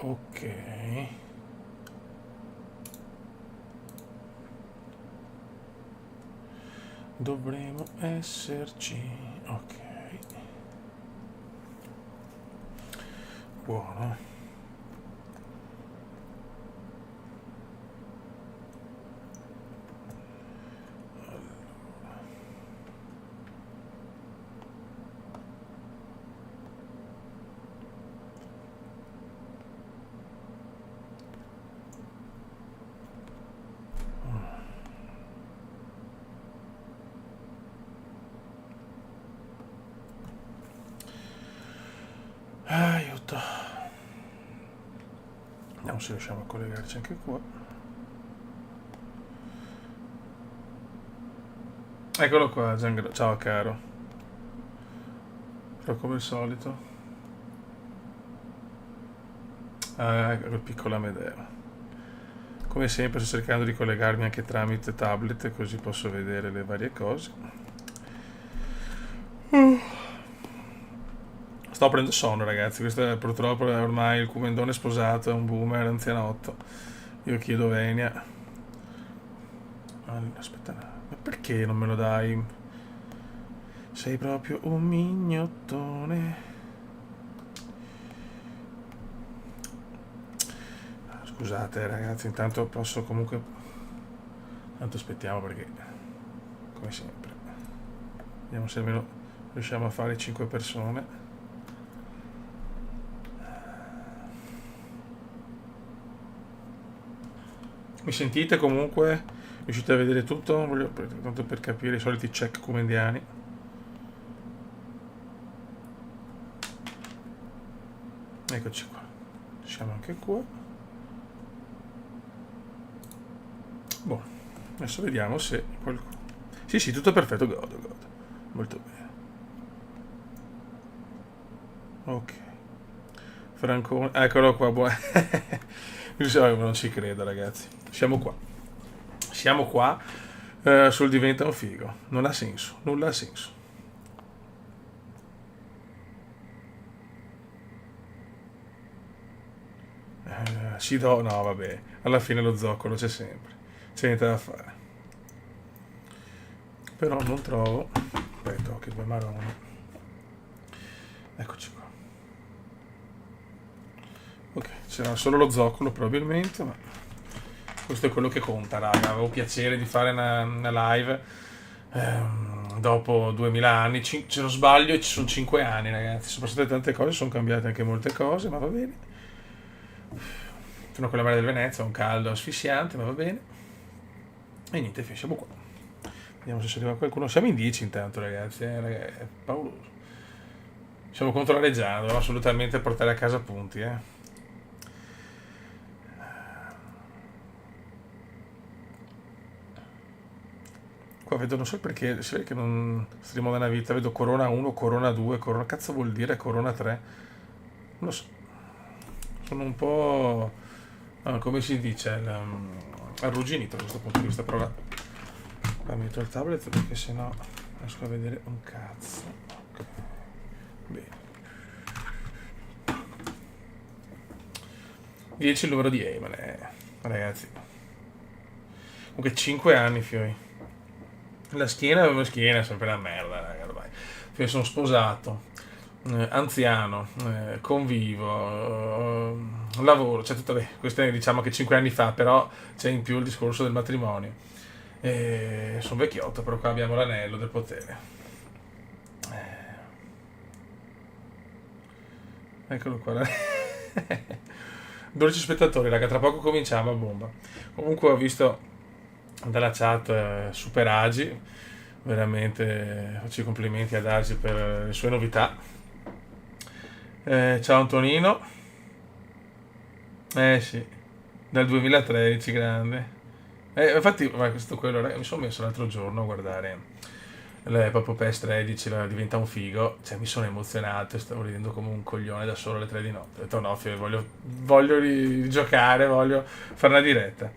Ok. Dovremo esserci. Ok. Buono. Aiuto. Vediamo se riusciamo a collegarci anche qua. Eccolo qua, Giangelo. Ciao caro. Però come al solito. Ah, ecco il piccolo Amedeo. Come sempre sto cercando di collegarmi anche tramite tablet, così posso vedere le varie cose. Sto prendendo sonno, ragazzi. Questo è purtroppo è ormai il cumendone sposato, è un boomer anzianotto. Io chiedo venia. Aspetta, ma perché non me lo dai? Sei proprio un mignottone. Scusate, ragazzi, intanto posso comunque. Tanto aspettiamo perché, come sempre, vediamo se almeno riusciamo a fare 5 persone. Mi sentite comunque? Riuscite a vedere tutto? Voglio, tanto per capire i soliti check comendiani. Eccoci qua. Siamo anche qua. Boh, adesso vediamo se qualcuno. Sì, tutto perfetto, godo. Molto bene. Ok. Francone, eccolo qua, buono. Non ci credo, ragazzi. Siamo qua. Sul diventa un figo. Non ha senso, nulla ha senso. No, vabbè. Alla fine lo zoccolo c'è sempre. C'è niente da fare. Però non trovo. Aspetta, che due maroni. Eccoci qua. Ok, c'era solo lo zoccolo probabilmente, ma questo è quello che conta, raga. Avevo piacere di fare una live dopo 2000 anni. Se non sbaglio ci sono 5 anni, ragazzi. Sono passate tante cose, sono cambiate anche molte cose, ma va bene. Sono con la mare del Venezia, un caldo asfissiante, ma va bene. E niente, siamo qua. Vediamo se arriva qualcuno. Siamo in 10 intanto, ragazzi. È pauroso. Siamo contro la Reggiana, dobbiamo assolutamente portare a casa punti, Qua vedo, non so perché, si vede che non stiamo da una vita, vedo Corona 1, Corona 2, Corona. Cazzo vuol dire Corona 3? Non lo so. Sono un po'. Come si dice? Arrugginito da questo punto di vista. Però la metto il tablet perché sennò non riesco a vedere un cazzo. Ok. Bene. 10 il numero di Eyman, ragazzi. Comunque 5 anni, fioi. La schiena è sempre una merda, raga, ormai. Io sono sposato, anziano, convivo, lavoro, cioè tutto beh, questo è, diciamo che 5 anni fa, però c'è in più il discorso del matrimonio. Sono vecchiotto, però qua abbiamo l'anello del potere. Eccolo qua. 12 spettatori, raga, tra poco cominciamo a bomba. Comunque ho visto dalla chat Super Agi, veramente faccio i complimenti ad Agi per le sue novità. Ciao Antonino. Sì, dal 2013 grande. Infatti, questo quello, mi sono messo l'altro giorno a guardare proprio PES 13, diventa un figo. Cioè, mi sono emozionato e stavo ridendo come un coglione da solo alle 3 di notte. Ho detto no, voglio rigiocare, voglio fare una diretta.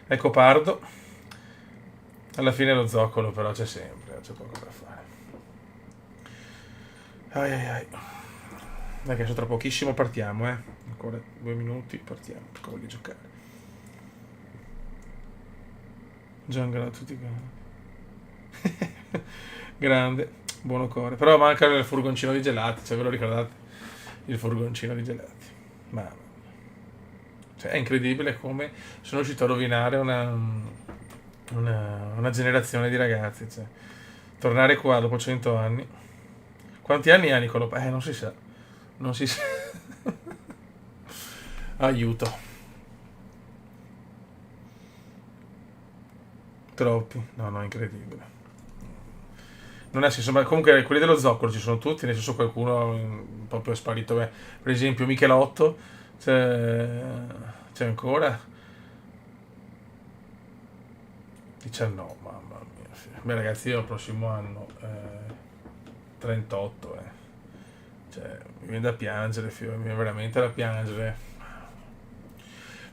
Ecco Pardo. Alla fine lo zoccolo però c'è sempre, c'è poco da fare. Ai ai ai. Dai che tra pochissimo partiamo, ancora 2 minuti, partiamo, perché voglio giocare. Giangala tutti quanti. Grande, buono core. Però manca il furgoncino di gelati, cioè ve lo ricordate? Il furgoncino di gelati. Ma cioè, è incredibile come sono riuscito a rovinare una generazione di ragazzi. Cioè. Tornare qua dopo 100 anni. Quanti anni ha Nicolò? Non si sa. Non si sa. Aiuto. Troppi. No, incredibile. Non ha senso, ma comunque quelli dello zoccolo ci sono tutti, nel senso qualcuno proprio è sparito. Beh, per esempio Michelotto, c'è ancora 19, mamma mia. Sì. Beh ragazzi, io il prossimo anno 38, cioè mi viene da piangere, mi viene veramente da piangere.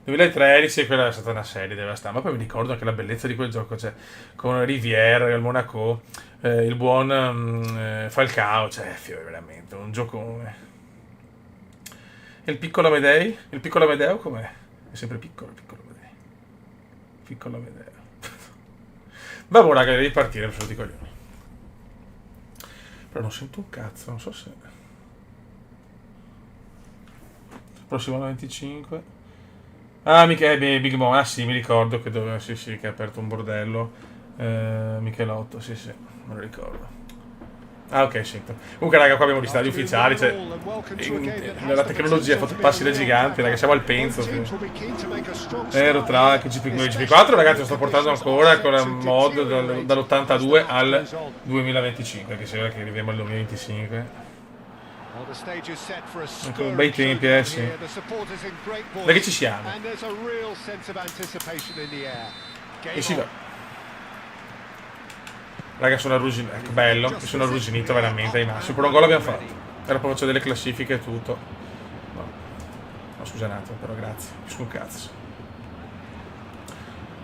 2013 quella è stata una serie devastante, ma poi mi ricordo anche la bellezza di quel gioco, cioè con Rivière, il Monaco, il buon Falcao, cioè veramente un giocone. E il piccolo Amedei? Il piccolo Amedeo com'è? È sempre piccolo il piccolo Amedei. Piccolo Amedeo. Vabbè raga, devi partire per tutti i coglioni. Però non sento un cazzo, non so se... Prossimo 25. Ah, Big Mo, ah sì, mi ricordo che doveva, sì, che ha aperto un bordello. Michelotto, sì, me lo ricordo. Ah, ok, sento. Comunque, raga, qua abbiamo gli stadi ufficiali, cioè, la tecnologia ha fatto passi da giganti, raga, siamo al penso. Aero Track, GP4, ragazzi, lo sto portando ancora con la mod dall'82 al 2025, che sembra che arriviamo al 2025. Ecco, bei tempi, sì. Da che ci siamo? E si va. Raga, sono arrugginito. Ecco, bello. Mi sono arrugginito veramente ai massimi. Per un gol abbiamo fatto. Era proprio delle classifiche e tutto. No, scusa un attimo, però grazie. Scusa un cazzo.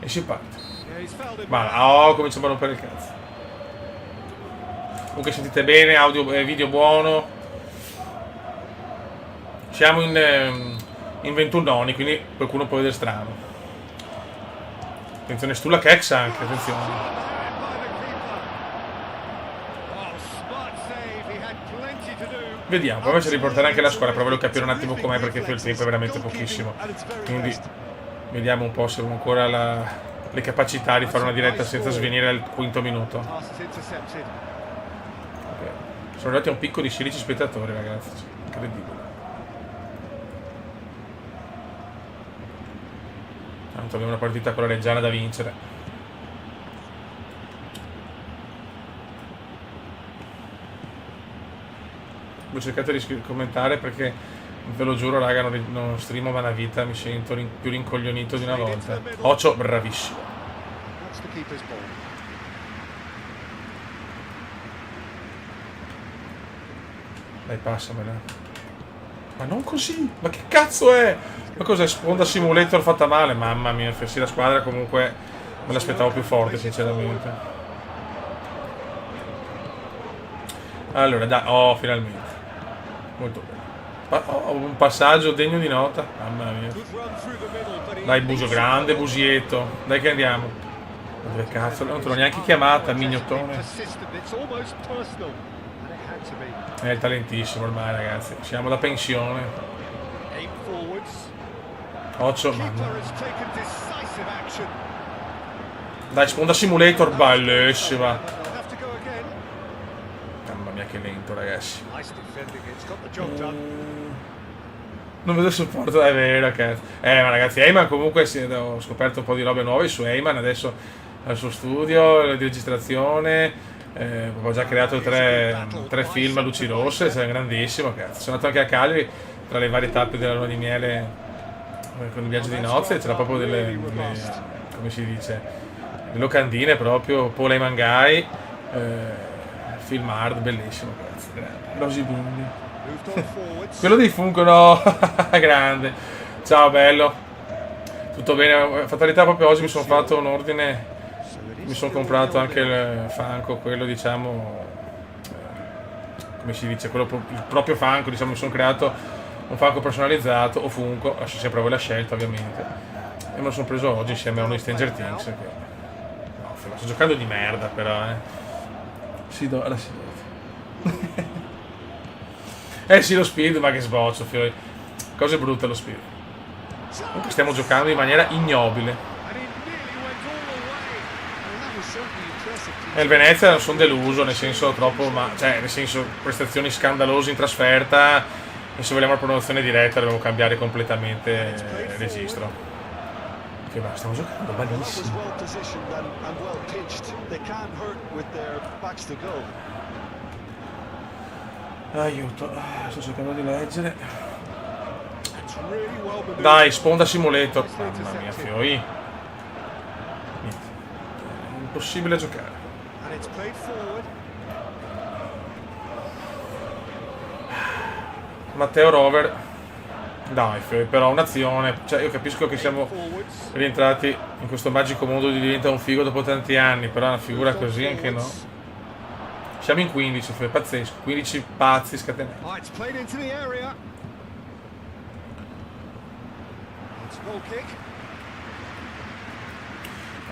E si parte. Ma cominciamo a rompere il cazzo. Comunque sentite bene, audio e video buono. Siamo in 21 noni, quindi qualcuno può vedere strano. Attenzione, Stulla Kex anche, attenzione. Vediamo, poi invece riportare anche la squadra, però voglio capire un attimo com'è perché il tempo è veramente pochissimo. Quindi vediamo un po' se ho ancora le capacità di fare una diretta senza svenire al quinto minuto. Okay. Sono arrivati a un picco di 16 spettatori, ragazzi. Incredibile. Tanto abbiamo una partita con la Reggiana da vincere. Ho cercato di commentare perché ve lo giuro raga, non streamo ma una vita, mi sento più rincoglionito di una volta. Ocio bravissimo. Dai, passamela. Ma non così, ma che cazzo è? Ma cos'è? Sponda Simulator fatta male? Mamma mia, sì, la squadra comunque me l'aspettavo più forte sinceramente. Allora, dai, finalmente. Molto bene. Un passaggio degno di nota. Mamma mia. Dai, Buso grande, Busietto. Dai che andiamo. Ma dove cazzo? Non te l'ho neanche chiamata, mignottone. È talentissimo ormai, ragazzi. Siamo da pensione. Occhio, mamma. Dai, sponda Simulator, bellissima. Mamma mia, che lento, ragazzi. Non vedo supporto, è vero, cazzo. Ma ragazzi, Eyman comunque ho scoperto un po' di robe nuove su Eyman. Adesso al suo studio di registrazione. Ho già creato tre film a luci rosse, è grandissimo, cazzo. Sono andato anche a Cagliari tra le varie tappe della luna di miele con il viaggio di nozze, c'era proprio delle come si dice, le locandine proprio, Paul Eyman Guy, film hard, bellissimo, cazzo, Rosy Bindi. Quello dei Funko, no, grande. Ciao, bello. Tutto bene, fatalità proprio oggi mi sono fatto un ordine. Mi sono comprato anche il Funko, quello diciamo, come si dice, quello il proprio Funko, diciamo, mi sono creato un falco personalizzato o Funko, lascio sempre a voi la scelta ovviamente. E me lo sono preso oggi insieme a uno di Stranger Things. Che... no, sto giocando di merda però, Si do... Allora, sì, lo speed, ma che sboccio, fiori. Cose brutte lo speed. Comunque stiamo giocando in maniera ignobile. E il Venezia sono deluso, nel senso troppo, cioè nel senso prestazioni scandalose in trasferta, e se vogliamo la promozione diretta dobbiamo cambiare completamente il registro. Che va, stiamo giocando malissimo. Aiuto, sto cercando di leggere. Dai, sponda simulator. Mamma mia, fioi. Niente. È impossibile giocare. Matteo Rover. Dai, però un'azione. Cioè, io capisco che siamo rientrati in questo magico mondo di diventa un figo dopo tanti anni, però una figura così anche no. Siamo in 15, è pazzesco. 15 pazzi scatenati.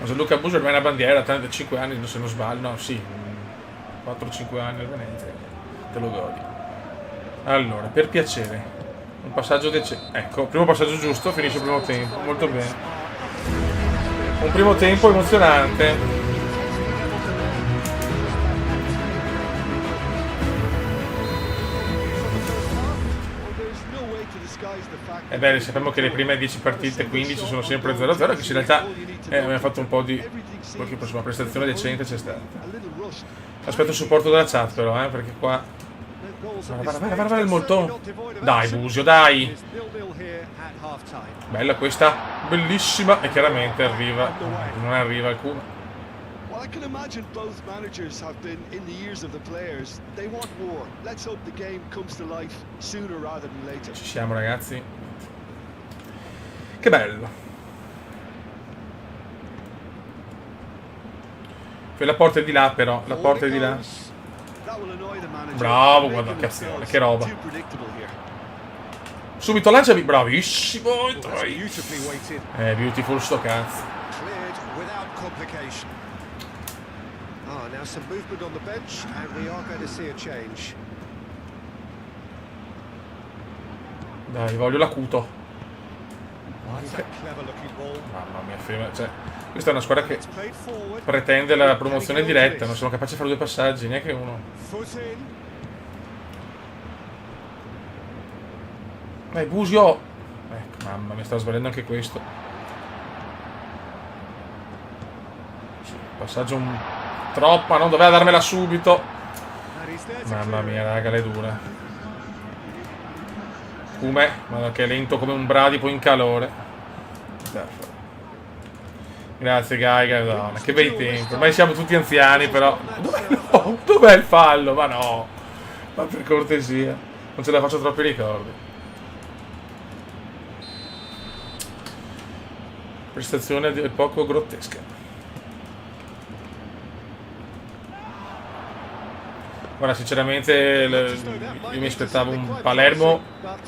Gianluca Buso ormai è una bandiera, 35 anni se non sbaglio, no sì, 4-5 anni al Venezia, te lo godi. Allora, per piacere, un passaggio decente, ecco, primo passaggio giusto, finisce il primo tempo, molto bene. Un primo tempo emozionante. È bello, sappiamo che le prime 10 partite, 15 sono sempre 0-0, che in realtà abbiamo fatto un po' di qualche prestazione decente c'è stata. Aspetto il supporto della chat però, perché qua... Guarda il molto... Dai Busio, dai! Bella questa, bellissima, e chiaramente arriva, non arriva alcuna. I can imagine both managers have been in the ears of the players. They want war. Let's hope the game comes to life sooner rather than later. Ci siamo ragazzi. Che bello. La porta è di là però, la porta è di là. Bravo, guarda che azione, che roba. Subito lanciami, bravissimo. Beautiful sto cazzo. Now some movement on the bench and we are going to see a change. Dai, voglio l'acuto. Mamma mia, cioè, questa è una squadra che pretende la promozione diretta, non sono capaci di fare 2 passaggi, neanche uno. Dai, Busio! Ecco, mamma mia, stavo sbagliando anche questo. Passaggio un... troppa, non doveva darmela subito. Mamma mia, raga, le dura. Come? Guarda che è lento come un bradipo in calore. Grazie, Gaiga. No, che bei tempi. Ormai siamo tutti anziani, però. No, dov'è il fallo? Ma no. Ma per cortesia. Non ce la faccio troppi ricordi. Prestazione del poco grottesca. Guarda, sinceramente io mi aspettavo un Palermo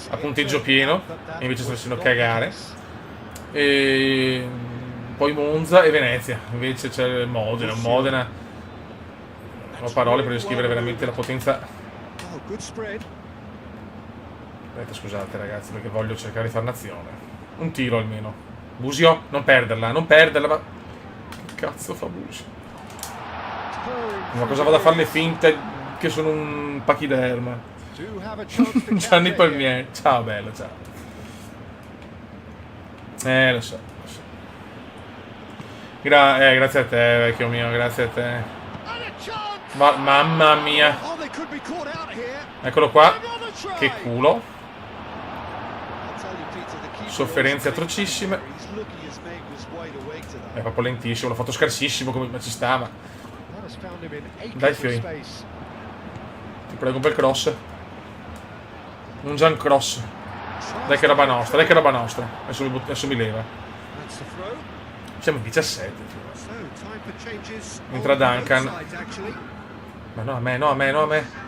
a punteggio pieno, e invece sto facendo cagare. E poi Monza e Venezia, invece c'è Modena. Non ho parole per descrivere veramente la potenza. Aspetta, scusate ragazzi, perché voglio cercare di fare un'azione. Un tiro almeno. Busio, non perderla, ma... Che cazzo fa Busio? Ma cosa vado a fare le finte che sono un pachiderma? Gianni Palmieri, ciao bello, ciao. Lo so. Grazie a te, vecchio mio, grazie a te. Mamma mia. Eccolo qua. Che culo. Sofferenze atrocissime. È proprio lentissimo, l'ho fatto scarsissimo, ma ci stava. Dai Fiori. Ti prego, un bel cross. Un Gian cross. Dai che roba nostra, Adesso mi leva. Siamo in 17. Entra Duncan. Ma no, a me.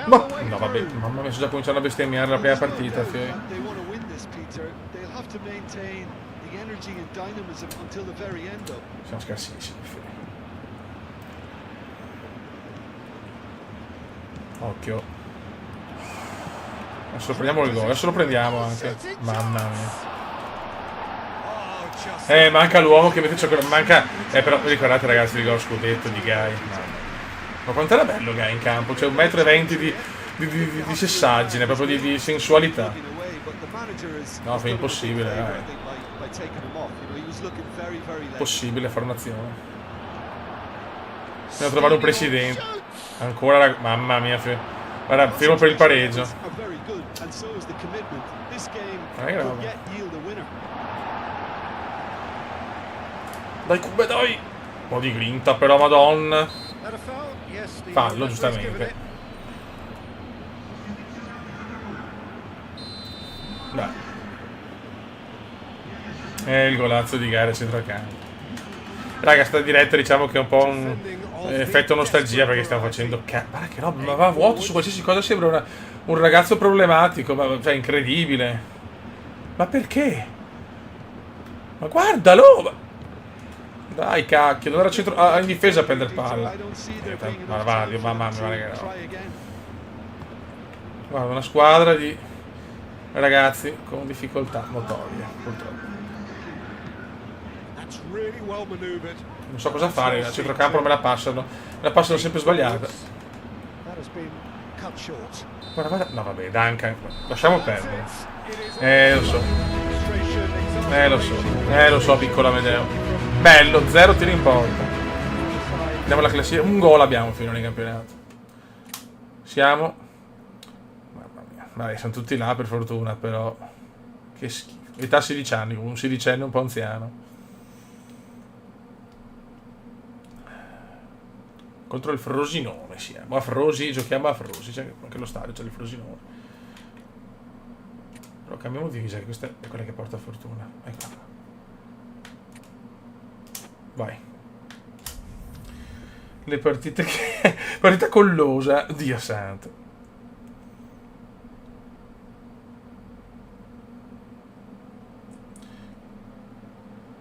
Ma no, vabbè, mamma mia, sto già cominciando a bestemmiare la prima partita. They want to win this, Peter. They'll have to maintain the energy and dynamism until the very end of. Siamo scarsissimi. Occhio. Adesso prendiamo il gol, adesso lo prendiamo anche. Mamma mia. Manca l'uomo che mette ciò. Manca. Però ricordate ragazzi il gol scudetto di Gai. Ma quanto era bello Gai in campo, c'è 1,20 m di sessaggine, proprio di sensualità. No, è impossibile, Impossibile fare un'azione. Dobbiamo trovare un presidente. Ancora, mamma mia, guarda, fermo per il pareggio. Dai, Cube, dai! Un po' di grinta, però, madonna. Fallo, giustamente. Dai. Il golazzo di gara centrocampo. Raga, sta diretta diciamo che è un po' un effetto nostalgia perché stiamo facendo. Guarda che roba, ma va a vuoto su qualsiasi cosa, sembra un ragazzo problematico, cioè incredibile. Ma perché? Ma guardalo! Dai cacchio, non era in difesa a prendere palla. Mamma mia, guarda, guarda, una squadra di ragazzi con difficoltà motorie, purtroppo. Non so cosa fare, a centrocampo non me la passano sempre sbagliata. Guarda, no vabbè, Duncan, lasciamo perdere. Lo so, piccolo Amedeo. Bello, 0 tiri in porta. Andiamo alla classifica, un gol abbiamo finora in campionato. Siamo. Mamma mia, dai, sono tutti là per fortuna, però. Che schifo. Età 16 anni, un 16enne un po' anziano. Contro il Frosinone siamo. A Frosi, giochiamo a Frosi. C'è anche lo stadio, c'è il Frosinone. Però cambiamo divisa, che questa è quella che porta fortuna. Ecco qua. Vai. Le partite che. Partita collosa. Dio santo.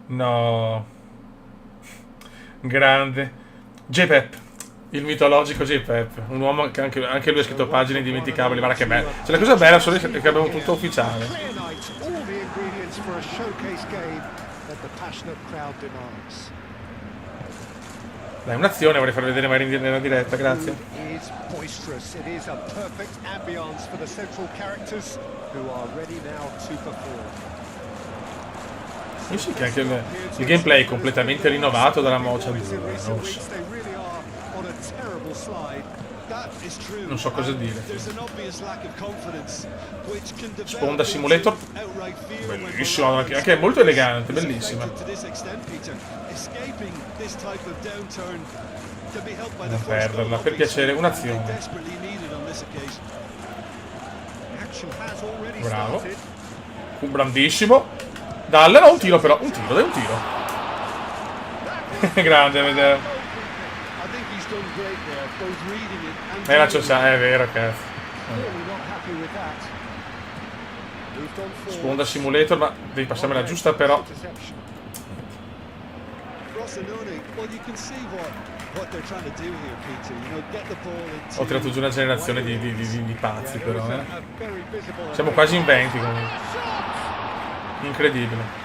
No. Grande. J-Pep. Il mitologico J-Pep. Un uomo che anche lui ha scritto pagine indimenticabili. Guarda che bello. Cioè, la cosa bella solo è che abbiamo tutto ufficiale. Dai, un'azione, vorrei far vedere magari nella diretta, grazie. Io sì che anche il gameplay è completamente rinnovato dalla mocia di non so cosa dire. Sponda Simulator. Bellissimo, anche è molto elegante, bellissima. Non perderla, per piacere, un'azione. Bravo. Un grandissimo. Dalle, no, un tiro però, un tiro. Grande, vedere. La ciocià, è vero, cazzo. Sponda Simulator, ma devi passarmela giusta però. Ho tirato giù una generazione di pazzi però, Siamo quasi in 20 comunque. Incredibile.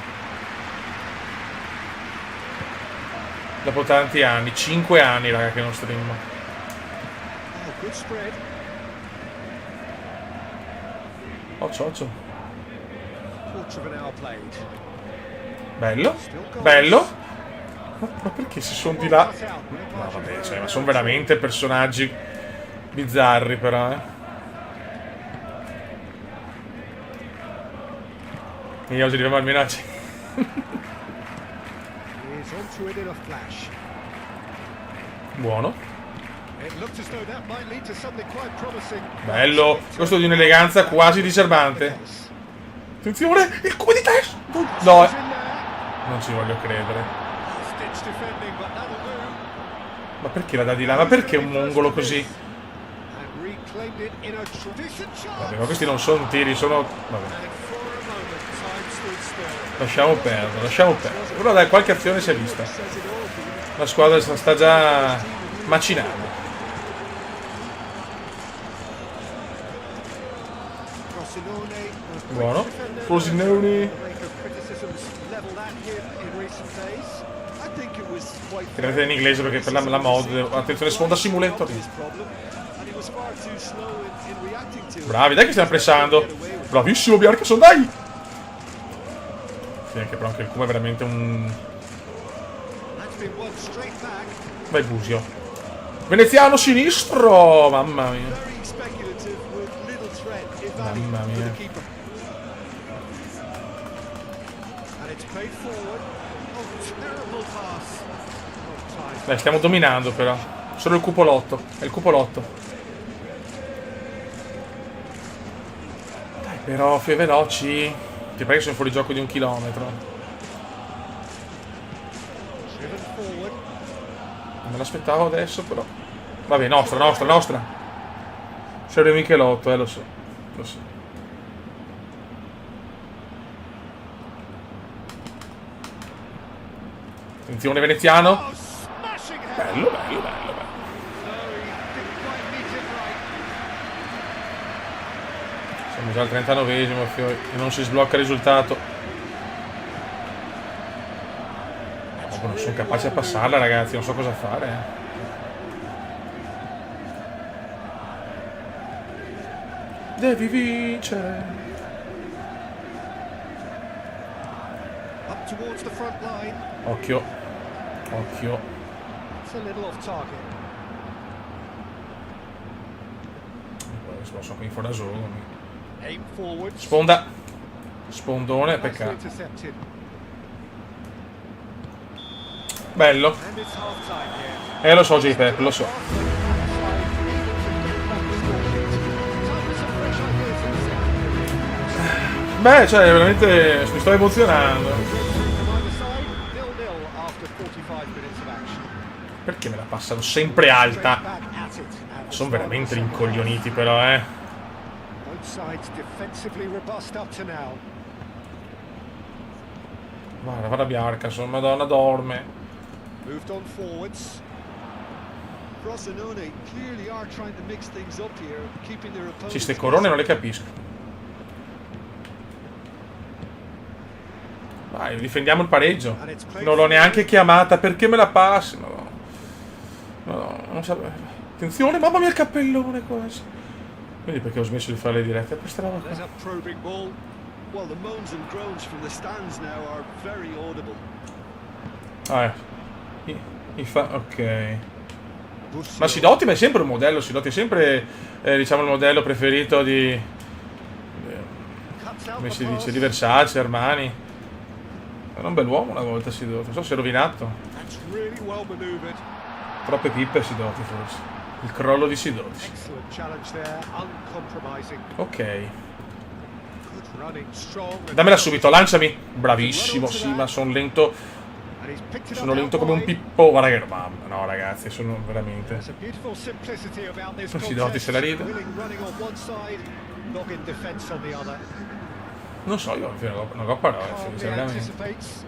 Dopo tanti anni, 5 anni raga che non stream. Occio. Bello. Ma perché si sono di là? No vabbè, cioè, ma sono veramente personaggi bizzarri però, E oggi arriviamo almeno a... Buono. Bello. Questo di un'eleganza quasi diserbante. Attenzione, il cubo di testa. No, non ci voglio credere. Ma perché la dà di là? Ma perché un mongolo così? claimed it in a decent Vabbè, chance. ma questi non sono tiri, sono... Vabbè. And for a moment, time stood still. Lasciamo perdere, lasciamo perdere. Però dai, qualche azione si è vista. La squadra sta già macinando. Frosinone, a Buono. great defender, Frosinone. the rake of criticisms levelled at him in recent days. I think it was quite Tenete in inglese perché per la mod... Attenzione, sponda simulator. his problem, and he was far too slow in reacting to it. Bravi, dai che stiamo pressando. Bravissimo Bjarkason, dai! Sì, anche però anche il Kuma è veramente un... That's been won straight back. Vai Busio. Veneziano sinistro! Mamma mia. Very speculative with little threat, if any, Mamma for mia. the keeper. And it's played forward. Oh, terrible pass. Oh, time. Dai, stiamo dominando però. Solo il cupolotto. È il cupolotto. Dai, però, fai veloci. Ti prego, sono fuori gioco di 1 chilometro. Driven forward. Non me l'aspettavo adesso, però. Vabbè, nostra. Serve Michelotto, lo so. Lo so. Attenzione veneziano. Oh, smashing head. Bello. No, he didn't quite meet it right. Siamo già al 39esimo, Fiori, e non si sblocca il risultato. Oh, non sono capaci a passarla, ragazzi, non so cosa fare. Devi vincere. Up towards the front line. Occhio. It's a little off target. Sono qui in fuori da solo. Aim forward. Sponda. Spondone, Nicely peccato. intercepted. Bello. And it's half time here. Lo so, JPEG, lo so. Beh, cioè, veramente mi sto emozionando. Perché me la passano sempre alta? Sono veramente rincoglioniti però, Guarda Bjarkason, madonna, dorme. Moved on forwards. Frosinone clearly are trying to mix things up here, keeping their opponents. Ci ste corone non le capisco. Vai, difendiamo il pareggio. Non l'ho neanche chiamata, perché me la passi? No, non sapevo. Attenzione, mamma mia il cappellone quasi. Quindi perché ho smesso di fare le dirette? Questa roba There's qua. a probing ball. Well, the moans and groans from the stands now are very audible. Ok. Ma Sidotti è sempre un modello, Sidotti è sempre, diciamo, il modello preferito di... come si dice, di Versace, Armani. Era un bell'uomo una volta Sidotti, non so se è rovinato. That's really well maneuvered. Troppe pippe Sidotti forse. Il crollo di Sidotti. Excellent challenge there, uncompromising. Ok. Good running, strong. Dammela subito, lanciami. Bravissimo, sì, ma sono lento. And he's picked it Sono up lento out come un wide. pippo. Guarda che mamma. No ragazzi, sono veramente... There's a beautiful simplicity about this Sidotti contest. se la ride. Willing running on one side, Noggin defense on the other. Non so, io non ho parole, Calmly sinceramente. anticipates.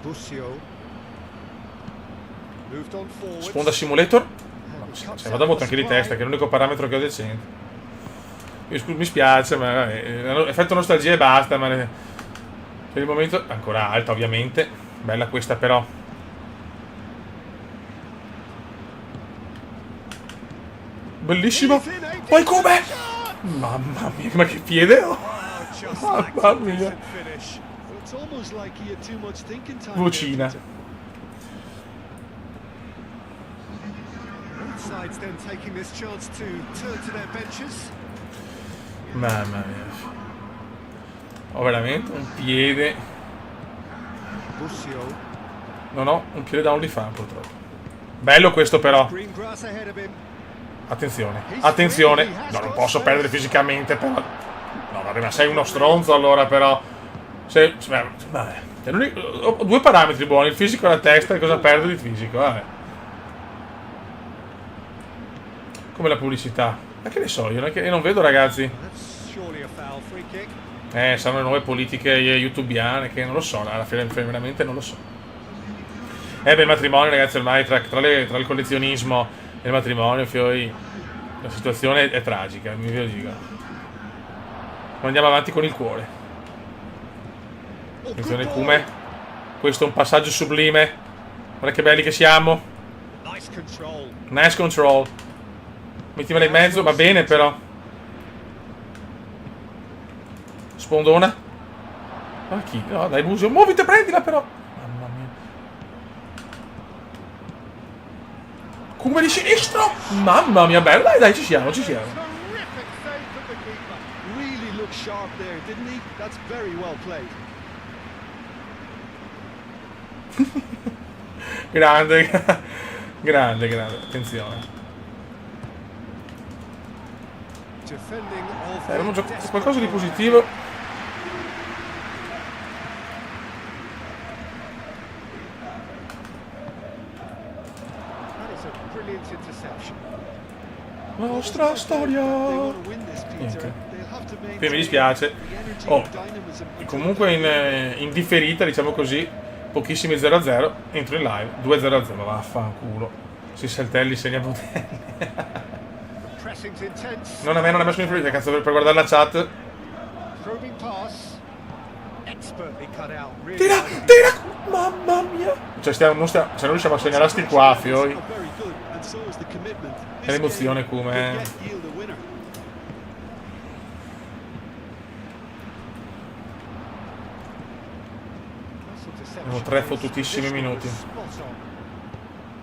Busio. Moved on forward. Sponda simulator. And he cuts Cioè, out vado a the botto anche di spy. testa, che è l'unico parametro che ho decente. Mi spiace, ma vabbè, effetto nostalgia e basta, ma per il momento ancora alta ovviamente. Bella questa però. Bellissimo. Poi come? Mamma mia, ma che piede ho! Just Mamma like a mia. decent finish. Well, it's almost like he had too much thinking time. Vocina. there, Both sides then taking this chance to turn to their benches. Mamma mia. Ho veramente un piede. Busio. Non ho un piede da OnlyFans purtroppo. Bello questo però. Green grass ahead of him. Attenzione, attenzione. No, non posso perdere fisicamente però. No, vabbè, ma sei uno stronzo allora però. Vabbè. Ho due parametri buoni, il fisico e la testa, e cosa perdo di fisico? Vabbè. Come la pubblicità. Ma che ne so, io non vedo, ragazzi. That's surely a foul free kick. Saranno le nuove politiche youtubiane, che non lo so, alla fine veramente non lo so. Beh, il matrimonio, ragazzi, ormai tra il collezionismo e il matrimonio, fioi, la situazione è tragica, vi lo dico. Ma andiamo avanti con il cuore. Attenzione Kume. Questo è un passaggio sublime. Guarda che belli che siamo. Nice control. Nice control. Mettimela in mezzo, va bene però. Spondona. Ma chi? No, dai Busio, muoviti, prendila però. Mamma mia. Come di sinistro. Mamma mia, bella. Dai, ci siamo, ci siamo. Terrific save from the keeper. Really looked sharp there, didn't he? That's very well played. Grande. Grande. Attenzione. Defending of Abbiamo the giocato qualcosa di positivo. That is a brilliant interception. La nostra storia. They want to win this, Peter. Niente. They'll have to Mi maintain dispiace. the energy Oh, and dynamism into comunque in differita, diciamo così, pochissimi 0-0, entro in live, 2-0-0, vaffanculo. Si saltelli, segna Botelli. Pressing's intense. Non a me non è messo in free, cazzo, per guardare la chat. Probing pass. Expertly cut out. Really Tira, nicely. tira, mamma mia. Cioè, se non riusciamo a segnare sti qua, fioi. Not very good, and so is the commitment. This È l'emozione, game come. could yet yield a winner. Abbiamo 3 fottutissimi minuti. Spot on.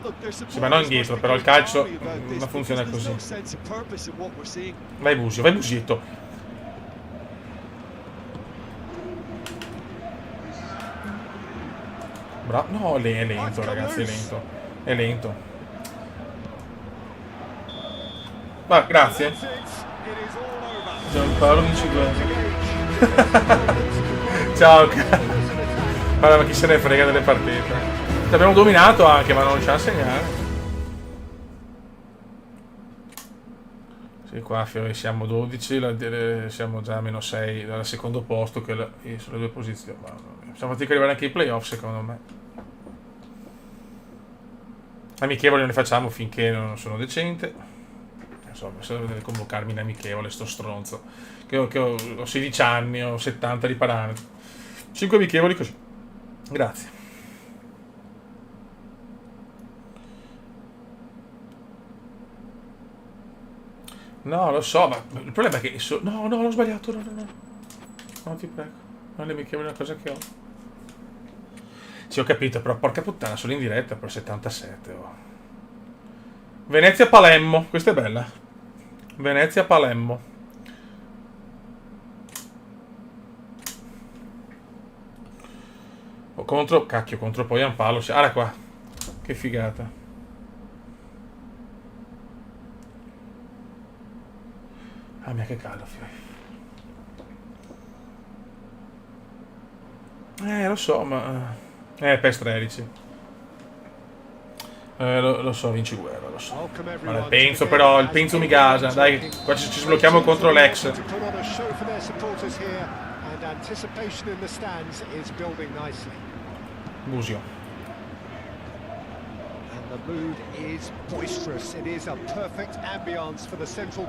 Look, their Sì, ma non supporters indietro, must però il be going calcio army about this non funziona because così. there's no sense of purpose in what we're seeing. Vai Busietto. Bravo. No, è lento, ragazzi, è lento. È lento. Va, grazie. That's it. It is all over. Gianpaolo Niciguelli. Ciao, ma chi se ne frega delle partite. Ci abbiamo dominato anche, ma non ci ha segnato. Sì, qua siamo 12, siamo già a -6 dal secondo posto, che sulle due posizioni. Siamo fatica arrivare anche ai playoff, secondo me. Amichevoli non ne facciamo finché non sono decente. Insomma, se deve convocarmi in amichevole, sto stronzo. Che ho 16 anni, ho 70 di parametri. 5 amichevoli così. Grazie. No, lo so, ma il problema è che... No, l'ho sbagliato, no. No, ti prego. Non le amichevoli è una cosa che ho. Sì, ho capito, però porca puttana, sono in diretta per 77. Oh. Venezia-Palermo, questa è bella. Venezia-Palermo. Oh, contro poi Ampalo. Ah, qua. Che figata. Ah, mia, che caldo, figlio. Lo so, ma... PES 13. Lo so, vinci guerra, lo so. Ma il penso però, il penso mi gasa. Dai, qua ci sblocchiamo contro l'ex. Busio.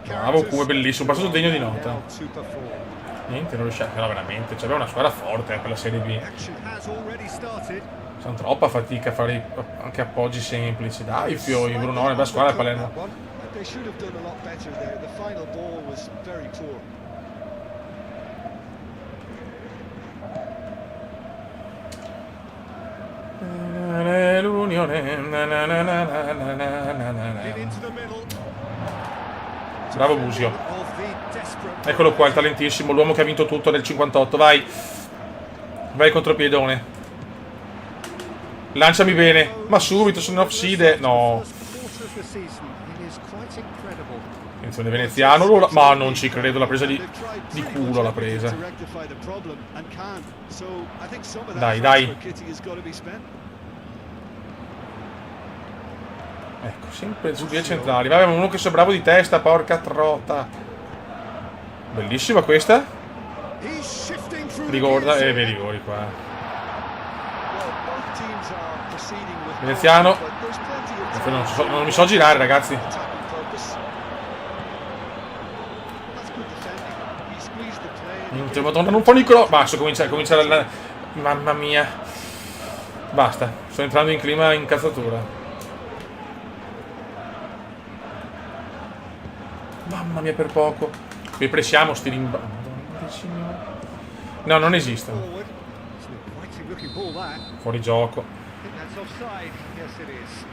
Bravo, come bellissimo, passato degno di nota. Niente, non riusciamo, però veramente, c'è una squadra forte per la Serie B. Sono troppa fatica a fare anche appoggi semplici. Dai, fioi, Brunone, bella squadra Palermo. They should have done a lot better there. The final ball was very poor. L'unione. Bravo Busio. Eccolo qua, il talentissimo, l'uomo che ha vinto tutto nel 58. Vai. Vai contropiedone. Lanciami bene. Ma subito, sono in offside. No. Attenzione veneziano. Ma non ci credo, la presa di culo l'ha presa. Dai. Ecco, sempre su due centrali. Vabbè, uno che sia bravo di testa, porca trota. Bellissima questa. He's shifting through the Ricorda, gears e here. bei rigori qua. Well, both teams are proceeding with Veneziano. caution, but there's plenty of time Non mi so girare, ragazzi. attacking purpose. That's good defending. He squeezed the play. Madonna, non fa Nicolò. Basta, comincia la... Mamma mia. Basta, sto entrando in clima incazzatura. Mamma mia, per poco. Qui pressiamo, sti rimba... No, non esiste. Forward. It's an inviting looking ball that. Fuori gioco. I think that's offside. Yes, it is.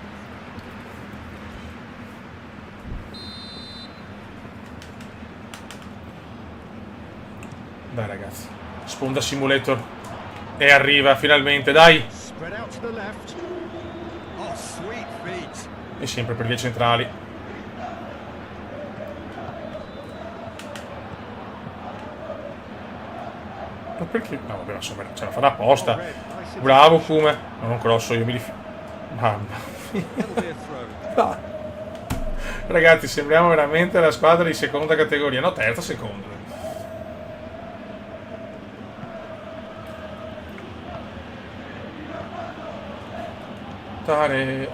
Dai, ragazzi. Sponda simulator. E arriva, finalmente, dai. Spread out to the left. Oh, sweet feet. E sempre per vie centrali. Ma perché? No, vabbè, insomma, ce la farà apposta. Bravo, Kume. No, non crosso, io mi rifiuto. Mamma mia. That'll be a throw. Ah. Ragazzi, sembriamo veramente la squadra di seconda categoria. No, terza, seconda.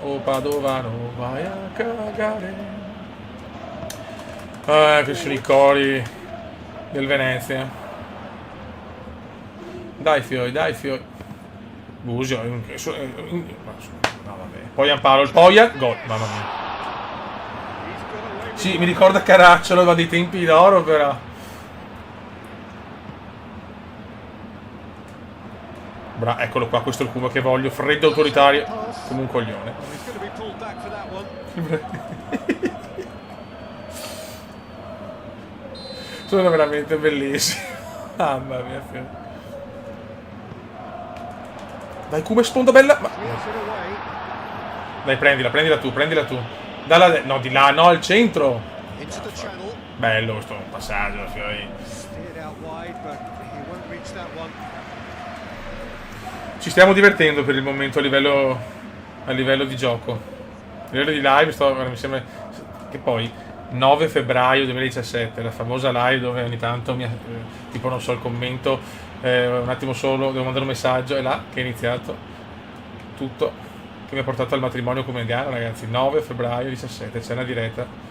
O Padovano, vai a cagare. Che sono i cori del Venezia. Dai fioi, dai fioi. Busio. No, vabbè. Poi Amparo, il Poia, gol. Mamma mia. Sì, mi ricorda Caracciolo, va dei tempi d'oro però. Eccolo qua, questo è il cubo che voglio. Freddo, autoritario, come un coglione. He's going to be pulled back for that one. Sono veramente bellissimi. Mamma mia. Dai, Cuba, sponda bella. Clears it away. Dai, prendila tu. No, di là, no, al centro. Into the channel. Bello questo passaggio, fioi. Steered out wide, but he won't reach that one. Ci stiamo divertendo per il momento a livello di gioco. A livello di live mi sembra che poi 9 febbraio 2017, la famosa live dove ogni tanto tipo non so il commento, un attimo solo, devo mandare un messaggio, è là che è iniziato tutto, che mi ha portato al matrimonio come indiano, ragazzi. 9 febbraio 17, c'è una diretta.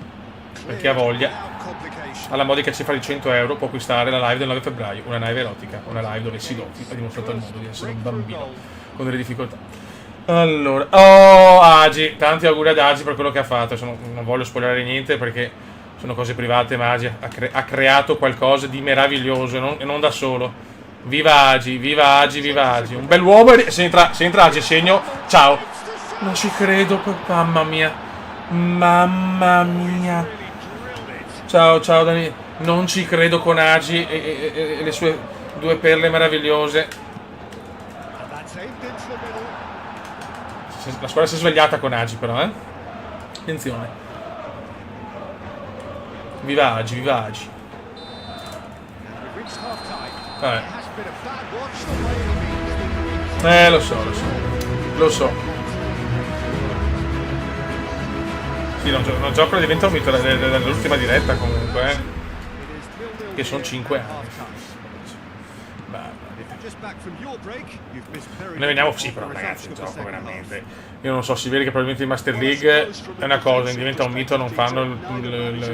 Per chi ha voglia, alla modica cifra di 100 euro può acquistare la live del 9 febbraio, una live erotica, una live dove si doti ha dimostrato al mondo di essere un bambino con delle difficoltà. Allora, Agi, tanti auguri ad Agi per quello che ha fatto. Non voglio spoilerare niente perché sono cose private, ma Agi ha creato qualcosa di meraviglioso e non da solo. Viva Agi, viva Agi, viva Agi. Un bell'uomo, se entra Agi, segno, ciao. Non ci credo, mamma mia. Mamma mia. Ciao Dani, non ci credo con Agi e le sue due perle meravigliose. La squadra si è svegliata con Agi però, Attenzione. Viva Agi, viva Agi. Lo so. Sì, non gioco diventa un mito dall'ultima diretta comunque, che sono 5 anni. Noi veniamo, sì, però ragazzi, il gioco veramente, io non so, si vede che probabilmente in Master League è una cosa, diventa un mito, non fanno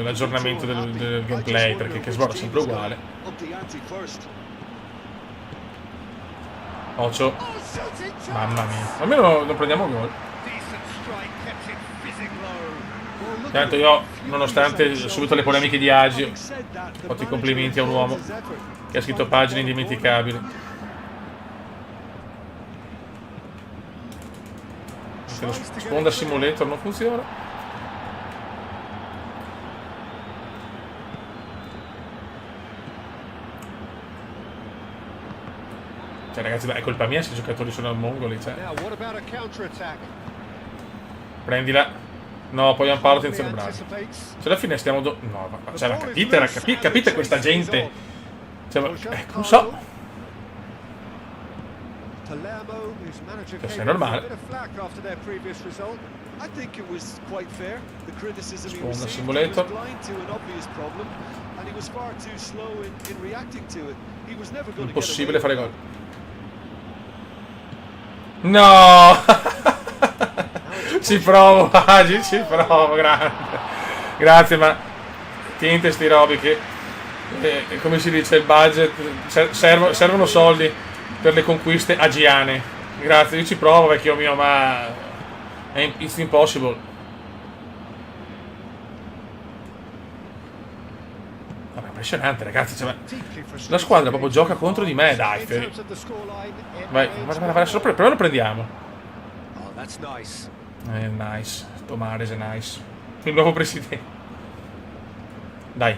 l'aggiornamento del gameplay perché che sborra sempre uguale. Ocio, mamma mia, almeno non prendiamo gol. Tanto io, nonostante subito le polemiche di Agi, ho fatto i complimenti a un uomo che ha scritto pagine indimenticabili. Se lo sponda simulator non funziona. Cioè ragazzi, è colpa mia se i giocatori sono al mongoli, cioè. Prendila. No, poi Amparo, attenzione, bravi. Se alla fine stiamo... No, cioè, la capite questa gente? Cioè, non so. His manager Questo è came in for a normale. bit of flack after their previous result. I think it was quite fair. The criticism he Sponda received, he was Simulator. blind to an obvious problem, and he was far too slow in reacting to it. He was never going to get away Impossibile fare with gol. that. No! Ci provo, Agi, ci provo, grande. Grazie, ma tienti sti robi che, come si dice, il budget, servono soldi per le conquiste agiane. Grazie, io ci provo, vecchio mio, ma it's impossible. Vabbè, impressionante, ragazzi, cioè, la squadra proprio gioca contro di me, dai. In terms of the scoreline, it Vai, remains vai, però lo prendiamo. Oh, that's nice. Nice, Tomares è nice. Il nuovo presidente. Dai.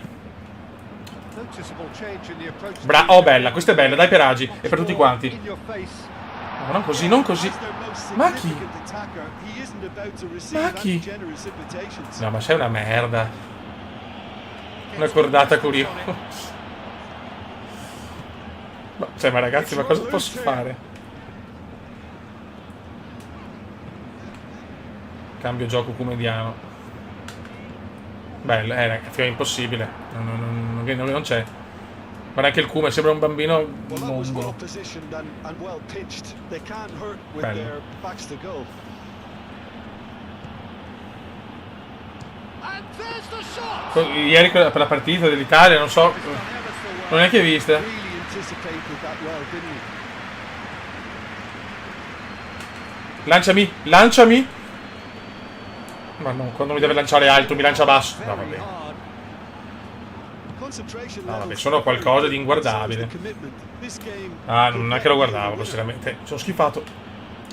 Noticeable change in the approach. Oh, bella, questa è bella, dai per Agi e per tutti quanti. In your face. No, non così, non così. As their most Ma chi? significant attacker, he isn't about to receive Ma chi? any generous invitations. No, ma sei una merda. Una cordata curiosa. Cioè, ma ragazzi, ma cosa posso fare? Cambio gioco comediano. Bello, ragazzi, è impossibile. Non c'è. Guarda anche il Cume, sembra un bambino Well, that was well mongolo. positioned and well pitched. They can hurt with Bello. their backs to goal. And there's the shot. Ieri per la partita dell'Italia, non so, Done ever so well. non è che vista. Really anticipated that well, didn't he? Lanciami, lanciami. Ma no, quando mi deve lanciare alto mi lancia basso. No, Very vabbè. hard. Concentration No, vabbè, levels sono qualcosa di very inguardabile. high, so is the commitment. This game Ah, could non è get che lo either guardavo, winner. sinceramente. Sono schifato.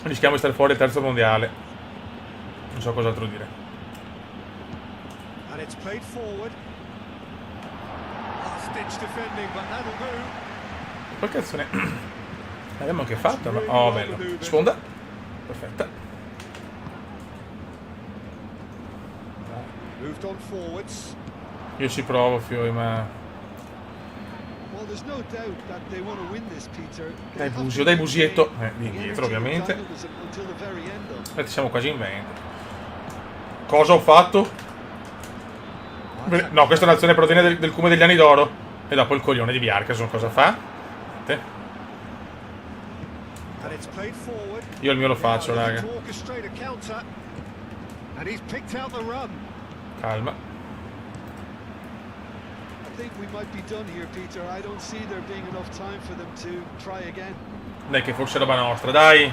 Rischiamo di stare fuori il terzo mondiale. Non so cos'altro dire. And it's played forward. Oh, stitch defending, but that'll do. Qualche azione abbiamo anche fatto, ma... Oh, bello. Sponda. Perfetta. Moved on forwards. Io ci provo, Fiori, ma... Well, there's no doubt that they want to win this, Peter. Dai They have Busio, to dai win the Busietto. game. Di The indietro, energy ovviamente. of Daniel was until the very end, though. Aspetta, siamo quasi in 20. Cosa ho fatto? No, questa è un'azione proveniente del Cume degli anni d'oro. E dopo il coglione di Bjarkason cosa fa? Niente. And it's played forward. Io il mio lo faccio, Now raga. to orchestrate a counter. And he's picked out the run. Calma. I think we might be done here, Peter. I don't see there being enough time for them to try again. Dai che forse è roba nostra, dai.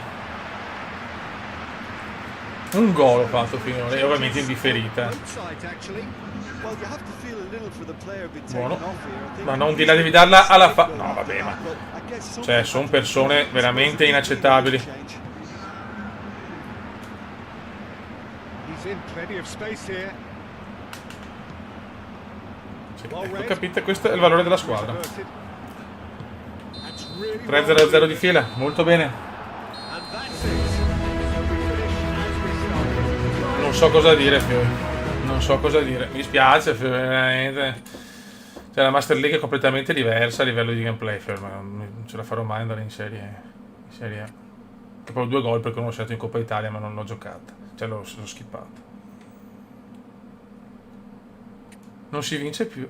Un gol ho fatto finora, e ovviamente in differita. Both sides, actually. Well, you have to feel a little for the player being taken Buono. off here. I think Ma non he's di là, devi darla alla fa... good, No, vabbè, ma... but I guess something Cioè, had sono to be persone done. veramente inaccettabili. Change. He's in plenty of space here. Sì, ecco, capite, questo è il valore della squadra. Diverted. That's really 3-0-0 di fila, molto bene. And that's it. So we finish as we started. Non so cosa dire, Fiori. Non so cosa dire. Mi spiace, Fiori, veramente. Cioè, la Master League è completamente diversa a livello di gameplay, Fiori, ma non ce la farò mai andare in Serie A. Che poi ho 2 gol perché uno l'ho scelto in Coppa Italia, ma non l'ho giocata. Cioè, l'ho skippato. Non si vince più.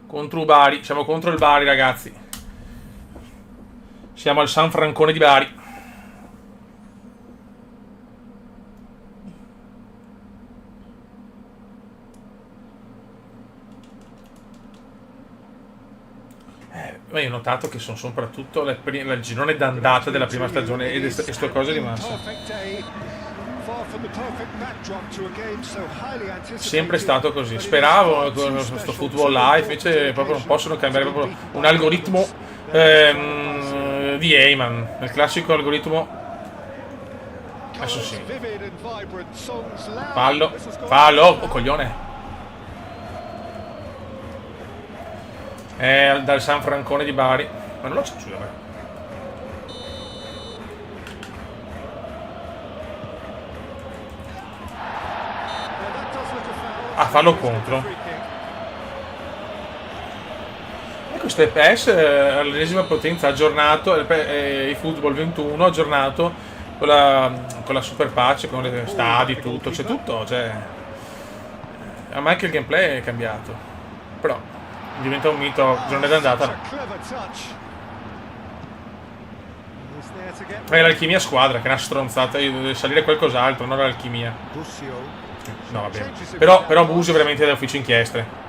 Contro Bari. Siamo contro il Bari, ragazzi. Siamo al San Francone di Bari. Ma io ho notato che sono soprattutto il girone d'andata della prima stagione e sto cose di massa. Perfect day. Far from the perfect backdrop to a game so highly anticipated. Sempre stato così. But it is Speravo far con too questo special football to live, live invece up to proprio non possono cambiare occasion. proprio un algoritmo di Heyman, il classico algoritmo. Adesso sì. Vivid and vibrant songs loud. Fallo, This has gone- fallo, oh coglione. Dal San Francone di Bari. Ma non lo so, vabbè. Well, that does look a foul. Ah, fallo contro. Free kick. Ecco, questo è PES all'ennesima potenza, aggiornato, il Football 21 aggiornato con la super patch, con le stadi, tutto, c'è tutto, cioè, ma anche il gameplay è cambiato, però diventa un mito, giorno d'andata. È l'alchimia squadra, che è una stronzata, io devo salire qualcos'altro, non l'alchimia. No, va bene. Però Busio veramente da ufficio inchiestre.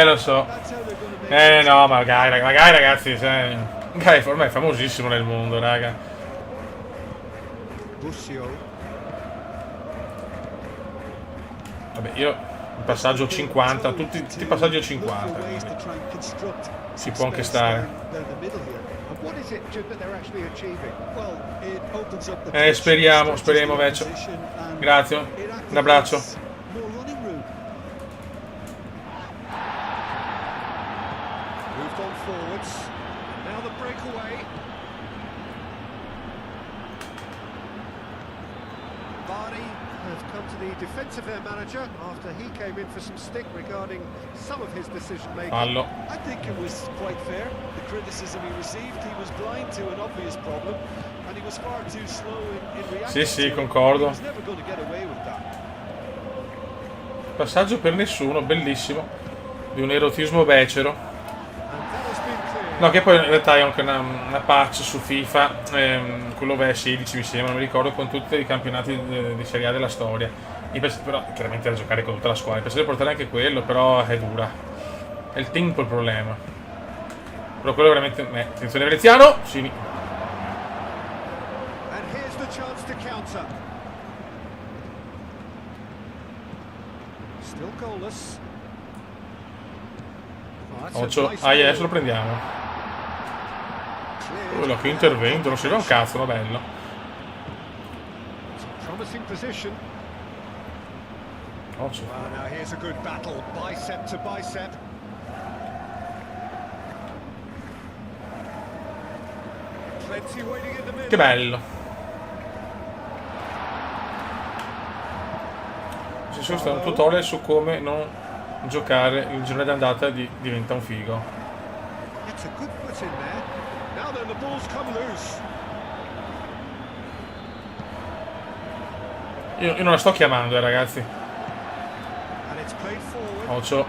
Lo so. No, magari ragazzi, magari ormai è famosissimo nel mondo, raga. Vabbè, io il passaggio 50, tutti i passaggi a 50. Si può anche stare. Speriamo Vecchio. Grazie, un abbraccio. Defensive air manager after he came in for some stick regarding some of his decision making. Fallo. I think it was quite fair. The criticism he received, he was blind to an obvious problem and he was far too slow in reacting. Sì, concordo. He was never going to get away with that. Passaggio per nessuno, bellissimo, di un erotismo becero. No, che poi in realtà è anche una patch su FIFA, quello V16 mi sembra, non mi ricordo, con tutti i campionati di Serie A della storia. Però chiaramente da giocare con tutta la squadra, pensavo di portare anche quello, però è dura. È il tempo il problema. Però quello è veramente... attenzione Veneziano! Sì. Occhio, adesso lo prendiamo. Oh, che intervento, non serve un cazzo, ma bello. Occhio. Che bello. Ci sono stato un tutorial su come non giocare il giorno d'andata diventa un figo. Io non la sto chiamando, ragazzi. Occhio.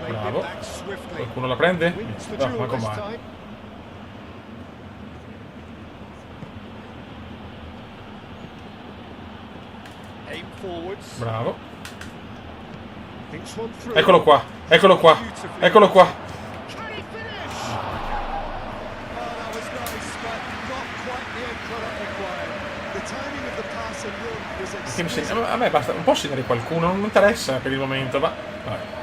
Bravo. Qualcuno la prende? No, manco mai. Bravo. Eccolo qua. Eccolo qua. Eccolo qua. A me basta, non posso segnare qualcuno, non mi interessa per il momento, ma vabbè.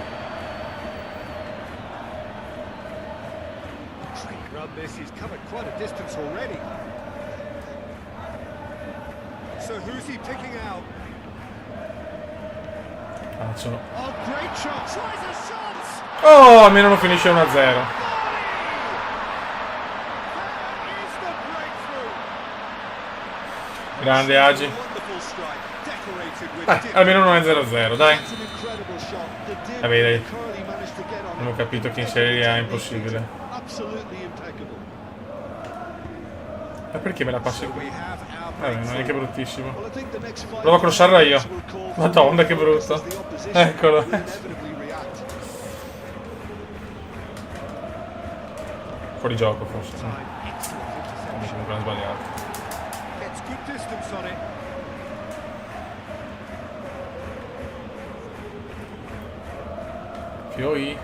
Oh, almeno non finisce 1-0. Grande Agi. Almeno non è 0-0, dai. Vabbè, dai. Non ho capito che in Serie A è impossibile. Ma perché me la passi? Vabbè, non è che bruttissimo. Provo a crossarla io. Madonna, che brutto. Eccolo. Fuori gioco, forse. Comunque non sbagliato. Fioi.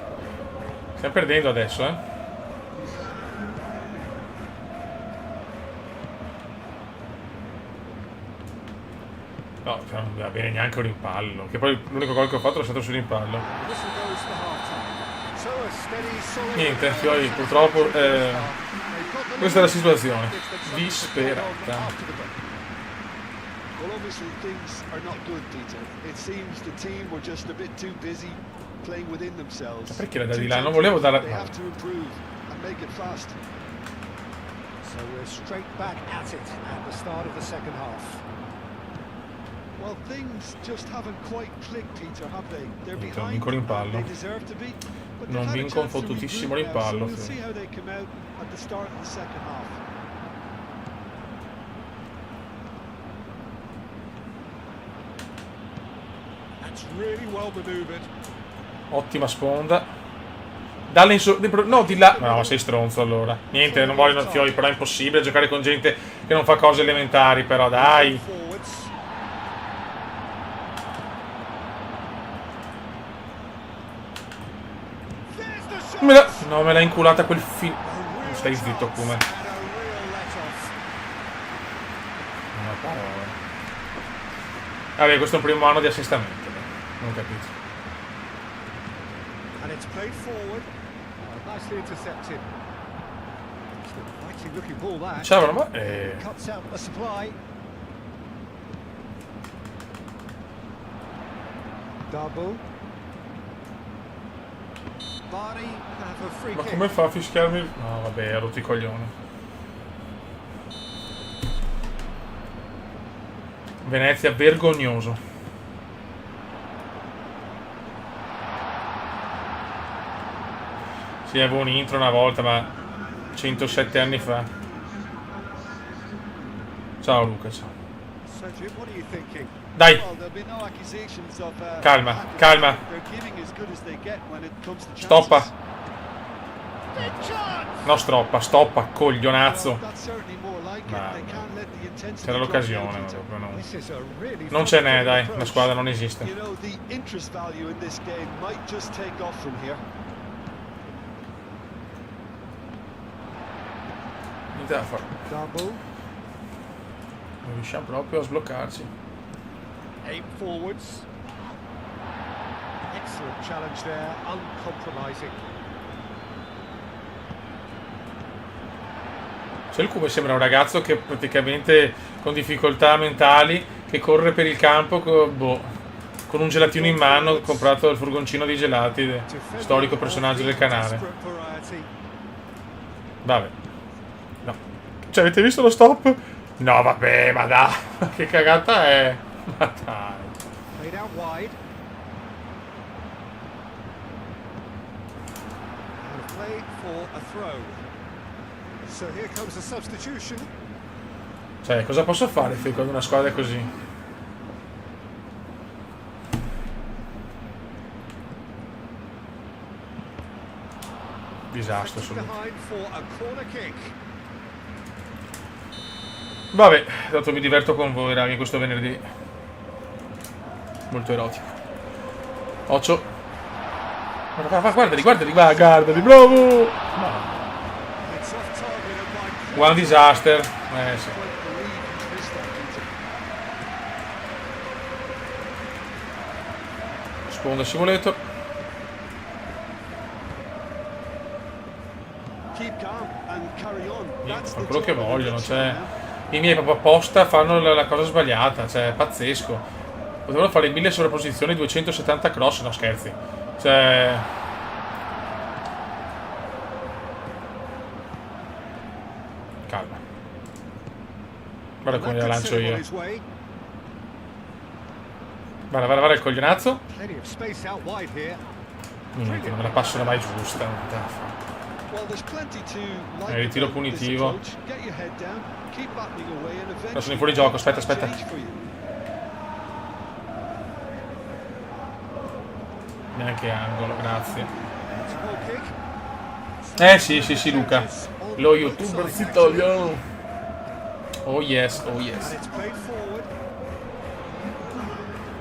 Stiamo perdendo adesso, eh. No, non va bene neanche un rimpallo. Che poi l'unico gol che ho fatto è stato sul rimpallo. Niente, Fioi, purtroppo questa è la situazione. Disperata. Well, obviously things are not good, Dieter. It seems the team were just a bit too busy playing within themselves. Perché la da di là? Non volevo darla. They have to improve and make it fast. So we're straight back at it at the start of the second half. Well, things just haven't quite clicked, Peter, have they? They're Non behind vincono in and pallo. they deserve to be. But Non they've had a vincono chance to fottutissimo regroup in now, pallo, so we'll sì. see how they come out at the start of the second half. That's really well maneuvered. Ottima sponda. Dalle in su... No, di là. No, sei stronzo allora. Niente, non voglio fiori, però è impossibile giocare con gente che non fa cose elementari, però dai. Forwards. There's the shot. No, me l'ha inculata quel film. A real Stai zitto, chance Kuma. and a real let-off. Una parola. Vabbè, questo è un primo anno di assestamento. Non ho capito. And it's played forward. Nicely intercepted. It's a fighting looking ball that. Ciao, ma... Cuts out a supply. Double. Bari have a free Ma kick. come fa a fischiarmi? No, vabbè, ha rotto i coglioni. Venezia vergognoso. Sì, avevo un intro una volta, ma 107 anni fa. Ciao Luca, ciao. So Jim, what are you thinking? Dai, Well, there'll be no accusations of Calma, lack of calma. effort. They're giving as good as they get when it comes to chances. stoppa. Big chance! No, stoppa, coglionazzo. Well, that's certainly more like it. Ma- They can't let the intensity C'era drop l'occasione, down, ma Peter. proprio no. This is a really Non ce n'è, fun dai, approach. la squadra non esiste. You know, the interest value in this game might just take off from here. Niente da fare. Double. Non riusciamo proprio a sbloccarci. Aim forwards. Excellent challenge there, uncompromising. Cioè il Kuma sembra un ragazzo che praticamente con difficoltà mentali che corre per il campo con un gelatino in mano comprato dal furgoncino di gelati, storico personaggio del canale. Desperate variety. Vabbè. No. Cioè avete visto lo stop? No vabbè, ma dai, che cagata è? Ma dai. Played out wide. And played for a throw. So here comes a substitution. Cioè, cosa posso fare quando una squadra è così? Disastro assoluto. Behind for a corner kick. Vabbè, tanto mi diverto con voi, ragazzi, questo venerdì. Molto erotico. Occhio. Guardali, guardali, bravo! It's off target and by One disaster. Sì. Quite believe he's missed that, Peter. Sponda simulator. Keep calm and carry on. Niente, That's fa the quello che job of the vogliono, next cioè... one now. I miei proprio apposta fanno la cosa sbagliata, cioè, pazzesco. Potevano fare 1000 sovrapposizioni, 270 cross, no scherzi. Cioè... Calma. Guarda come la lancio io. Guarda il coglionazzo. Plenty of space out wide here. Niente, non me la passano mai giusta. Well, there's plenty to like ritiro about this punitivo. approach. Get your head down, keep battling away, and eventually sono in fuori gioco, aspetta. change for you. Neanche angolo, grazie. Small kick. Sì, Luca. Lo youtuber italiano. Oh yes. And it's played forward.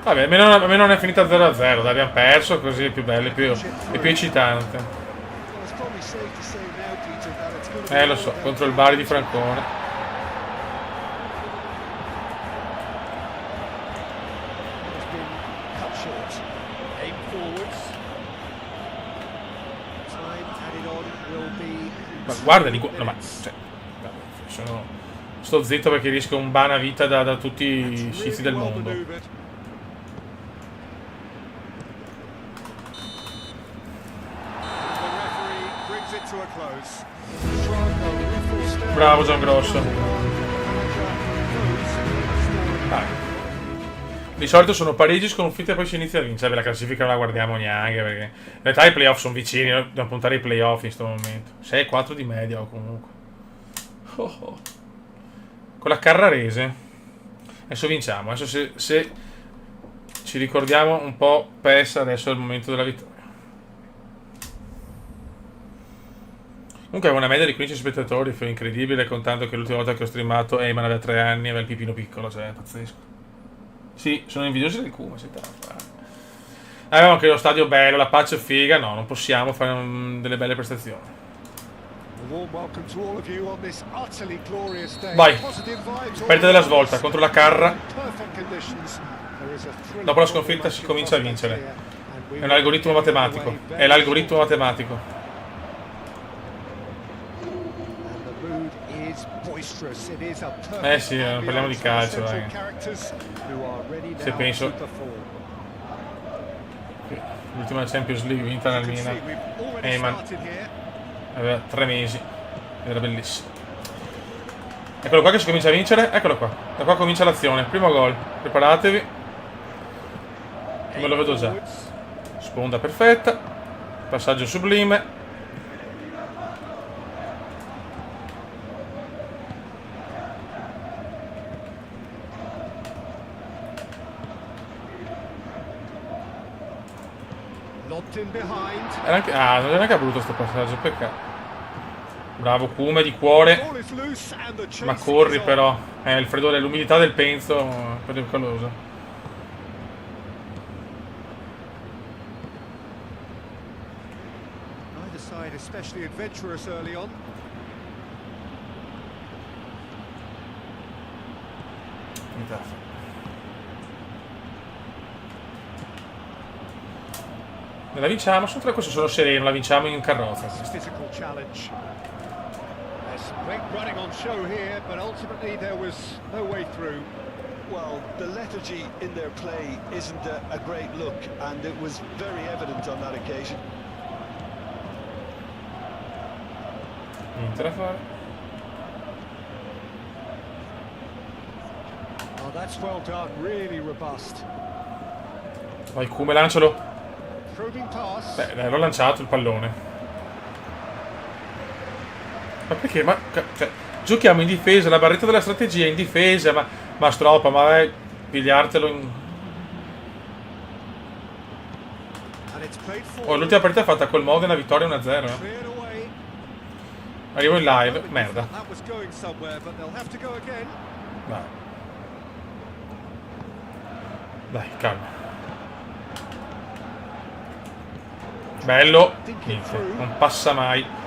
Vabbè, almeno non è finita 0-0, dai, abbiamo perso, così è più bello, è più eccitante. Well, it's probably safe to say now, Peter, that it's going to be Lo so, contro il Bari di Francone. Has been cut short. Aim forwards. Time added on will be. Ma guardali, no, ma cioè, sto zitto perché rischio un bana vita da tutti i scizi del well mondo. maneuvered. The referee brings it it to a close. Franco, full step. Bravo Giangrosso. Goes. Dai. Di solito sono pareggi, sconfitte e poi si inizia a vincere. La classifica non la guardiamo neanche perché in realtà i playoff sono vicini, noi dobbiamo puntare ai playoff in questo momento. 6-4 di media o comunque. Oh, oh. Con la Carrarese. Adesso vinciamo. Adesso se ci ricordiamo un po' PES, adesso è il momento della vittoria. Comunque avevo una media di 15 spettatori, fu incredibile, contando che l'ultima volta che ho streamato Eyman aveva 3 anni e aveva il pipino piccolo, cioè è pazzesco. Sì, sono invidiosi del Kuma, si avevamo anche lo stadio bello, la pace figa, no, non possiamo fare delle belle prestazioni. Vai, perde della svolta contro la Carra. Dopo la sconfitta si comincia a vincere. È un algoritmo matematico, è l'algoritmo matematico. Sì, parliamo di calcio, dai. Se penso l'ultima Champions League vinta dal Milan, Eyman aveva 3 mesi ed era bellissimo. Eccolo qua che si comincia a vincere, eccolo qua. Da qua comincia l'azione, primo gol. Preparatevi. Me lo vedo già. Sponda perfetta. Passaggio sublime. Non è neanche brutto sto passaggio, peccato. Bravo Kuma di cuore. Ma corri però. Il freddore, l'umidità del penso è pericoloso. La vinciamo, sono 3, questo sono sereno, la vinciamo in carrozza. Well, the lethargy in their play isn't a great look, and it was very evident on that occasion. Niente da fare. Oh, that's well done, really robust. Vai Kuma, lancialo. Probing pass. Beh, l'ho lanciato il pallone. Ma perché? Cioè, giochiamo in difesa, la barretta della strategia è in difesa, ma stroppa, ma vai pigliartelo in... Oh, l'ultima partita è fatta col Modena, vittoria 1-0. Arrivo in live, merda. Dai, calma. Bello. Niente, non passa mai.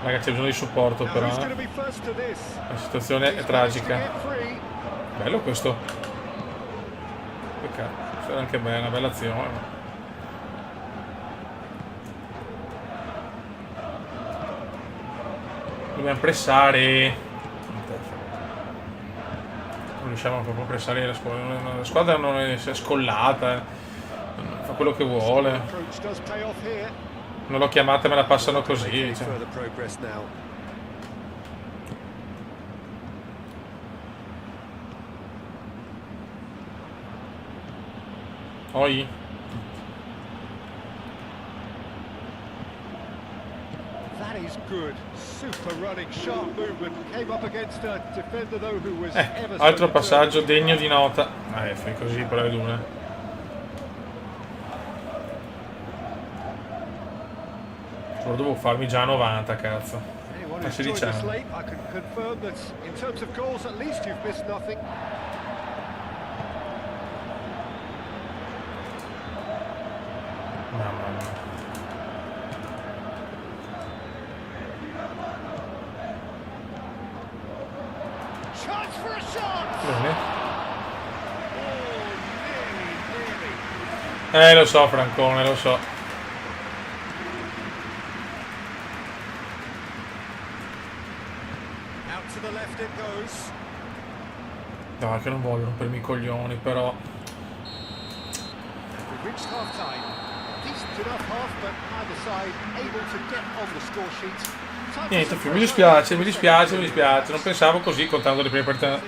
Raga, c'è bisogno di supporto però. La situazione è tragica. Bello questo. Peccato. Sarà anche bella, una bella azione. Dobbiamo pressare. Non riusciamo proprio a pressare la squadra. La squadra non è scollata. Fa quello che vuole. Non l'ho chiamata, me la passano così. Cioè. Oi. That is good. Super running, sharp movement. Came up against a defender though who was ever so altro passaggio degno di nota. Fai così per la veduna. Lo devo farmi già a 90, cazzo. Ma 16 anni. Mamma mia. Bene. Lo so, Francone, lo so. No, che non voglio rompermi i coglioni, però. We've reached half-time. Decent enough half, but neither side able to get on the score sheet. Time for Niente, some mi dispiace, mi dispiace, mi dispiace. Non pensavo così, contando le prime partite.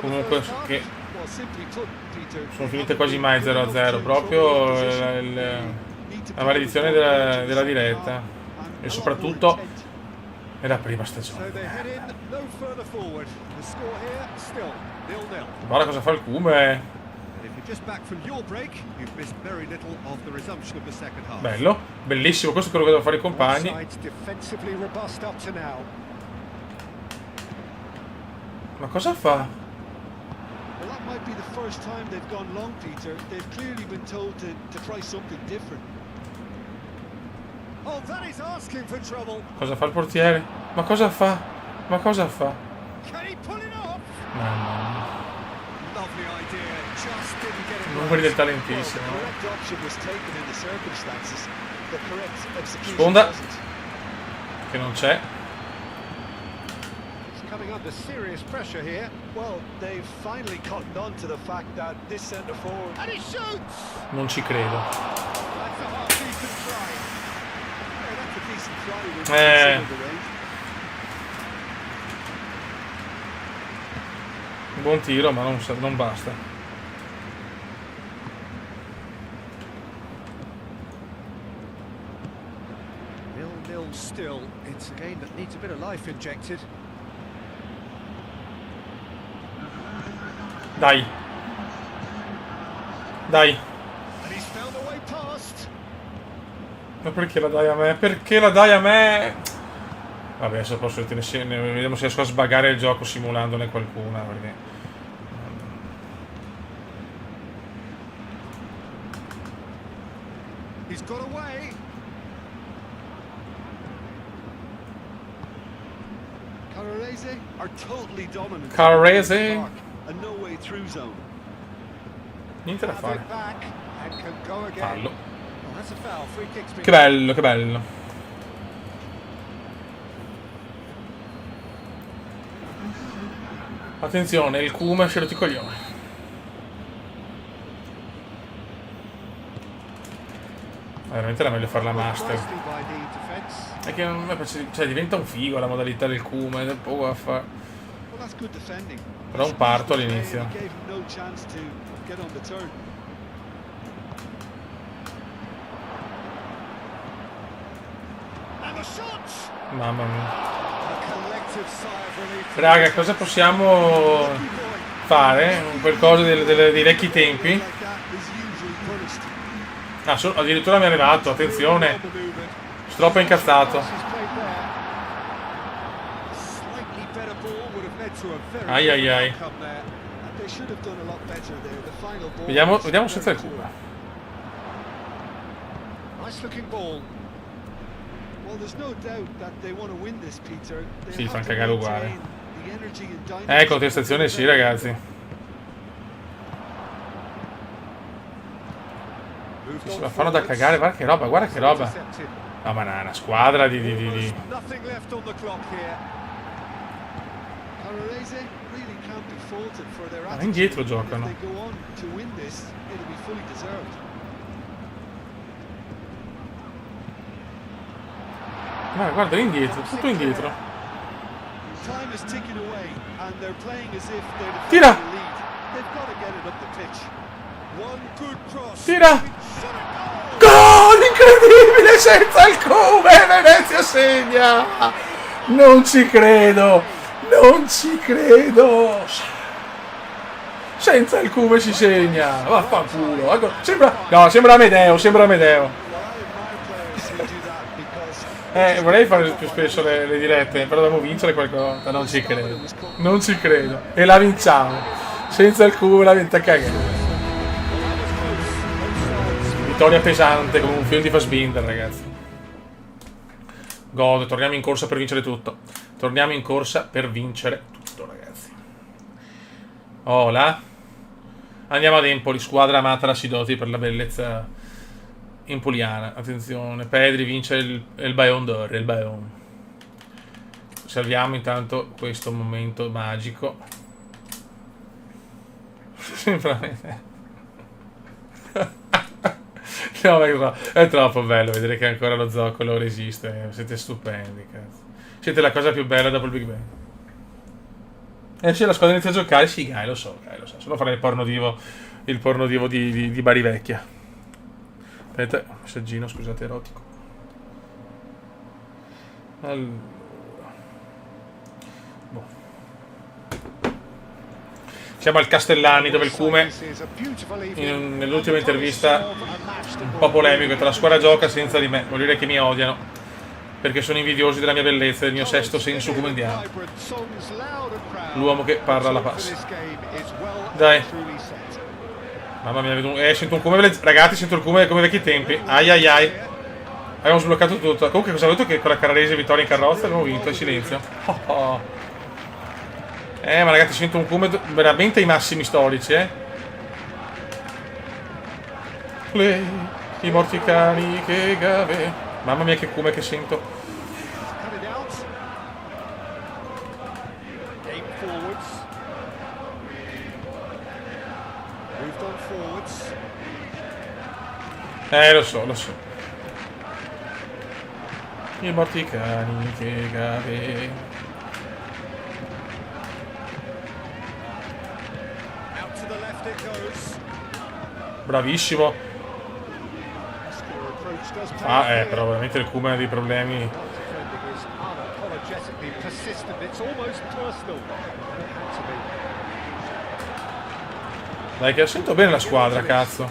Comunque, che Well, simply put, Peter, sono finite quasi mai 0-0. Proprio la maledizione della diretta. E soprattutto nella prima stagione. So they head in no further forward. The score here still 0-0. Guarda cosa fa il Cume. And if you're just back from your break, you've missed very little of the resumption of the second half. Bello, bellissimo. Questo è quello che devono fare i compagni. Sides defensively robust up to now. Ma cosa fa? well, that might be the first time they've gone long, Peter. They've clearly been told to try something different. Oh, that is asking for trouble. Cosa fa il portiere? Ma cosa fa? Ma cosa fa? Can he pull it off? Mamma mia. Lovely idea, just didn't get it Numeri del right. talentissimo. The correct option was taken in the circumstances. The correct execution Sponda. wasn't. Che non c'è. He's coming under serious pressure here. Well, they've finally cottoned on to the fact that this centre forward. And he shoots! Non ci credo. That's a half-decent try. Yeah, that's a decent try when you consider the range. Buon tiro, ma non basta. Nil-nil still. It's a game that needs a bit of life injected. Dai. Dai. And he's found a way past. Ma perché la dai a me? Perché la dai a me? Vabbè, adesso posso vediamo se riesco a sbagare il gioco simulandone qualcuna, perché... He's got away. Carrarese are totally dominant. Carrarese? And no way through zone. Niente da Have fare. it back and can go again. Fallo. Oh, that's a foul. Free kick's been Che bello, che bello. Attenzione, il Kuma si è rotto i coglioni. Veramente era meglio farla master. nicely by the defence. È che non mi piace, cioè diventa un figo la modalità del Kuma, e dopo va a fare. Well, that's good defending. Però un parto all'inizio. He gave him no chance to get on the turn. And the shots! Mamma mia. A collective sigh of relief. Raga, cosa possiamo fare? Qualcosa dei vecchi tempi? Like that is usually punished. Ah, addirittura mi è arrivato, attenzione. Troppo incazzato. Slightly better ball would have led to a very Ai ai ai. outcome there. And they should have done a lot better there. The final ball. Vediamo was senza il very Kuma. Nice looking ball. Well, there's no doubt that they want to win this, Peter. They Sì, have fan to cagare uguale. maintain the energy and dynamism. Contestazione sì, ragazzi. Moved La on fanno da forwards. cagare, guarda che roba, guarda che roba. Intercepted. No, ma no, una squadra di... Almost nothing left on the clock here. Carrarese really can't be faulted for their attitude. indietro If giocano. they go on to win this, it'll be fully deserved. Guarda, indietro, tutto indietro. Time is ticking away, and they're playing as if they're defending Tira! the lead. They've got to get it up the pitch. One good cross. Tira! Shot it. Goal! Gol incredibile senza il Come, Venezia segna! Non ci credo! Non ci credo! Senza il Come si segna! Vaffanculo! Ecco, sembra Amedeo, sembra Amedeo. Well, I admire players who do that because Vorrei fare più spesso le dirette, però dobbiamo vincere qualcosa. Non ci credo. Non ci credo. E la vinciamo. Senza il Come la venta cagare. Vittoria pesante come un film di Fassbinder, ragazzi. God, torniamo in corsa per vincere tutto. Torniamo in corsa per vincere tutto, ragazzi. Hola. Andiamo ad Empoli, squadra amata da Sidoti per la bellezza empoliana. Attenzione, Pedri vince il Ballon d'Or, il Ballon. Salviamo intanto questo momento magico. Sembramente. No, è troppo bello vedere che ancora lo zoccolo resiste. Siete stupendi, cazzo. Siete la cosa più bella dopo il Big Bang. Se la squadra inizia a giocare, sì, lo so. Solo fare il porno divo di Bari Vecchia. Aspetta, messaggino, scusate, erotico. Allora. Siamo al Castellani, dove il Cume, nell'ultima intervista, un po' polemico, tra la squadra gioca senza di me. Vuol dire che mi odiano, perché sono invidiosi della mia bellezza e del mio sesto senso cumendiano. L'uomo che parla alla passa. Dai. Mamma mia, sento un Cume, ragazzi, sento il Cume come vecchi tempi. Ai ai ai. Abbiamo sbloccato tutto. Comunque cosa ho detto? Che con la Carrarese vittoria in carrozza abbiamo vinto in silenzio. Ma ragazzi, sento un Cume veramente ai massimi storici, I morti cani, che gave. Mamma mia, che Cume che sento. Lo so. I morti cani, che gave. Bravissimo. Però veramente il Cume ha dei problemi. Dai, che sento bene la squadra, cazzo.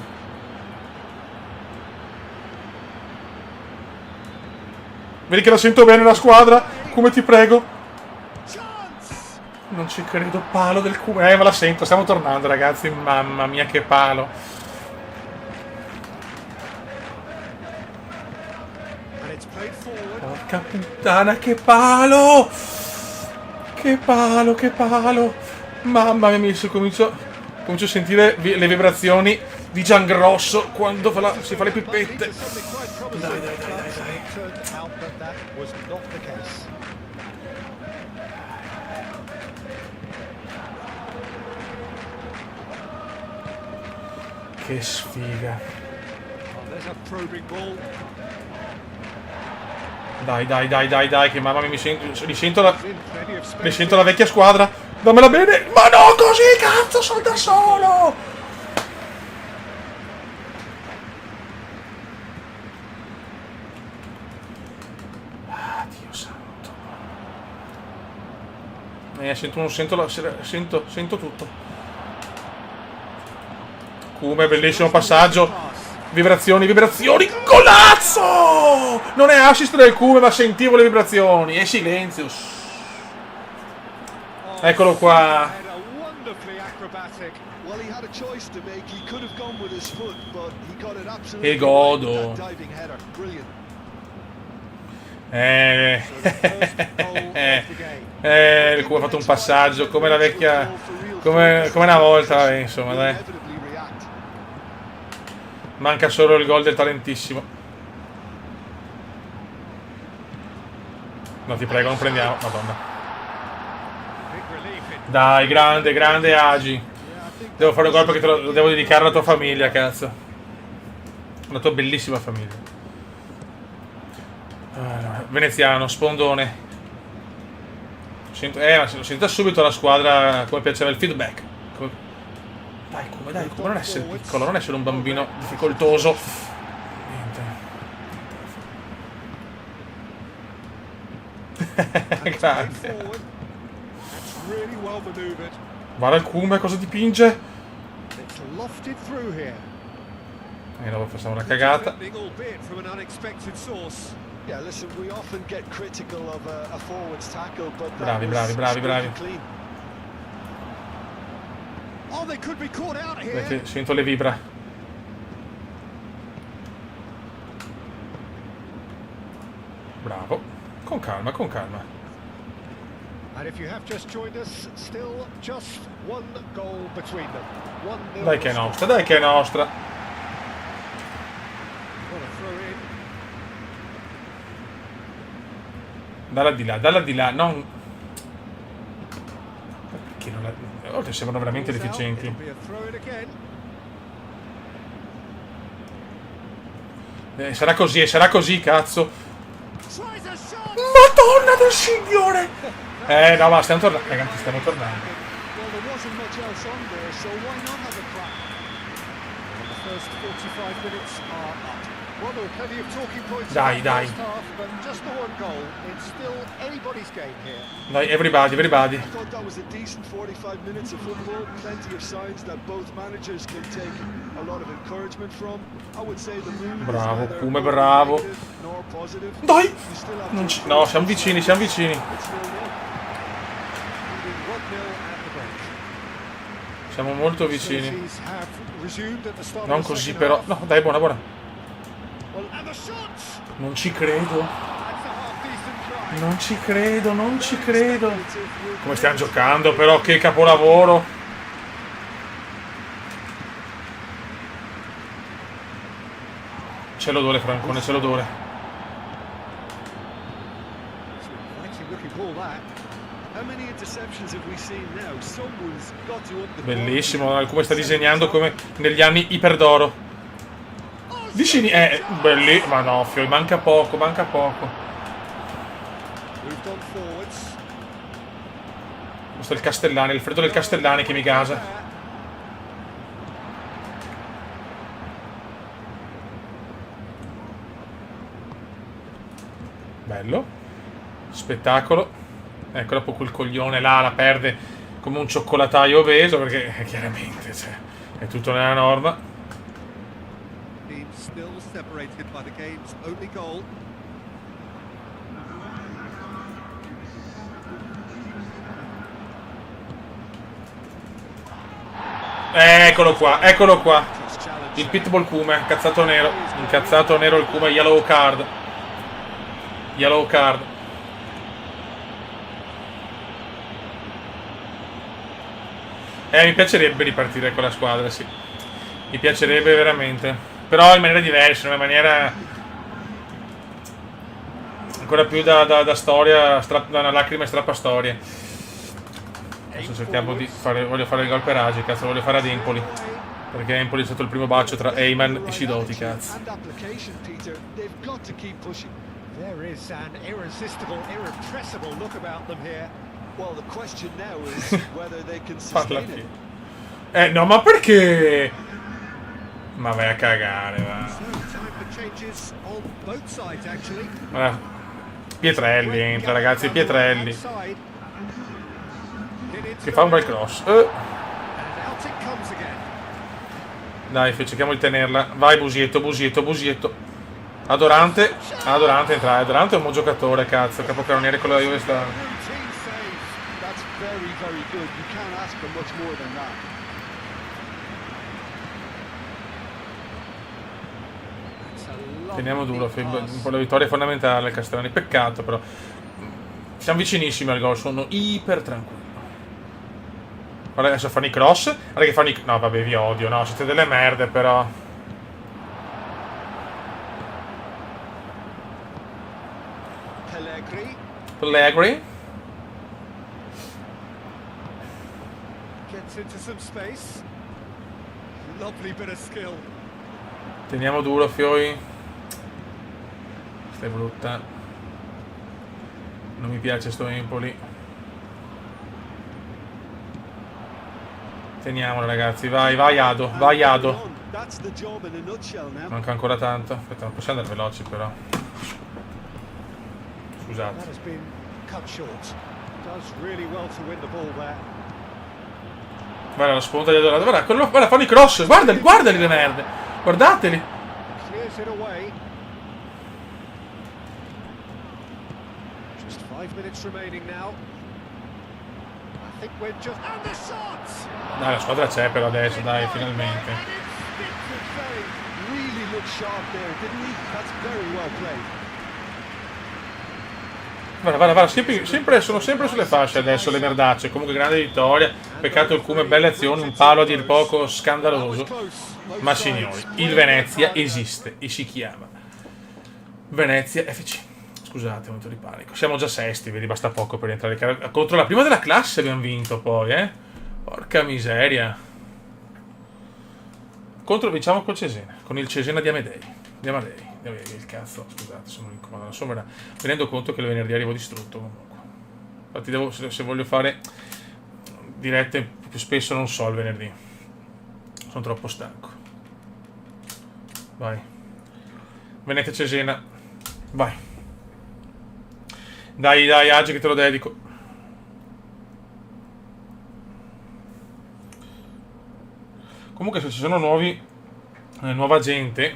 Vedi che la sento bene la squadra? Cume, ti prego. Non ci credo, palo del Cume. Ma la sento, stiamo tornando, ragazzi. Mamma mia, che palo. Porca puttana, che palo! Che palo! Mamma mia, comincio a sentire le vibrazioni di Giangrosso quando si fa le pippette. Dai. Che sfiga. Dai, che mamma mia, risento la vecchia squadra. Dammela bene. Ma no, così, cazzo, sono da solo. Dio santo. Sento tutto. Cume, bellissimo passaggio. Vibrazioni, golazzo! Non è assist del Cume, ma sentivo le vibrazioni. E silenzio. Eccolo qua. E godo. Il Cume ha fatto un passaggio come la vecchia, come una volta, insomma, dai. Manca solo il gol del talentissimo. No, ti prego, non prendiamo. Madonna. Dai, grande Agi. Devo fare un gol perché lo devo dedicare alla tua famiglia, cazzo. La tua bellissima famiglia. Allora, veneziano, spondone. Ma lo sento subito la squadra come piaceva il feedback. Dai, come non essere piccolo, non essere un bambino difficoltoso. Niente. Grazie. Guarda il Cume, cosa dipinge? E dopo facciamo una cagata. Bravi. Perché sento le vibra. Bravo. Con calma. Dai che è nostra. Dalla di là, non... Perché non la... Oltre sembrano veramente deficienti. Sarà così, cazzo. Madonna del Signore! No, ma stiamo tornando. Ragazzi, stiamo tornando. Well, there wasn't much else on there, so why not have a crack? And the first 45 minutes are up. Well, there were plenty of talking points Dai, in the dai. first half, but just the one goal. It's still anybody's game here. Dai, everybody. I thought that was a decent 45 minutes of football. Plenty of signs that both managers can take a lot of encouragement from. I would say the mood Bravo, is neither Kume, bravo. negative nor positive. Dai! You still have to No, siamo vicini, siamo vicini. It's 0-0. Leading 1-0 at the break. Siamo molto vicini. Facilities have resumed at the start Non of the così, second però. half. No, dai, buona. Well, and the shots! Non ci credo. That's a half-decent try. Non ci credo. Come stiamo giocando, però, che capolavoro. C'è l'odore, Francone, c'è l'odore. It's a looking ball that. How many interceptions have we seen now? Someone's got to up the Bellissimo, come sta disegnando come negli anni iperdoro. Vicini, belli, ma no, Fioi, manca poco. Moved on forwards. Questo è il Castellani, il freddo del Castellani che mi gasa. Bello. Spettacolo. Ecco, dopo quel coglione là la perde come un cioccolataio obeso, perché chiaramente cioè, è tutto nella norma. Teams still separated by the game's only goal. Eccolo qua. Il Pitbull Kume, incazzato nero il Kume, yellow card. Mi piacerebbe ripartire con la squadra, sì. Mi piacerebbe veramente. Però in maniera diversa, in una maniera ancora più da storia, da una lacrima e strappastorie. Adesso cerchiamo di fare. Voglio fare il gol per Agi, cazzo, lo voglio fare ad Empoli. Perché Empoli è stato il primo bacio tra Eyman e Sidoti, cazzo. And application, Peter. They've got to keep pushing. There is an irresistible, irrepressible look about them here. Well, the question now is whether they can Parla sustain it. più. No, ma perché? Ma vai a cagare, va. So time for changes on both sides actually. Guarda, Pietrelli entra, ragazzi, Pietrelli. Che fa un bel cross. And out it comes again. Dai, cerchiamo di tenerla. Vai, Busietto. Adorante entra. Adorante è un buon giocatore, cazzo. Capocannoniere con la Juve sta. Routine save. That's very, very good. You can't ask for much more than that. It's a lovely Teniamo duro, pass. un po' la vittoria è fondamentale, Castellani. Peccato, però. Siamo vicinissimi al gol, sono iper tranquillo. Guarda, adesso fanno i cross. Guarda che fanno i. No, vabbè, vi odio, no, siete delle merde, però. Pellegrini. Gets into some space. Lovely bit of skill. Teniamo duro, Fioi. Questa è brutta. Non mi piace sto Empoli. Teniamolo, ragazzi. Vai, Ado. That's the job in a nutshell now. Manca ancora tanto. Aspetta, non possiamo andare veloci, però. That Scusate. has been cut short. Does really well to win the ball there. Guarda la spunta di Adorato. Guarda, fanno i cross. Guardali le merde. Guardateli. Clears it away. Just 5 minutes remaining now. I think we're just... And the shots! Dai, la squadra c'è però adesso, dai, finalmente. And instinctive save. Really looked sharp there, didn't he? That's very well played. Guarda, sono sempre sulle fasce adesso le merdacce. Comunque grande vittoria. Peccato il Cume, belle azioni, un palo a dir poco scandaloso. Ma signori, il Venezia esiste e si chiama Venezia FC. Scusate, momento di panico. Siamo già sesti, vedi, basta poco per entrare. Contro la prima della classe abbiamo vinto poi, Porca miseria. vinciamo col Cesena, con il Cesena di Amedei. Di Amadei, il cazzo, scusate, sono incomodato. Insomma, mi rendo conto che il venerdì arrivo distrutto comunque. Infatti se voglio fare dirette più spesso non so il venerdì. Sono troppo stanco. Vai. Venete Cesena. Vai. Dai, Agi che te lo dedico. Comunque se ci sono nuova gente,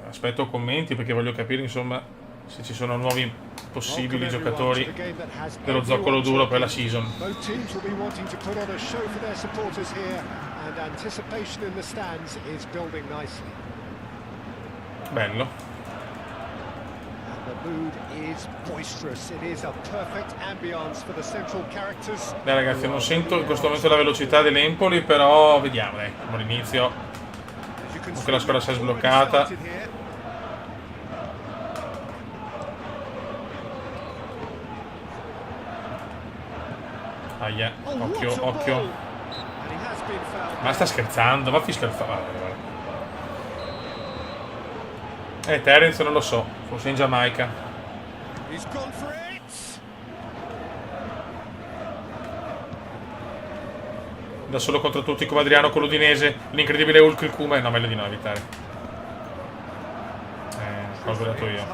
aspetto commenti perché voglio capire insomma se ci sono nuovi possibili giocatori dello zoccolo duro per la season. Bello. Beh ragazzi, non sento in questo momento la velocità dell'Empoli, però vediamo, ecco, all'inizio comunque la squadra si è sbloccata. Aia, occhio. Ma sta scherzando, ma fischia il fallo. Terence non lo so, forse in Giamaica. Da solo contro tutti come Adriano con l'Udinese, l'incredibile Hulk il Kuma, no, meglio di no evitare. Ho sbagliato io.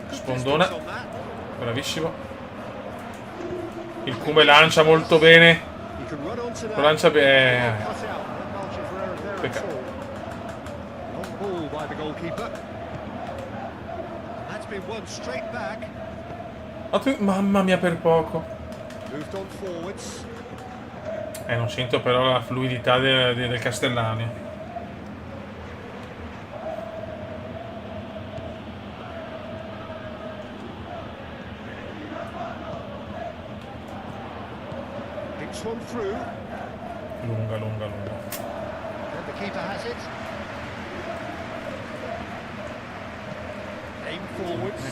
Spondona, bravissimo. Il Kume lancia molto bene. Lo lancia bene. Peccato. Mamma mia, per poco. Non sento però la fluidità del Castellani. Lunga.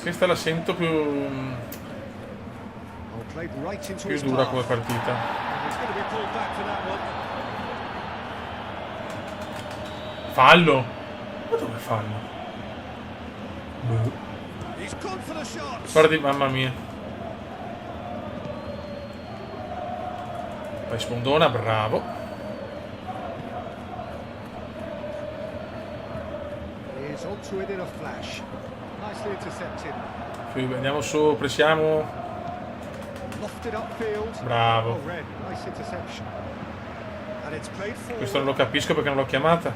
Questa la sento più dura come partita. Fallo? Ma dove fallo? Guardi, mamma mia. Poi Spondona, bravo. Andiamo su, pressiamo. Bravo. Questo non lo capisco perché non l'ho chiamata.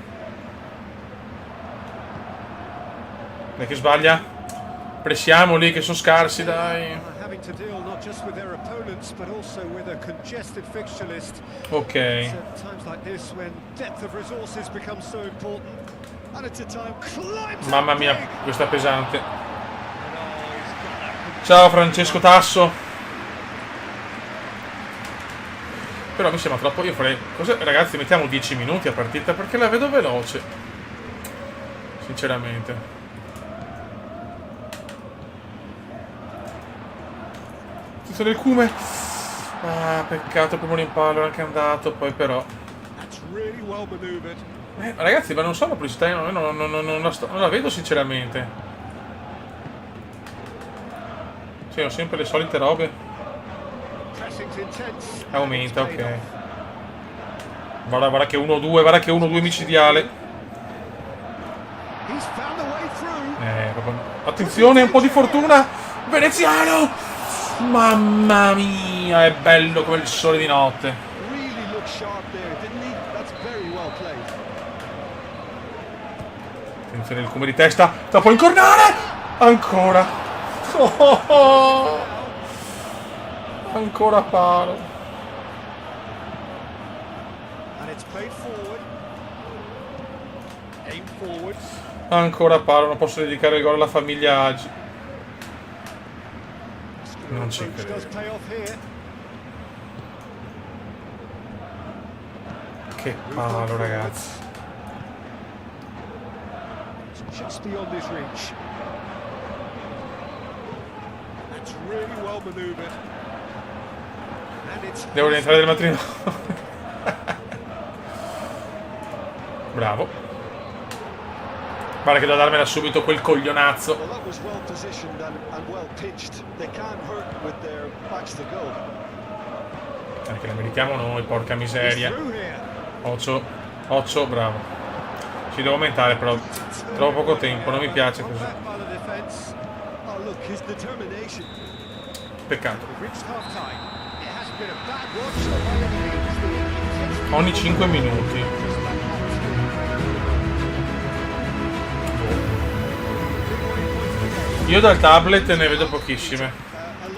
Dai che sbaglia. Pressiamo lì che sono scarsi, dai. Ok. Mamma mia, questa è pesante. Ciao Francesco Tasso. Però mi sembra troppo. Io farei. Ragazzi, mettiamo 10 minuti a partita perché la vedo veloce. Sinceramente. Del Kume. Peccato, primo rimpallo anche andato, poi però. Ragazzi, ma non so la pubblicità, non la vedo sinceramente. Sì, ho sempre le solite robe. Aumenta, ok. Guarda che 1-2, guarda che 1-2 micidiale. Attenzione, un po' di fortuna. Veneziano! Mamma mia, è bello come il sole di notte. Attenzione il Kume di testa. La può incornare! Ancora. Ancora palo. Ancora palo. Non posso dedicare il gol alla famiglia Agi. Non ci credo. Che palo, ragazzi. really well manoeuvred. And it's Devo rientrare del matrimonio. Bravo. Guarda che devo darmela subito quel coglionazzo. Well, that was well positioned and well pitched. They can't hurt with their backs to go. Che la meritiamo noi, porca he's miseria. through here. 8, bravo. Ci devo aumentare però. Troppo poco tempo, non mi piace Well così. back by the defence. Oh, look, his determination. Peccato. We've reached half time. It has been a bad watch by any means. Ogni 5 minuti. Io dal tablet ne vedo pochissime.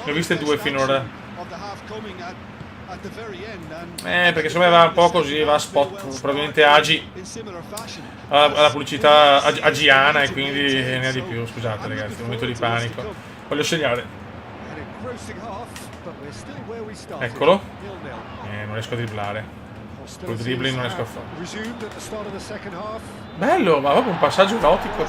Ne ho viste 2 finora. Perché secondo me va un po' così, va a spot, probabilmente agi alla pubblicità agiana e quindi ne ha di più. Scusate ragazzi, un momento di panico. Voglio segnare. Eccolo. Non riesco a dribblare. Col dribbling non riesco a fare. Bello, ma proprio un passaggio erotico.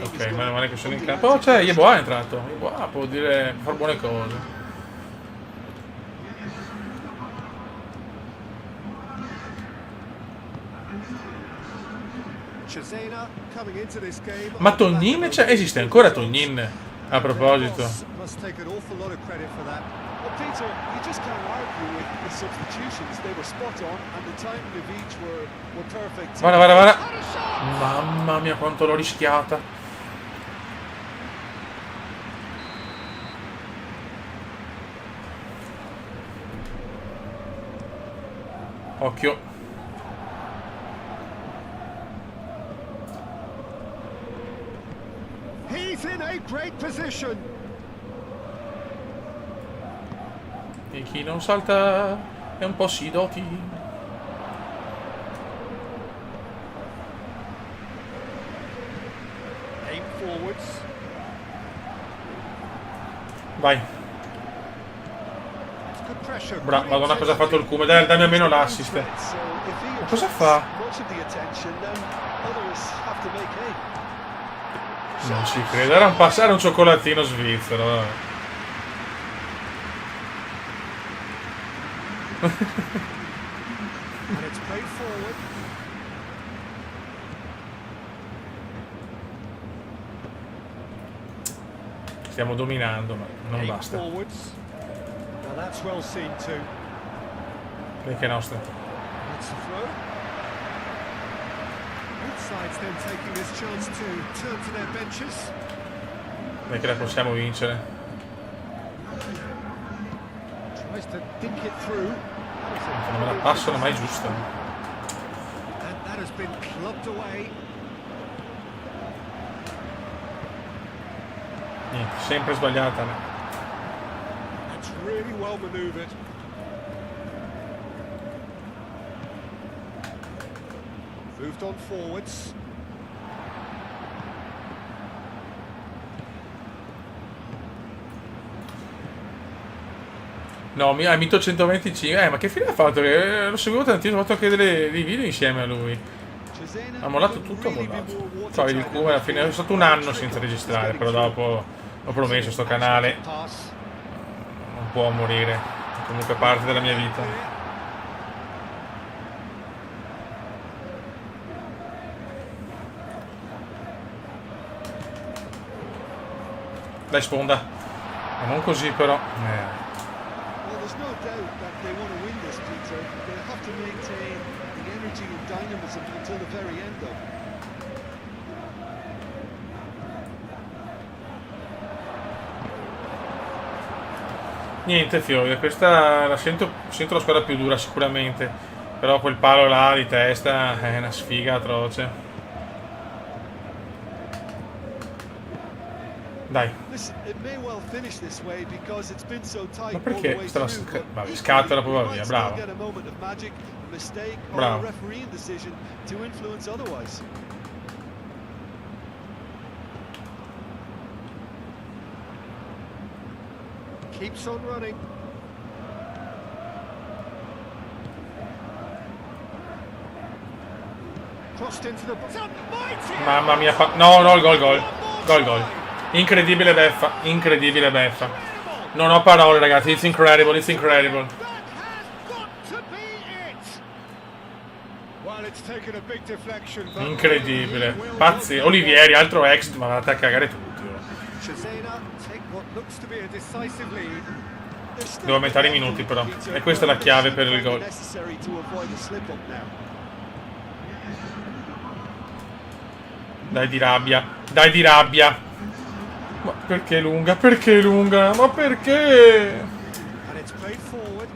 Ok, meno male che sono in campo. Oh, c'è Yeboah è entrato. Yeboah può dire, può fare buone cose. Ma Tognin c'è? Esiste ancora Tognin? A proposito. Well, Peter, you just can't argue with the substitutions. They were spot on, and the timing of each were perfect. Guarda, guarda, guarda. Mamma mia, quanto l'ho rischiata. Occhio. He's in a great position. E chi non salta è un po' sidoti. Aim forwards. Vai. Good pressure. Bravo, madonna cosa ha fatto il Cume. Dai, dammi almeno l'assist. Ma cosa fa? Non ci credo, era un passare un cioccolatino svizzero. Vabbè. And it's played forward. Stiamo dominando, ma non Aim basta. forwards. Now that's well seen too. Perché è nostra? That's the throw. Both sides then taking this chance to turn to their benches. Dai che la possiamo vincere. Tries to dink it through. Non me la passano mai giusta. And that has been clubbed away. Niente, sempre sbagliata. That's really well manoeuvred. Moved on forwards. No, mi ha vinto 125. Ma che fine ha fatto? Lo seguivo tantissimo, ho fatto anche dei video insieme a lui. Ha mollato tutto, ha mollato. Poi vedi il Cume alla fine, è stato un anno senza registrare, però dopo ho promesso, sto canale non può morire, è comunque parte della mia vita. Dai sponda, ma non così però. Well, there's no doubt that they want to win this, Peter. They have to maintain the energy and dynamism until the very end, though. Niente Fiore, questa la sento la squadra più dura sicuramente, però quel palo là di testa è una sfiga atroce. Dai. Ma perché questa vabbè, scatola poi va via, bravo. Bravo. Keeps on running. Crossed into the box. Mighty. Mamma mia, no, gol. Incredibile beffa, incredibile beffa. Non ho parole, ragazzi, it's incredible. That has got to be it. Well, it's taken a big deflection. But Incredibile. Pazzi, Olivieri, altro exit, ma andate a cagare tutti. Cesena take what looks to be a decisive lead. Devo aumentare i minuti però. E questa è la chiave per il gol. Dai di rabbia. Dai di rabbia. Ma perché lunga? Perché lunga? Ma perché? And it's played forward.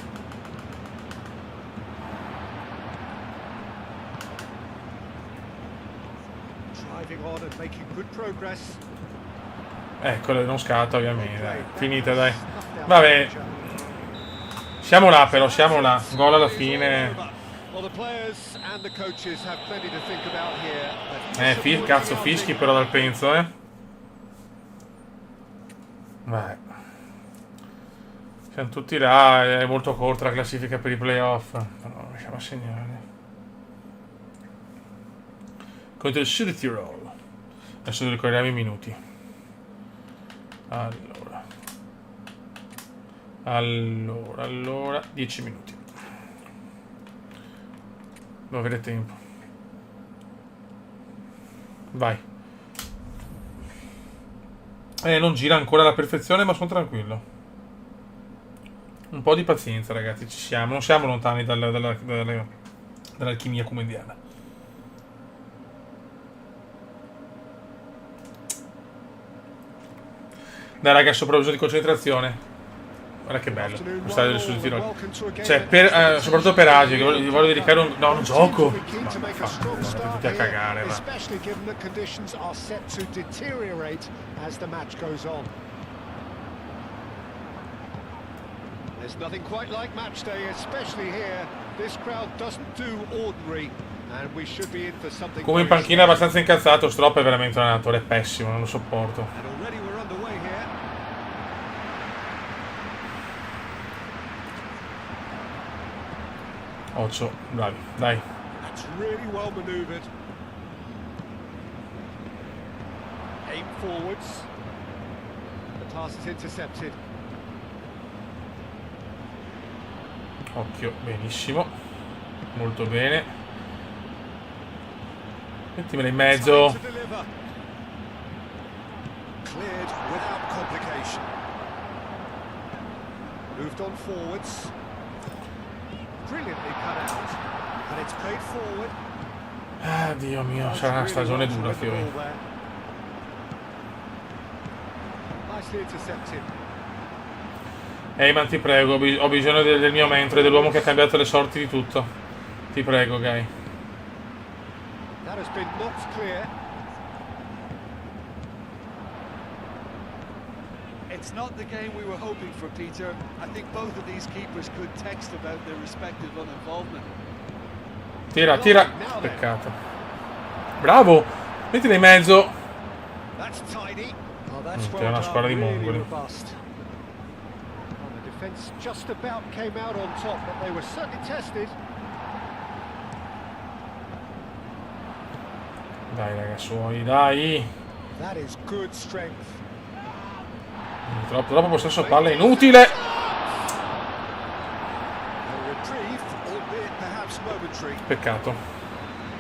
Driving on and making good progress. Eccolo, non scatta ovviamente. Finita, dai. Vabbè. Siamo là però, siamo là. Gol alla fine. Well, the players and the coaches have plenty to think about here. Cazzo, fischi però dal penso, Vai. Siamo tutti là, è molto corta la classifica per i playoff. Però riusciamo a segnare. Contro il Sud Tirol. Adesso ricordiamo i minuti. Allora, 10 minuti. Devo avere tempo. Vai. Non gira ancora alla perfezione, ma sono tranquillo. Un po' di pazienza, ragazzi, ci siamo. Non siamo lontani dall'alchimia comediana. Dai, raga, sopravviso di concentrazione. Guarda che bello, lo stadio del Sud Tirolo. Cioè, soprattutto per Agio, che gli voglio dedicare un... No, un gioco! Ma tutti a cagare, va. There's nothing quite like match day, especially here. This crowd doesn't do ordinary, and we should be in for something. Come in panchina è abbastanza incazzato, Stropp è veramente un allenatore pessimo, non lo sopporto. And already we're underway here. Occhio, bravi, dai. That's really well maneuvered. Aim forwards. The pass is intercepted. Occhio, benissimo. Molto bene. Mettimela in mezzo. Cleared without complication. Moved on forwards. Brilliantly cut out. And it's played forward. Ah, Dio mio, sarà una stagione dura, Fiori. Nicely intercepted. Eyman, ti prego, ho bisogno del mio mentore, dell'uomo che ha cambiato le sorti di tutto. Ti prego, Guy. That has been knocked clear. It's not the game we were hoping for, Peter. I think both of these keepers could text about their respective uninvolvement. Tira. Peccato. Bravo! Mettila in mezzo. That's tidy. Oh, that's È una squadra di mongoli. The defense just about came out on top, but they were certainly tested. Dai, raga, suoi, dai. That is good strength. Troppo possesso palla, inutile. A reprieve, albeit perhaps momentary. Peccato.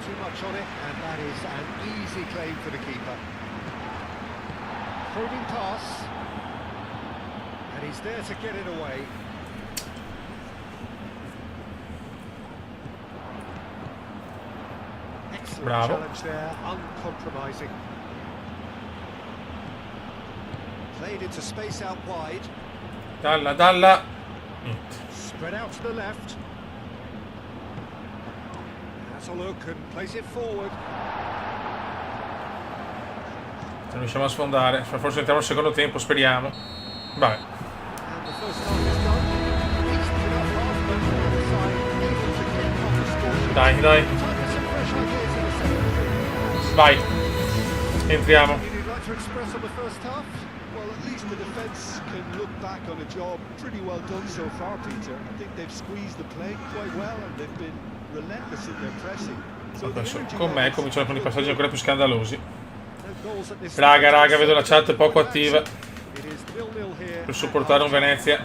Too much on it, and that is an easy claim for the keeper. Probing pass, and he's there to get it away. Excellent Bravo. challenge there, uncompromising. Played into space out wide. Dalla. Niente. Spread out to the left. Has a look and plays it forward. Non riusciamo a sfondare. Forse entriamo al secondo tempo, speriamo. Vabbè. And the first half is done. Decent enough half, but the other side able to get on the score. Dai. Time for some fresh ideas in the second. Vai. Entriamo. Anything you'd like to express on the first half? Well, at least the defence can look back on a job pretty well done so far, Peter. I think they've squeezed the play quite well and they've been relentless in their pressing. Adesso con me cominciano con i passaggi ancora più scandalosi. No goals at this Raga, vedo la chat poco attiva It is 0-0 here. per supportare un Venezia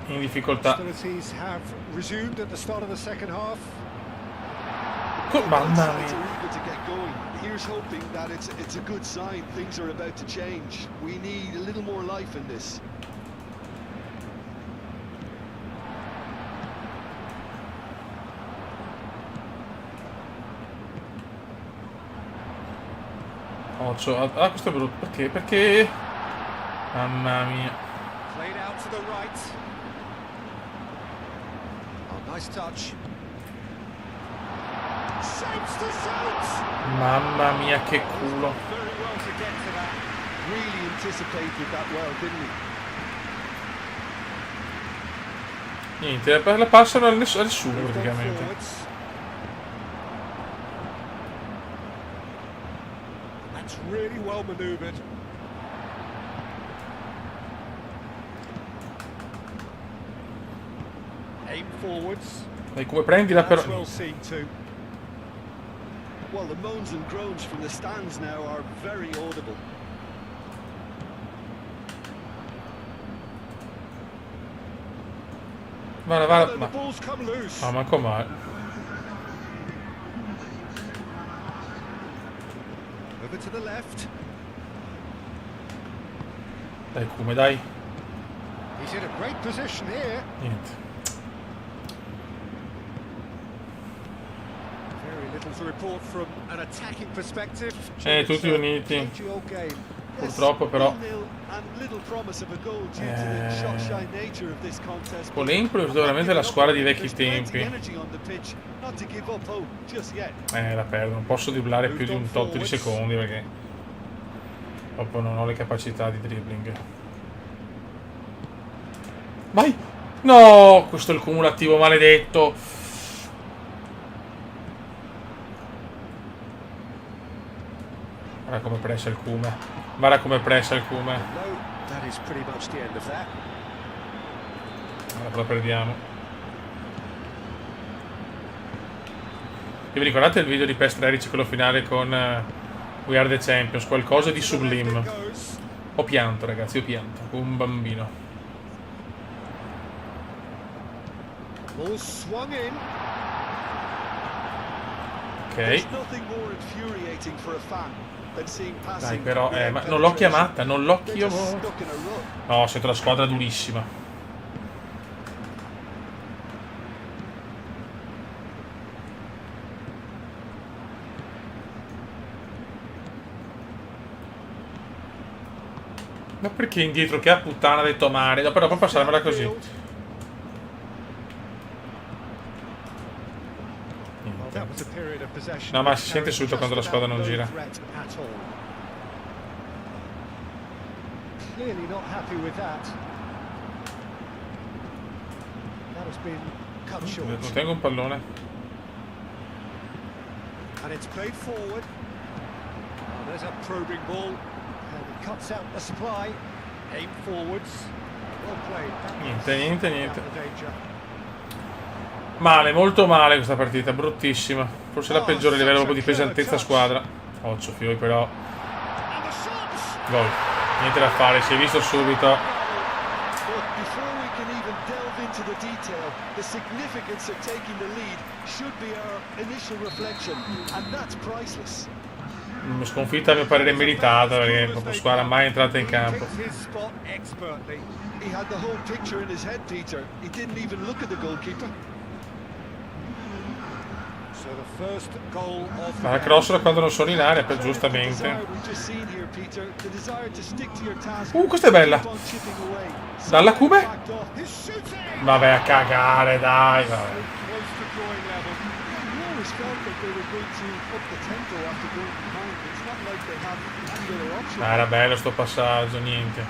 in difficoltà. Hostilities have resumed at the start of the second half. Mamma Both sides mia. are eager to get going. Here's hoping that it's a good sign. Things are about to change. We need a little more life in this. Occhio. Ah, questo è brutto. Perché? Perché? Mamma mia. Played out to the right. Oh, nice touch. Shapes to shoot. Mamma mia, che culo. Very well to get to that. Really anticipated that well, didn't he? Niente, la passano a nessuno Moved on praticamente. forwards. That's really well manoeuvred. Aim forwards. Dai, come prendila però. That's well seen too. Well, the moans and groans from the stands now are very audible. Va, And the ma... ball's come loose. Ah, manco mai. Over to the left. Dai, come, dai. He's in a great position here. Niente. Very little to report from an attacking perspective. Tutti uniti. Cagey old game. Purtroppo però. 0-0 and little promise of a goal due to the shot-shy nature of this contest. Con l'Empoli è veramente la squadra di vecchi tempi. Energy on the pitch, not to give up hope just yet. La perdo. Non posso dribblare più di un tot di secondi perché dopo non ho le capacità di dribbling. Vai! No! Questo è il cumulativo maledetto. Guarda come pressa il cume. Guarda come pressa il cume. No, that is pretty much the end of that. Ora la perdiamo. E vi ricordate il video di PES 13, quello finale con We Are The Champions? Qualcosa di sublime. It goes. Ho pianto, ragazzi, ho pianto. Come un bambino. Ball swung in. Ok. There's nothing more infuriating for a fan than seeing Dai, passing. però, without ma non l'ho penetration. chiamata, non l'ho They're just chiamata. stuck in a rut. No, siete una squadra durissima. Ma perché indietro? Che a puttana ha detto male. Dopo dopo passarmela così. Well, that was a period of possession. No, ma si sente subito quando la squadra non gira. Clearly not happy with that. That has been cut short. Non tengo un pallone. And it's played forward. Oh, there's a probing ball. And it cuts out the supply. Aim forwards. Well played. Niente. Out of danger. Male, molto male questa partita, bruttissima. Forse la peggiore a livello proprio di pesantezza squadra. Occhio, Fioi però. And the shots! Gol. Niente da fare, si è visto subito. But before we can even delve into the detail, the significance of taking the lead should be our initial reflection, and that's priceless. Sconfitta a mio parere meritata perché proprio squadra mai entrata in campo. Picked his spot expertly. He had the whole picture in his head, Peter. He didn't even look at the goalkeeper. So the first goal of Ma la cross da quando non sono in area, per The giustamente. desire we've just seen here, Peter, the desire to stick to your task. Questa è bella. keep on chipping away. Dalla Cume? Backed off. his shooting. Vabbè, a cagare, dai, vabbè. Close to drawing level. You always felt that they were going to up the tempo after going behind. It's not like they have any other option. Era bello sto passaggio, niente.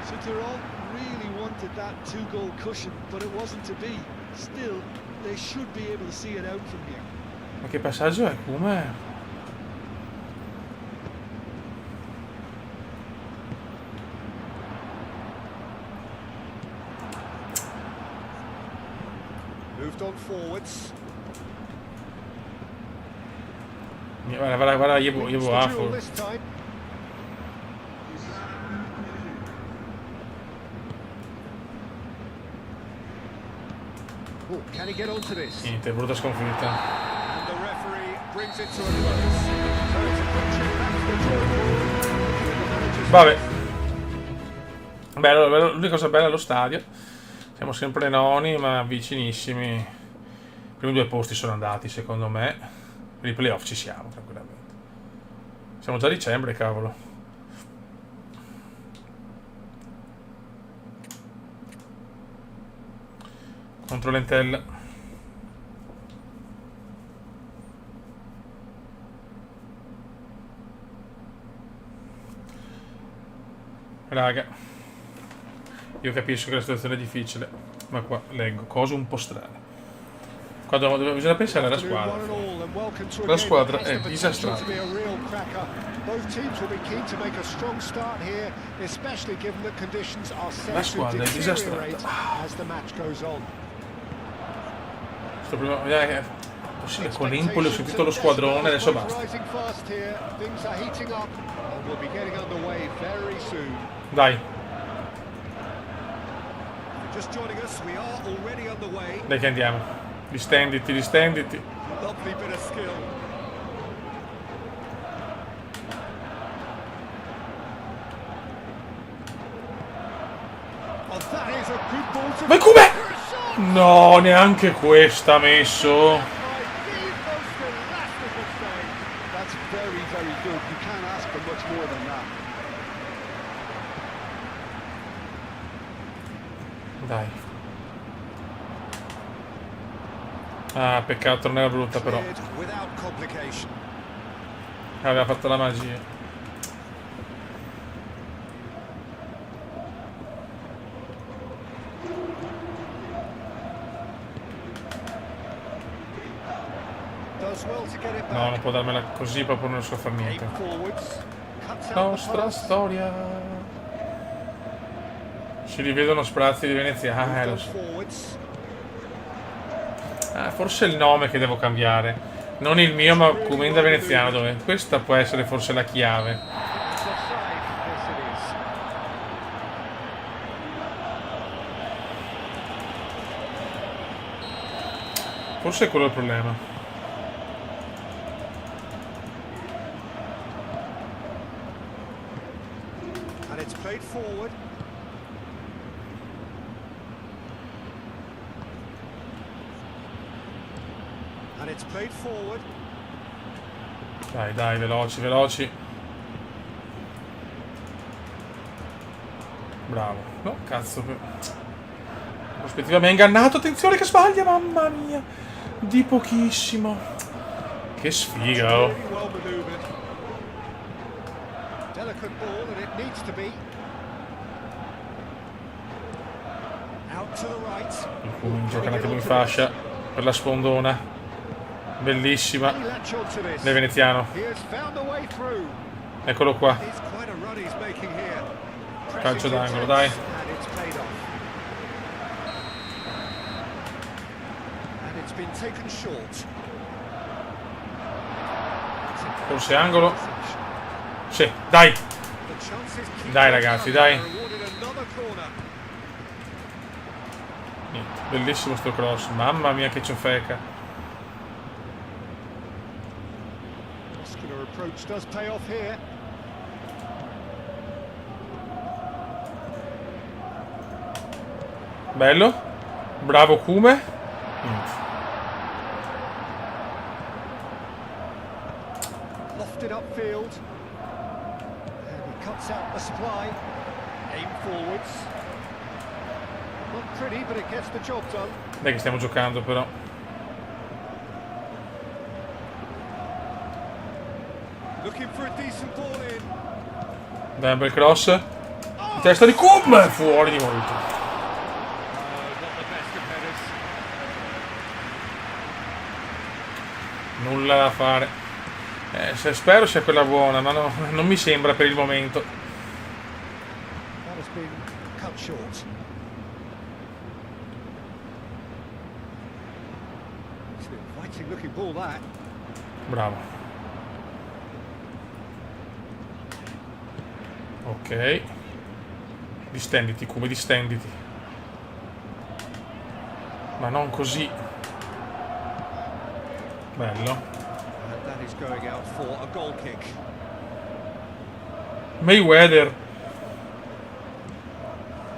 Sutterall really wanted that two-goal cushion, but it wasn't to be. Still, they should be able to see it out from here. Ma che passaggio è? Come? Moved moved on forwards. Guarda, Yeboah. Wins the duel this time. Oh, can he get onto this? Niente, brutta sconfitta. And the referee brings it to a close. So it's a quick trip back to the drawing board. Vabbè. Bello, l'unica cosa bella è lo stadio. Siamo sempre noni, ma vicinissimi. I primi 2 posti sono andati, secondo me. Per i playoff ci siamo, tranquillamente. Siamo già a dicembre, cavolo. Contro l'Entella. Raga, io capisco che la situazione è difficile, ma qua leggo cose un po' strane. Qua bisogna pensare alla squadra. La squadra è disastrata. La squadra è disastrata. Sto prima, possibile, con l'Empoli ho sentito lo squadrone, adesso basta. Dai. Dai che andiamo. Distenditi. Lovely bit of skill. Oh, that is a good ball to Ma come? No, neanche questa ha messo. That's very, very good. You can't ask for much more than that. Dai. Ah, peccato, non era brutta però. without complication. Aveva fatto la magia. Does well to get it No, back. non può darmela così, proprio non so far niente. Eight forwards. Cuts out the Nostra pass. storia. Si rivedono sprazzi di veneziani. Lo Goes so. forwards. Forse è il nome che devo cambiare. Non il mio, ma Comenda veneziano. Dove? Questa può essere forse la chiave. It's offside. Yes, it is. Forse è quello il problema. And it's played forward. And it's played forward. Dai, veloci. Bravo. No, cazzo. Prospettiva mi ha ingannato. Attenzione che sbaglia, mamma mia. Di pochissimo. Che sfiga, oh. Really well manoeuvred. Delicate ball, and it needs to be. Out to the right. Gioca un attimo in fascia per la spondona. Bellissima. He latch onto this. Del veneziano. He has found a way through. Eccolo qua. It's quite a run he's making here. Calcio Pressing d'angolo, intense, dai. And it's paid off. And it's been taken short. Forse angolo. Sì, dai. The chances keep Dai, on ragazzi, coming. dai. Rewarded another corner. Niente, bellissimo sto cross. Mamma mia che ciofeca. Muscular approach does pay off here. Bello. Bravo Kume. Niente. Lofted upfield. And he cuts out the supply. Aim forwards. Not pretty, but it gets the job done. Dai che stiamo giocando però. Looking for a decent ball in. Dai, un bel cross. In testa di Kume. Fuori di molto. Not the best of headers. Nulla da fare. Spero sia quella buona, ma non mi sembra per il momento. That has been cut short. looking ball that. Bravo. Ok. Distenditi, Come, distenditi. Ma non così. Bello. And that is going out for a goal kick. Mayweather.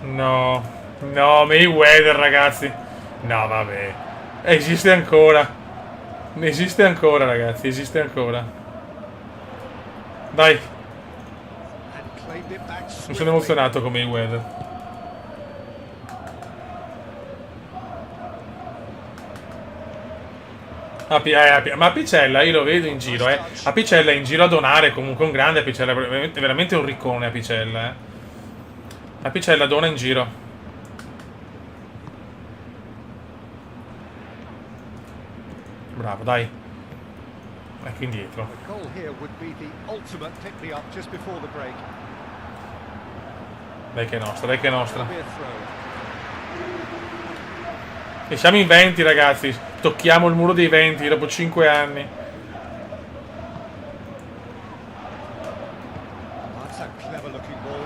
No. No, Mayweather, ragazzi. No, vabbè. Esiste ancora. Esiste ancora, ragazzi. Esiste ancora. Dai. And claimed it back Mi sono swiftly. emozionato con Mayweather. Ma Apicella io lo vedo in giro, Apicella è in giro a donare, comunque un grande Apicella, è veramente un riccone Apicella, Apicella dona in giro. Bravo, dai. Ecco indietro. A goal here would be the ultimate pick-me-up just before the break. Dai che è nostra, dai che è nostra. Be a throw. E siamo in 20, ragazzi. Tocchiamo il muro dei 20 dopo 5 anni. That's a clever looking ball.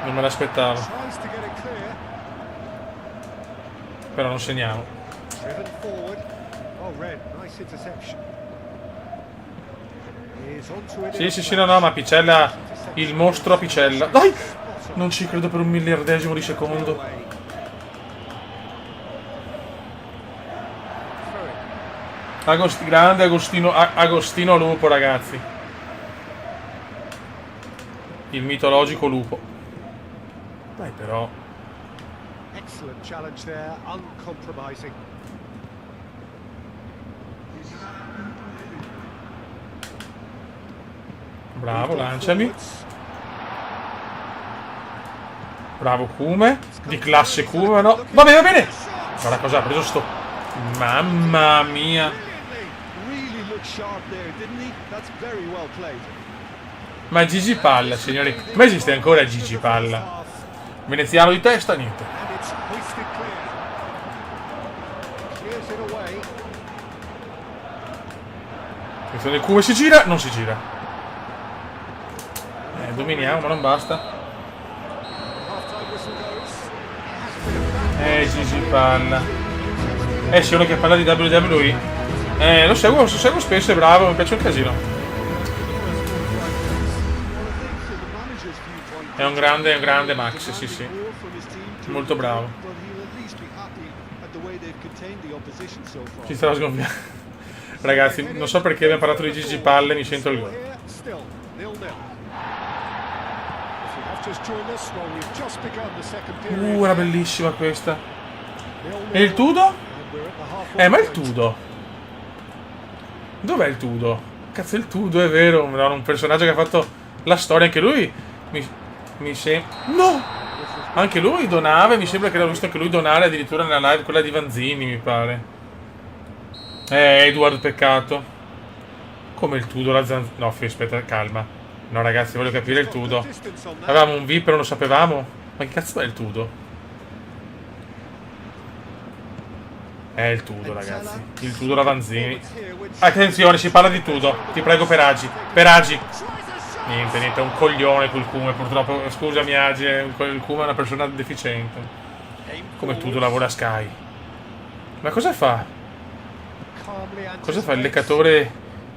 Non me l'aspettavo. Tries to get it clear. Però non segniamo. Driven forward. Oh, Red, nice interception. Is onto it. Sì, no, ma Apicella, il mostro Apicella. Dai! Non ci credo per un miliardesimo di secondo. Grande Agostino Lupo, ragazzi. Il mitologico lupo. Dai, però. Excellent challenge there, uncompromising. Bravo, lanciami. Bravo Kume. Di classe Kume, no. Va bene. Guarda cosa ha preso sto. Mamma mia. Really looked sharp there, didn't he? That's very well played. Ma Gigi Palla, signori. Ma esiste ancora Gigi Palla? Veneziano di testa, niente. And it's hoisted clear. Clears it away. Attenzione, il Kume si gira, non si gira. Dominiamo, ma non basta. Half-time whistle goes. Gigi Palla. C'è uno che parla di WWE. Lo seguo spesso, è bravo, mi piace un casino. È un grande Max, sì. Molto bravo. Ci starò sgonfiando. Ragazzi, non so perché abbiamo parlato di Gigi Palle, mi sento il gol. Still 0-0. If you have just joined us, well, we've just begun the second period. Era bellissima questa. 0-0. E il Tudo? And we're at the halfway Ma il point. Tudo? Dov'è il Tudo? Cazzo, il Tudo è vero, un personaggio che ha fatto la storia, anche lui. Mi sembra. No! Anche lui donava, mi sembra che l'ho visto anche lui donare addirittura nella live, quella di Vanzini, mi pare. Edward, peccato. Come il Tudo, la zanzara. No, aspetta, calma. No, ragazzi, voglio capire il Tudo. Avevamo un VIP, però non lo sapevamo. Ma che cazzo è il Tudo? È il Tudo, ragazzi. Il Tudo la Vanzini. Attenzione, si parla di Tudo. Ti prego, Peragi. Niente, è un coglione quel Kume, purtroppo. Scusami, Agi, il Kume è una persona deficiente. Come Tudo lavora a Sky. Ma cosa fa? Cosa fa il leccatore?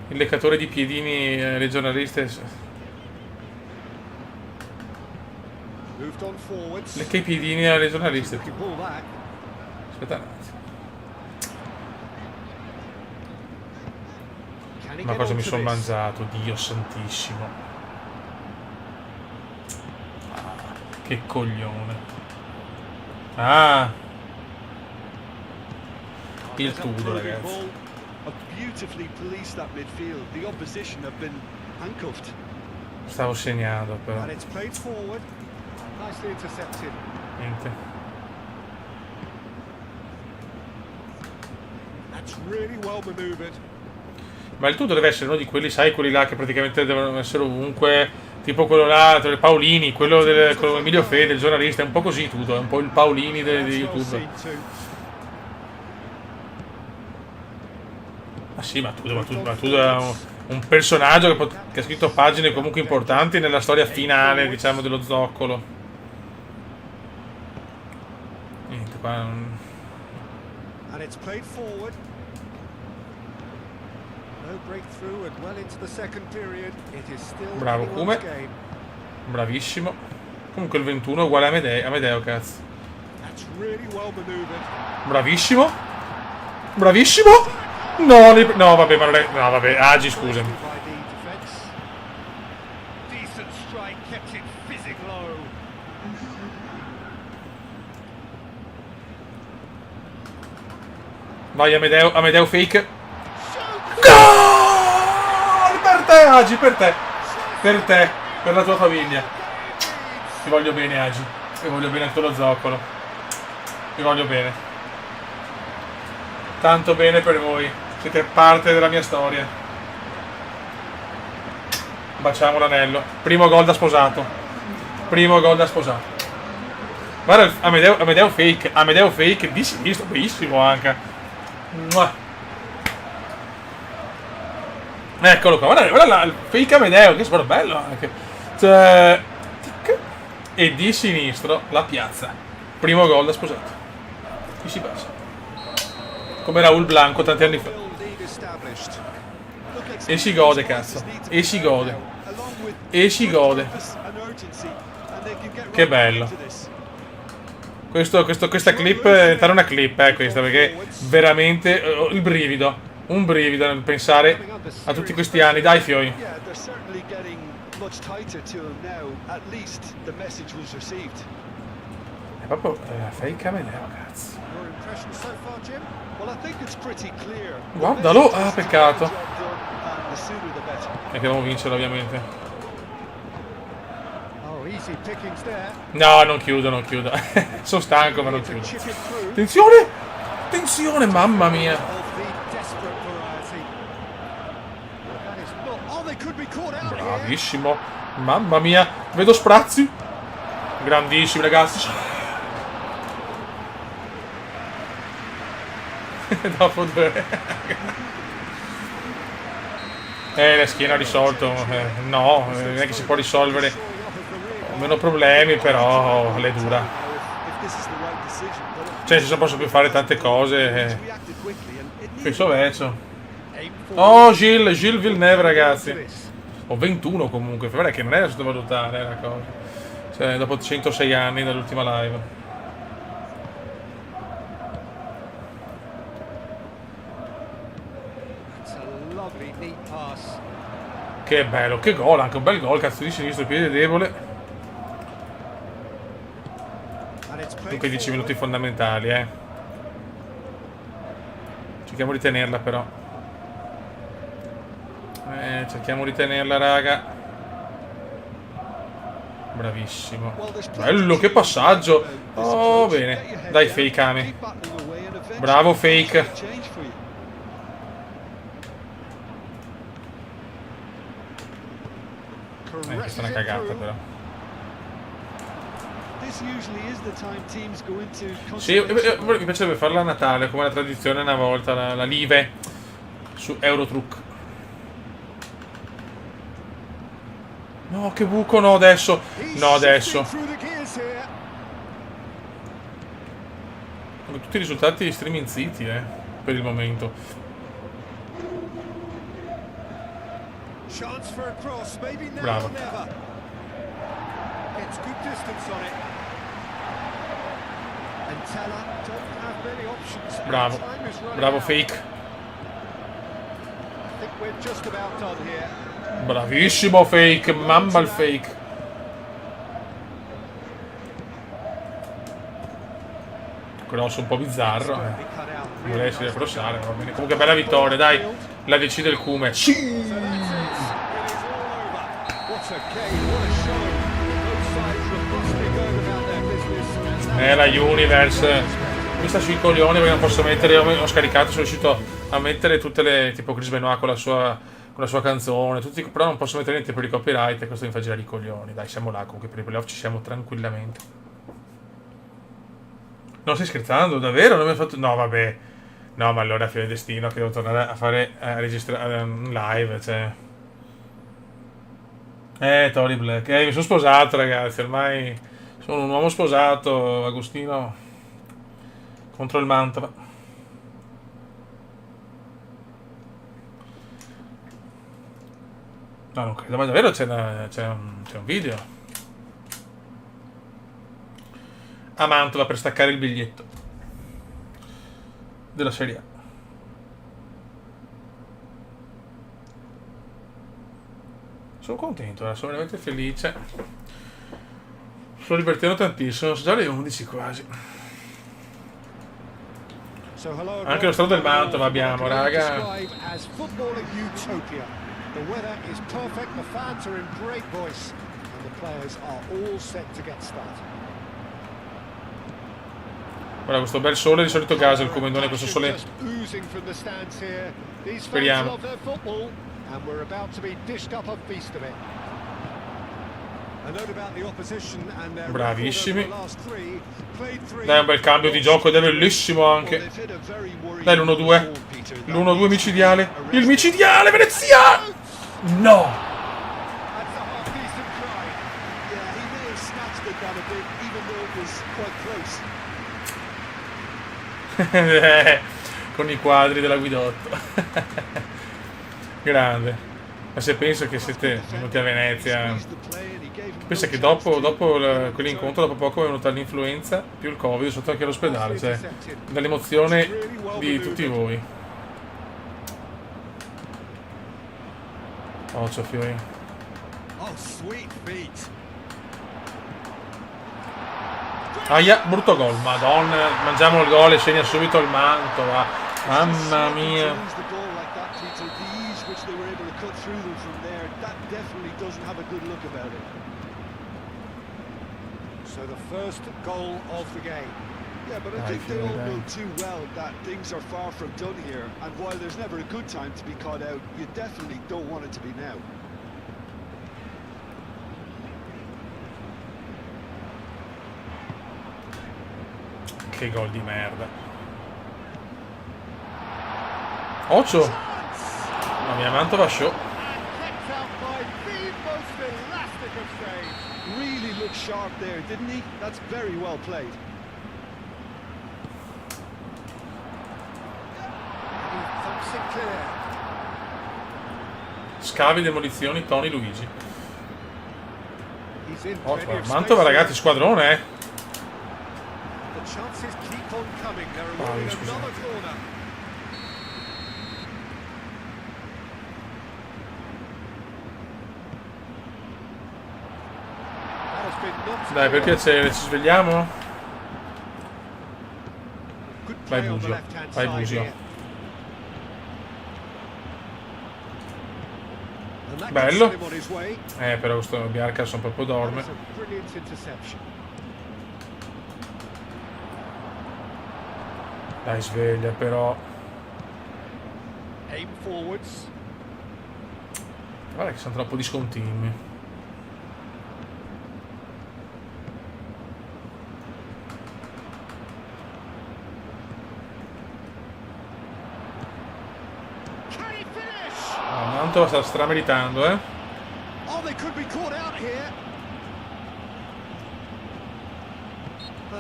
Il leccatore di piedini alle giornaliste? Lecca i piedini alle giornaliste. Aspetta un attimo. Ma cosa mi sono mangiato? Dio santissimo. Che coglione. Ah. Il Tudo, ragazzi. Stavo segnando, però. And it's played forward. Nicely intercepted. Niente. That's really well maneuvered. Ma il Tudo deve essere uno di quelli, sai, quelli là che praticamente devono essere ovunque. Tipo quello là, Paolini, quello con Emilio Fede, il giornalista, è un po' così Tudo, è un po' il Paolini di YouTube. sì, ma tu è un personaggio che ha scritto pagine comunque importanti nella storia finale, diciamo, dello zoccolo. Niente, qua... And it's played forward. No breakthrough and well into the second period. It is still Bravo anyone's Kume. game. Bravissimo. Comunque il 21 è uguale a Amedeo, cazzo. That's really well maneuvered. Bravissimo. Bravissimo. No, no, vabbè, ma non è... No, vabbè, Agi, scusami. By the defense. Decent strike, kept it fizzing low. Vai Amedeo fake. Gol! Per te, Agi, per te. Per te, per la tua famiglia. Ti voglio bene, Agi. Ti voglio bene anche lo zoccolo. Ti voglio bene. Tanto bene per voi. Siete parte della mia storia. Baciamo l'anello. Primo gol da sposato. Primo gol da sposato. Guarda Amedeo fake. Amedeo fake di sinistra. Bellissimo anche. Mua. Eccolo qua. Guarda il fake Amedeo. Che sport bello anche. Cioè, tic. E di sinistro la piazza. Primo gol da sposato. Chi si passa? Come Raul Blanco tanti anni fa. E si gode, cazzo. E si gode. E si gode. Che bello. Questa clip è diventare una clip, questa, perché veramente il brivido. Un brivido nel pensare a tutti questi anni. Dai, Fioi. È proprio fake Amedeo, cazzo. Guardalo, ah, peccato. E che devo vincere, ovviamente. No, non chiudo. Sono stanco, ma non chiudo. Attenzione! Attenzione, mamma mia. Bravissimo. Mamma mia. Vedo sprazzi. Grandissimi, ragazzi. Dopo 2. La schiena ha risolto. No, non è che si può risolvere. Ho meno problemi, però è dura. Cioè, se non posso più fare tante cose. Penso verso. Oh, Gilles Villeneuve, ragazzi. Ho 21 comunque. Guarda che non è da sottovalutare la cosa. Cioè, dopo 106 anni dall'ultima live. Che bello, che gol, anche un bel gol, cazzo di sinistro, piede debole. Dunque 10 minuti fondamentali, Cerchiamo di tenerla però. Cerchiamo di tenerla, raga. Bravissimo. Bello, che passaggio. Oh, bene. Dai, fake, Ame. Bravo, fake. Questa è una cagata, però. Sì, mi piacerebbe farla a Natale, come la tradizione una volta, la live su Eurotruck. No, che buco, no adesso. No, adesso. Tutti i risultati streaming ziti, per il momento. Bravo. Bravo. Bravo, fake. Bravissimo, fake. Mamma il fake. Cross un po' bizzarro. Non riesce a crossare, va bene. Comunque bella vittoria, dai. La decide il Kume. Sì! La Universe mi sta sui coglioni perché non posso mettere. Ho scaricato, sono riuscito a mettere tutte le tipo Chris Benoit con la sua canzone, però non posso mettere niente per i copyright e questo mi fa girare i coglioni. Dai, siamo là, comunque per i playoff ci siamo tranquillamente. No, stai scherzando? Davvero? Non mi ha fatto. No, vabbè. No, ma allora fine destino che devo tornare a fare a registrare un live, cioè. Tony Black. Mi sono sposato, ragazzi, ormai sono un uomo sposato, Agostino contro il Mantova. No, non credo, ma davvero c'è un video a Mantova per staccare il biglietto della Serie A. Sono contento, sono veramente felice. Sto divertendo tantissimo, sono già le 11 quasi. Anche lo stato del Mantova abbiamo, raga. The weather is perfect, the fans are in great voice, and the players are all set to get started. Guarda questo bel sole, di solito gasa il comandone questo sole. Speriamo. Bravissimi. Dai, un bel cambio di gioco ed è bellissimo anche. Dai, l'1-2. L'1-2 micidiale. Il micidiale veneziano! No! Con i quadri della Guidotto. Grande. Ma se penso che siete venuti a Venezia, pensa che dopo quell'incontro, dopo poco è venuta l'influenza più il Covid, sotto anche all'ospedale, cioè dall'emozione di tutti voi. Occhio, Fiori. Aia, brutto gol, madonna, mangiamo il gol e segna subito il Mantova. Mamma mia. So the first goal of the game. Yeah, but I think they all know too well that things are far from done here, and while there's never a good time to be caught out, you definitely don't want it to be now. Che gol di merda. Occhio! La mia Mantova show. Really looked sharp there, didn't he? That's very well played. Scavi, demolizioni, Tony Luigi. Mantova, ragazzi, squadrone, eh. Dai, per piacere, ci svegliamo? Vai Busio, vai Busio. Bello. Però questo Biarcasson proprio dorme. Dai, sveglia però. Guarda che sono troppo discontinui. Mantova sta strameritando, eh.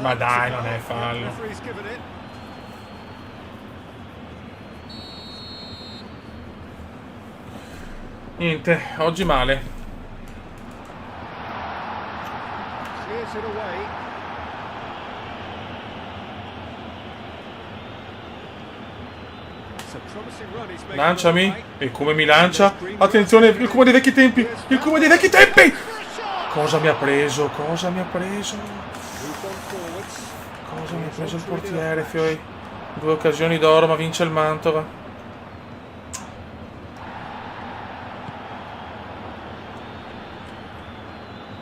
Ma dai, non è fallo. Niente, oggi male. Lanciami. E come mi lancia? Attenzione, il Kuma dei vecchi tempi. Il Kuma dei vecchi tempi. Cosa mi ha preso? Cosa mi ha preso? Cosa mi ha preso il portiere, Fioi? 2 occasioni d'oro, ma vince il Mantova.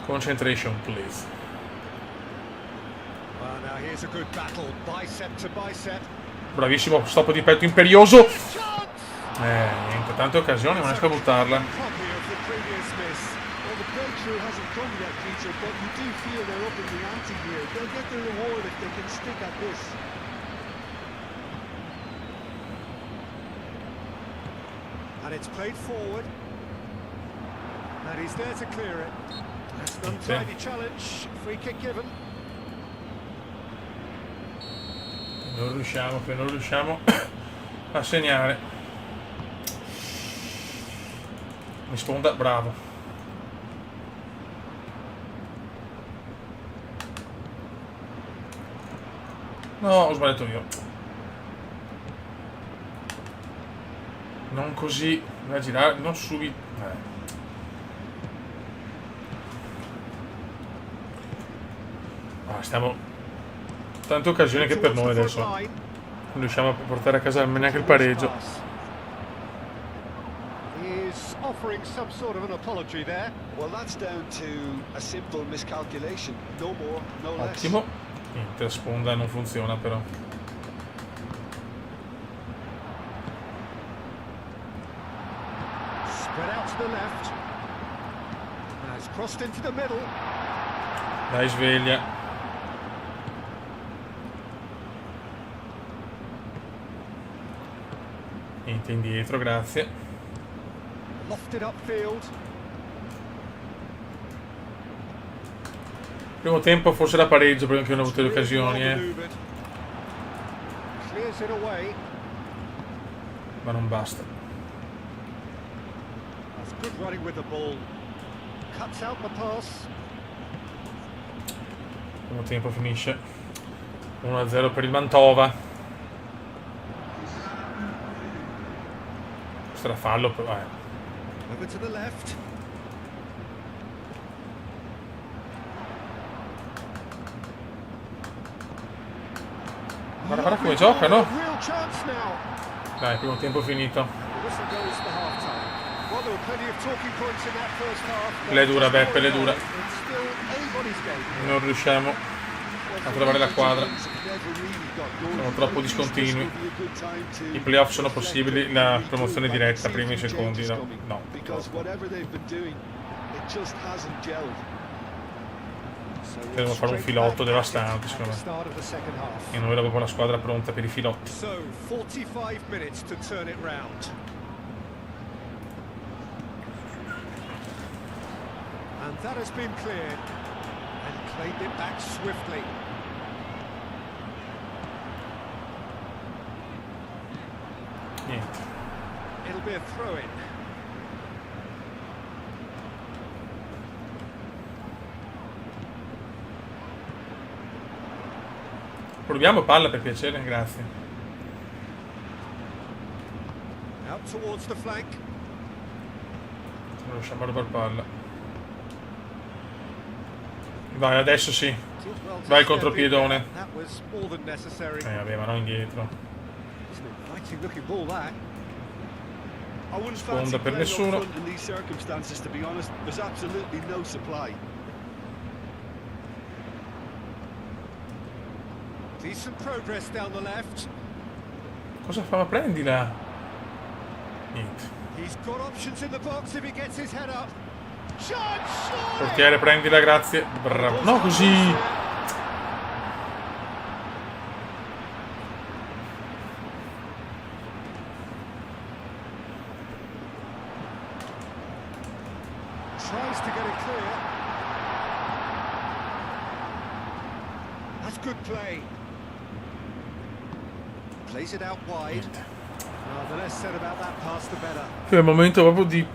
Concentration, please. Bravissimo, stop di petto imperioso. Niente, tante occasioni, non riesco a buttarla. And it's played forward. And he's there to clear it. That's an Sì. untidy challenge. Free kick given. Non riusciamo a segnare. Mi sponda, bravo. No, ho sbagliato io. Non così, da girare, non subito. Stiamo tante occasioni che per noi adesso non riusciamo a portare a casa neanche il pareggio. He's offering some sort of an apology there. Well, that's down to a simple miscalculation. No more, no less. Ottimo. Niente, la sponda non funziona però. Spread out to the left. Now it's crossed into the middle. Dai, sveglia. Niente, indietro, grazie. Lofted upfield. Primo tempo forse da pareggio perché hanno avuto le occasioni, Clears it away. ma non basta. That's good running with the ball. Cuts out the pass. Primo tempo finisce 1-0 per il Mantova. Sarà fallo, però Over to the left. Guarda come giocano. Real chance now. Dai, primo tempo finito. The whistle goes for half-time. Well, there were plenty of talking points in that first half. Le dura Beppe, le dura. It's still anybody's game. Non riusciamo a trovare la quadra. Sono troppo discontinui. I playoff sono possibili, la promozione diretta, primi e secondi, no. Because whatever they've been doing, it just hasn't gelled. Devono fare un filotto devastante, secondo me. E noi abbiamo la squadra pronta per i filotti. So 45 minutes to turn it round. And that has been cleared and claimed it back swiftly. Niente. It'll be a throw-in. Proviamo palla per piacere, grazie. Out towards the flank. Non riusciamo a rubare palla. Vai, adesso sì. Vai il contropiedone. That was more than necessary. Vabbè, ma no, indietro. It's an inviting looking ball that. I wouldn't Sponda fancy per playing up nessuno. front in these circumstances, to be honest. There's absolutely no supply. Decent progress down the left. Cosa fa? Ma prendila. Niente. He's got options in the box if he gets his head up. Shot, shot! Portiere, prendila, grazie. Bravo. No, così. Tries to get it clear. That's good play. Plays it out wide. The less said about that pass, the better. È un momento proprio di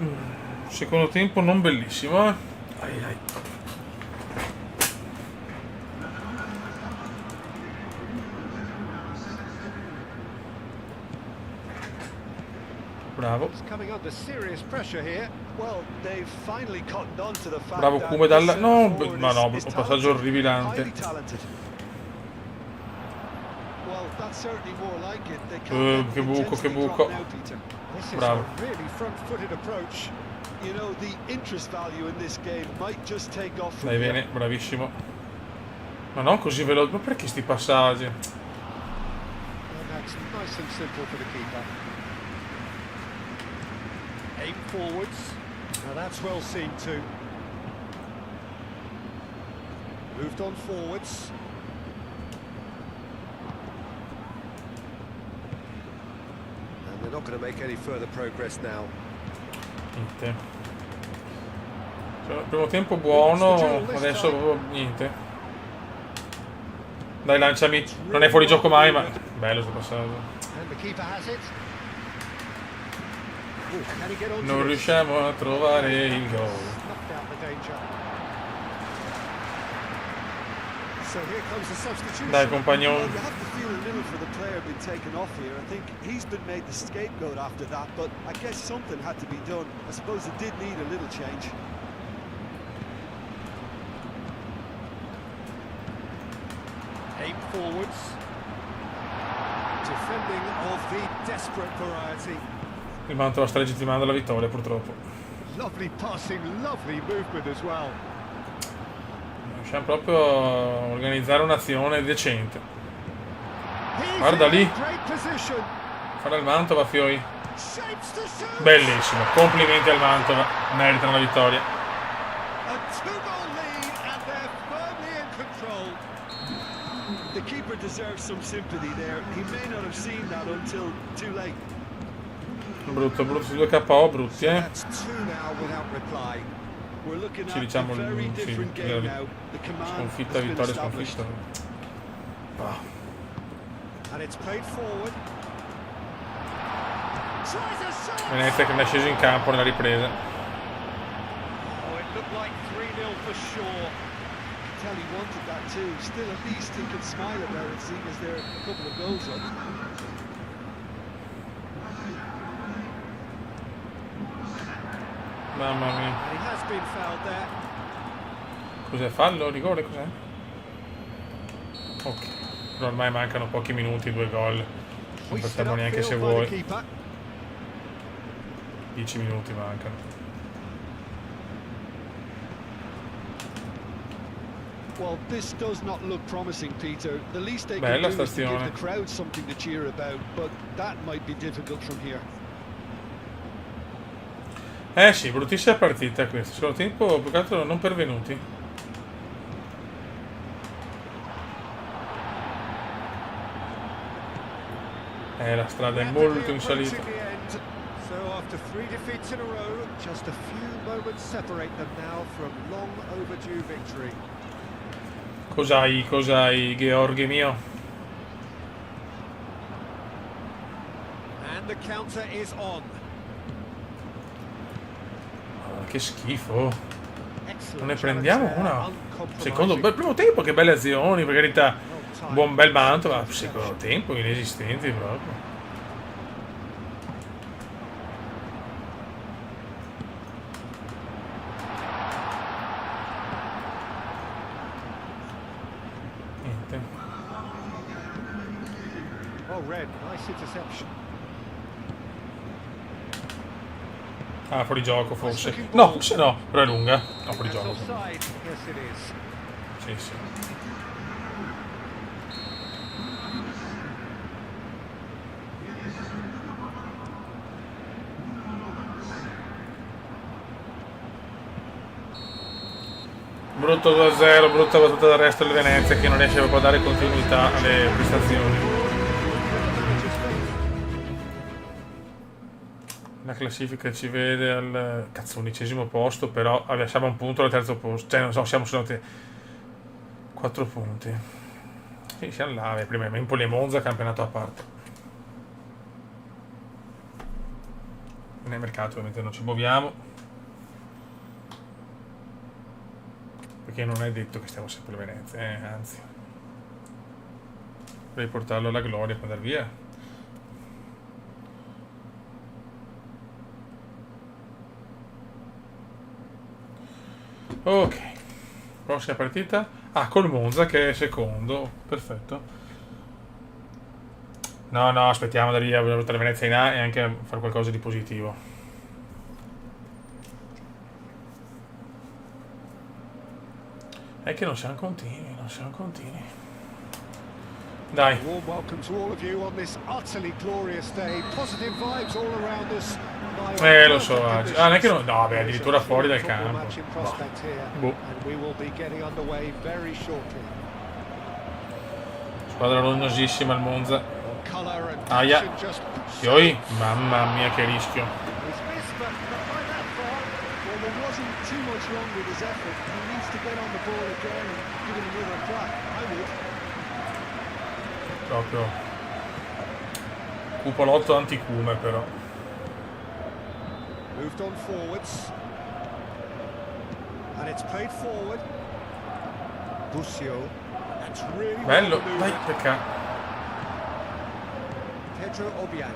secondo tempo non bellissimo, eh. Ai, ai. Bravo. He's coming under serious pressure here. Well, they've finally cottoned on to the fact Bravo that come dalla... this No, forward ma no, is un passaggio talented, orribilante. highly talented. Well, that's certainly more like it. They can't che let the buco, che intensity buco. drop now, Peter. This is Bravo. a really front-footed approach. You know, the interest value in this game might just take off from Dai, here. bene, bravissimo. Ma non così veloce. Ma perché sti passaggi? And that's nice and simple for the keeper. Aim forwards. Now that's well seen too. Moved on forwards. And they're not going to make any further progress now. Niente. Cioè, primo tempo buono, adesso proprio niente. Dai, lanciami. Non è fuori gioco mai, ma bello sto passaggio. And the keeper has it. Oh, can he get on to Non this? riusciamo a trovare il gol. Snuffed out the danger. So here comes the substitution. Dai, compagnon. Well, you have to feel a little for the player being taken off here. I think he's been made the scapegoat after that, but I guess something had to be done. I suppose it did need a little change. Aim forwards. Defending of the desperate variety. Il Mantova sta legittimando la vittoria, purtroppo. Lovely passing, lovely movement as well. Riusciamo proprio a organizzare un'azione decente. He's Guarda in lì. a great position. Farà il Mantova, Fioi. Shapes to shoot. Bellissimo, complimenti al Mantova, meritano la vittoria. A 2-goal lead and they're firmly in control. The keeper deserves some sympathy there. He may not have seen that until too late. Brutto, brutto, su 2 KO, brutti, That's 2 now without reply. We're looking Sì, at diciamo a very sì, different game now. The command sconfitta, has been vittoria, established. sconfitta. Ah. And it's played forward. Tries a shot. Venezia che ne è sceso in campo nella ripresa. Oh, it looked like 3-0 for sure. Tell he wanted that too. Still, at least he can smile about it, seeing as they're a couple of goals up. Mamma mia. And he has been fouled there. Cos'è? Fallo? Rigore? Cos'è? Ok. Però ormai mancano pochi minuti, 2 gol. Non Hoisted facciamo neanche se upfield by the vuoi. keeper. 10 minuti mancano. Well, this does not look promising, Peter. The least they can Bella do is to give stazione. the crowd something to cheer about, but that might be difficult from here. Eh sì, bruttissima partita questa. Secondo tempo, più che altro non pervenuti. La strada è molto in salita. Approaching the end. So after 3 defeats in a row, just a few moments separate them now from long overdue victory. Cos'hai, Gheorghe mio? And the counter is on. Che schifo. Excellent Non ne prendiamo challenge una. there, uncompromising. Secondo bel primo tempo, che belle azioni, per carità. Well timed. Buon bel manto, ma secondo tempo inesistenti proprio. Niente. Well read, nice interception. Ah, fuori gioco forse. No, forse no, però è lunga. No, fuori That's gioco. offside. Yes, it is. Sì, sì. Brutto 2-0, brutta battuta del resto del Venezia che non riesce proprio a dare continuità alle prestazioni. La classifica ci vede al cazzo 11° posto, però siamo a un punto al terzo posto, cioè non so, siamo solo 4 punti. Sì, siamo là, prima Empoli e Monza, campionato a parte. Nel mercato ovviamente non ci muoviamo, perché non è detto che stiamo sempre a Venezia, anzi. Vorrei portarlo alla gloria per andare via. Ok, prossima partita. Ah, col Monza che è secondo. Perfetto. No, aspettiamo da lì a portare Venezia in A e anche a fare qualcosa di positivo. È che non siamo continui. Dai. Warm welcome to all of you on this utterly glorious day. Positive vibes all around us. Lo so, neanche no, beh, addirittura fuori dal campo. Boh. Squadra rovinosissima il Monza. Aia. Fioi, mamma mia che rischio. Well, there wasn't too much wrong with his effort. He needs to get on the ball again and give it another crack. I would. Proprio cupolotto anticume, però. Moved on forwards. And it's played forward. Busio. That's really Bello, well dai, maneuvered. peccato. Pedro Obiang.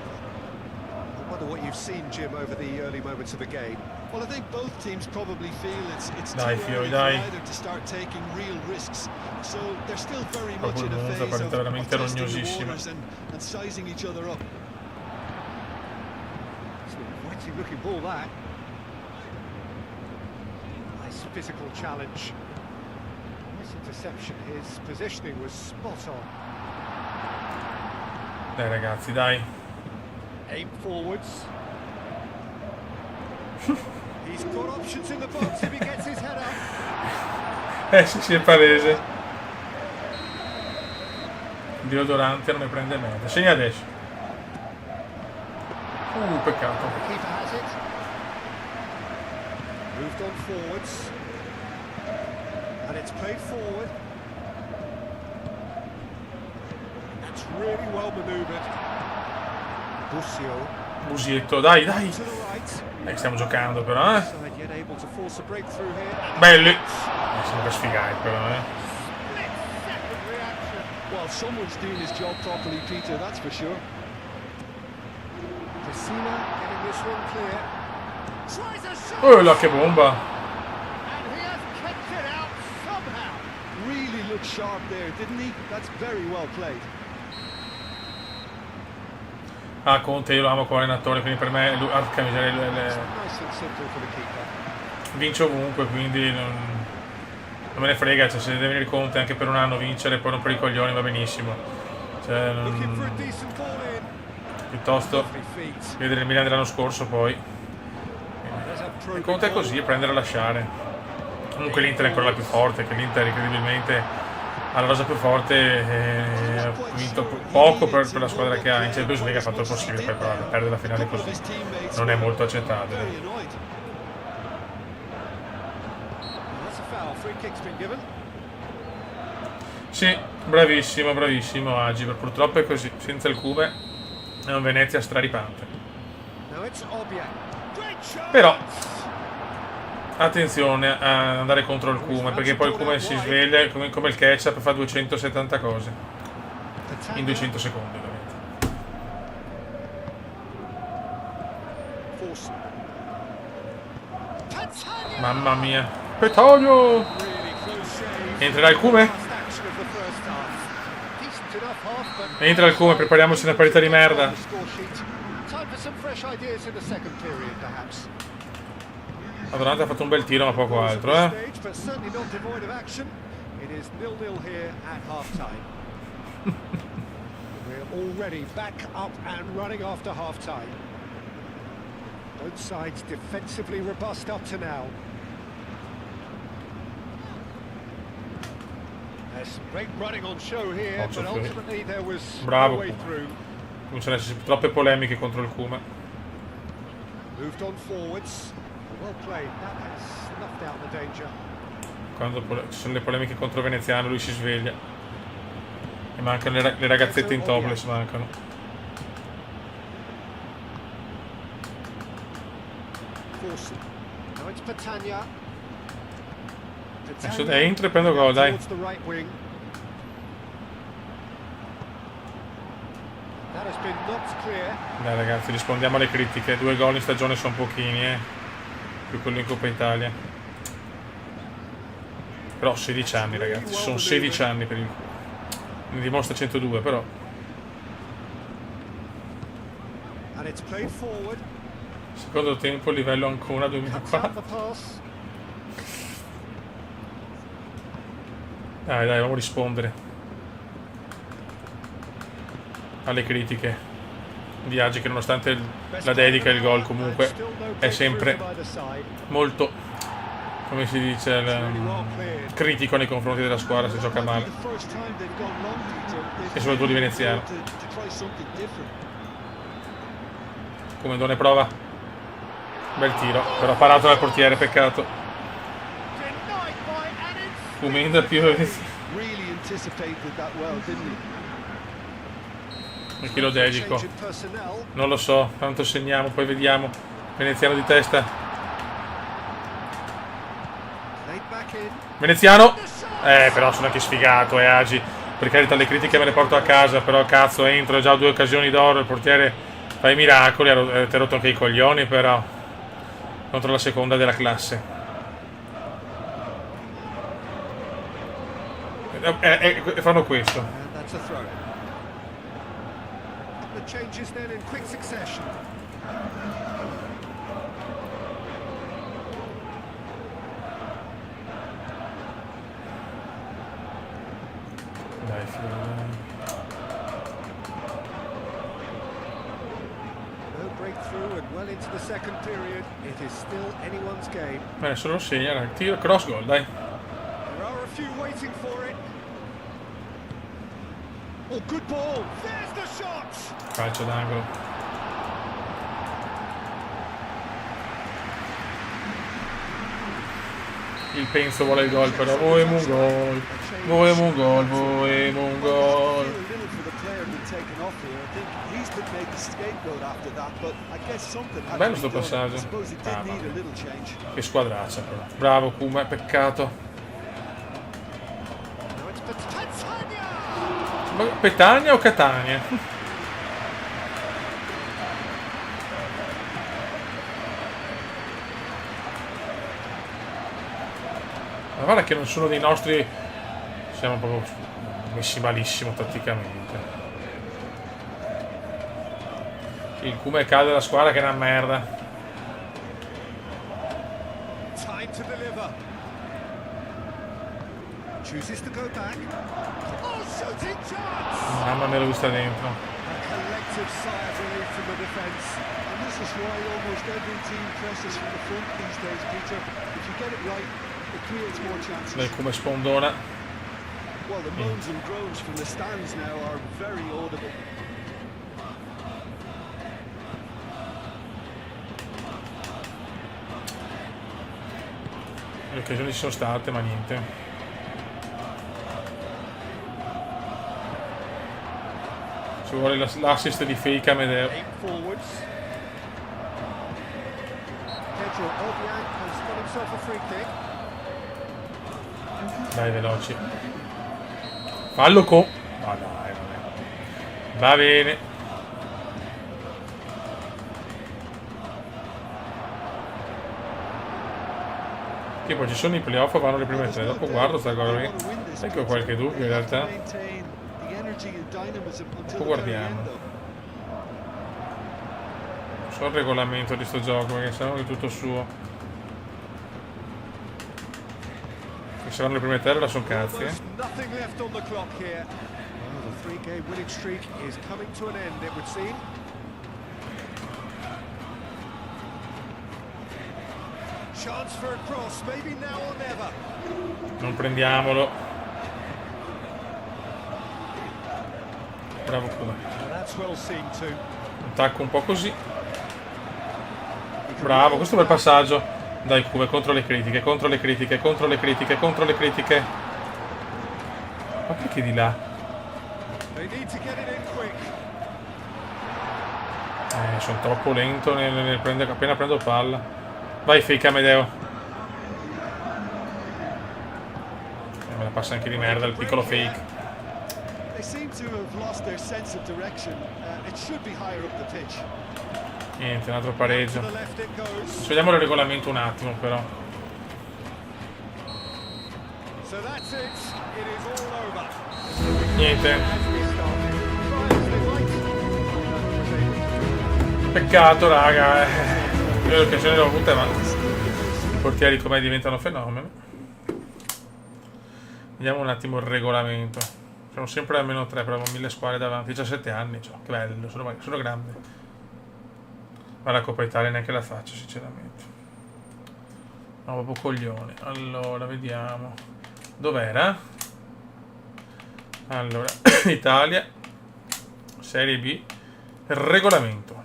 I wonder what you've seen, Jim, over the early moments of the game. Well, I think both teams probably feel it's Dai, too Fiori, early for dai. either to start taking real risks. So they're still very much Proprio in a il Monza, phase partita of veramente testing the rognosissima. waters and sizing each other up. It's a mighty looking ball, that. Nice physical challenge. Nice interception. His positioning was spot on. Dai ragazzi, dai. Aim forwards. He's got options in the box if he gets his head up. Sì, è palese. Deodorante non ne prende merda. Segna adesso. Peccato. The keeper has it. Moved on forwards. And it's played forward. That's really well manoeuvred. Busio. Busietto, dai, dai. To the right. Stiamo giocando però, Side yet able to force a breakthrough here. Belli. Siamo per sfigare però, Split second reaction. Well, someone's doing his job properly, Peter, that's for sure. Pessina getting this one clear. Tries a shot. Oh là che bomba. And he has kept it out somehow. Really looked sharp there, didn't he? That's very well played. Ah, Conte io lo amo come allenatore, quindi per me Nice and simple for the keeper. vince ovunque, quindi non me ne frega, cioè, se deve venire Conte anche per un anno vincere, poi non per i coglioni va benissimo. Cioè, Looking for a decent ball in. piuttosto Lovely feet. vedere il Milan dell'anno scorso poi. There's a Il probing Conte è ball. così, è prendere e lasciare. Comunque l'Inter è ancora la più forte, che l'Inter incredibilmente ha la rosa più forte e ha vinto poco per la squadra che ha. In Champions League ha fatto il possibile, poi però perdere la finale così non è molto accettabile. Very annoyed. That's a foul. Free kick's been given. Sì, bravissimo, bravissimo Agiber, purtroppo è così, senza il Cume è un Venezia straripante. Now it's Obiang. Great shot. Però attenzione a andare contro il Cume, perché poi il Cume si sveglia come il ketchup e fa 270 cose in 200 secondi ovviamente. Force. Catania. Mamma mia, Petagno! Really close shave. Entrerà il Cume? Last action of the first half. Decent enough half, but Entra il Cume, prepariamoci una partita di merda. on the score sheet. Time for some fresh ideas in the second period, perhaps. Adorante ha fatto un bel tiro ma poco altro, Stage, but certainly not devoid of action. It is 0-0 here at half-time. We're already back up and running after half-time. Both sides defensively robust up to now. There's some great running on show here, Occhio, but Fiori. ultimately there was Bravo, no way Cume. through. Cominciano ad esserci troppe polemiche contro il Cume. Moved on forwards. Well played. That has snuffed out the danger. Quando ci sono le polemiche contro Veneziano lui si sveglia. E mancano le ragazzette in topless, mancano. Forse. Now it's Petagna. Adesso entro e prendo gol, dai. Towards the right wing. That has been knocked clear. Dai ragazzi, rispondiamo alle critiche. 2 gol in stagione sono pochini, più quello in Coppa Italia. Però 16 anni ragazzi, sono 16 anni per il Cume. Ne dimostra 102 però. And it's played forward. Secondo tempo livello ancora Cuts out 2004. the pass. Dai, dobbiamo rispondere alle critiche di Agi, che nonostante la dedica e il gol comunque è sempre molto, come si dice, critico nei confronti della squadra se gioca male, e soprattutto di veneziano. Come Done prova. Bel tiro, però parato dal portiere, peccato. Denied by an inf- Fuminda più... Really anticipated that well, didn't he? A chi lo dedico? change in personnel. Non lo so, tanto segniamo, poi vediamo. Veneziano di testa. Laid back in. Veneziano! Però sono anche sfigato, Agi. Per carità, le critiche me le porto a casa, però cazzo, entro già 2 occasioni d'oro, il portiere fa i miracoli, ti ha rotto anche i coglioni, però. Contro la seconda della classe. Fanno questo. And that's a throw. The changes then in quick succession. Dai, figlio. No breakthrough and well into the second period. It is still anyone's game. Bene, se lo segna, dai. Tiro, cross goal, dai. There are a few waiting for it. Oh, good ball. There's the shot. Calcio d'angolo. Il penso vuole il gol, però vogliamo un gol. Vogliamo un gol, vogliamo un gol. A little for the player being taken off here. I think he's been made the scapegoat after that, but I guess something had Bello to be sto done. passaggio. I suppose he did Ah, need vabbè. a little change. Che squadraccia però. Bravo Kuma, peccato. Now it's Petagna. Ma Petagna o Catania? Ma guarda che non sono dei nostri. Siamo proprio messi malissimo tatticamente. Il Kuma è caldo della squadra che è una merda. Time to deliver. Chooses to go back. Oh, shooting chance! Mamma mia, l'ho vista dentro. A collective sigh of relief from the defence. And this is why almost every team presses from the front these days, Peter. If you get it right, it creates more chances. Dai, Kuma spondona. Well, the moans and groans from the stands now are very audible. Le occasioni ci sono state, ma niente. Ci vuole l'assist di Fake Amedeo. Eight forwards. Pedro Obiang has got himself a free kick. Dai, veloci. Fallo con... Ma dai, vabbè. Va bene. Che poi ci sono i playoff, vanno le prime tre. Dopo guardo sta cosa qui. Sai che ho qualche dubbio in realtà. Dopo guardiamo. So il regolamento di sto gioco, perché sennò è tutto suo. E se vanno le prime tre allora sono cazzi, Almost nothing left on the clock here. Well, the three-game winning streak is coming to an end, it would seem. Chance for a cross, maybe now or never. Non prendiamolo. Bravo Kuma. Well, that's well seen too. Attacco un po' così. Bravo, questo è un bel passaggio. Dai Kuma, contro le critiche, contro le critiche, contro le critiche, contro le critiche. Ma perché di là? They need to get it in quick. Sono troppo lento nel prendere, appena prendo palla. Vai Fake Amedeo. Me la passa anche di merda il piccolo Fake. They seem to have lost their sense of direction. It should be higher up the pitch. Niente, un altro To pareggio. the left it goes. Vediamo il regolamento un attimo però. So that's it. It is all over. Niente. As we started. Try as they might. Peccato raga. Io le occasioni le ho avute ma i portieri com'è diventano fenomeno. Vediamo un attimo il regolamento. Siamo sempre a meno 3, però abbiamo 1000 squadre davanti, 17 anni, cioè, che bello, sono grande. Ma la Coppa Italia neanche la faccio, sinceramente. No, proprio coglione. Allora, vediamo. Dov'era? Allora, Italia, Serie B, regolamento.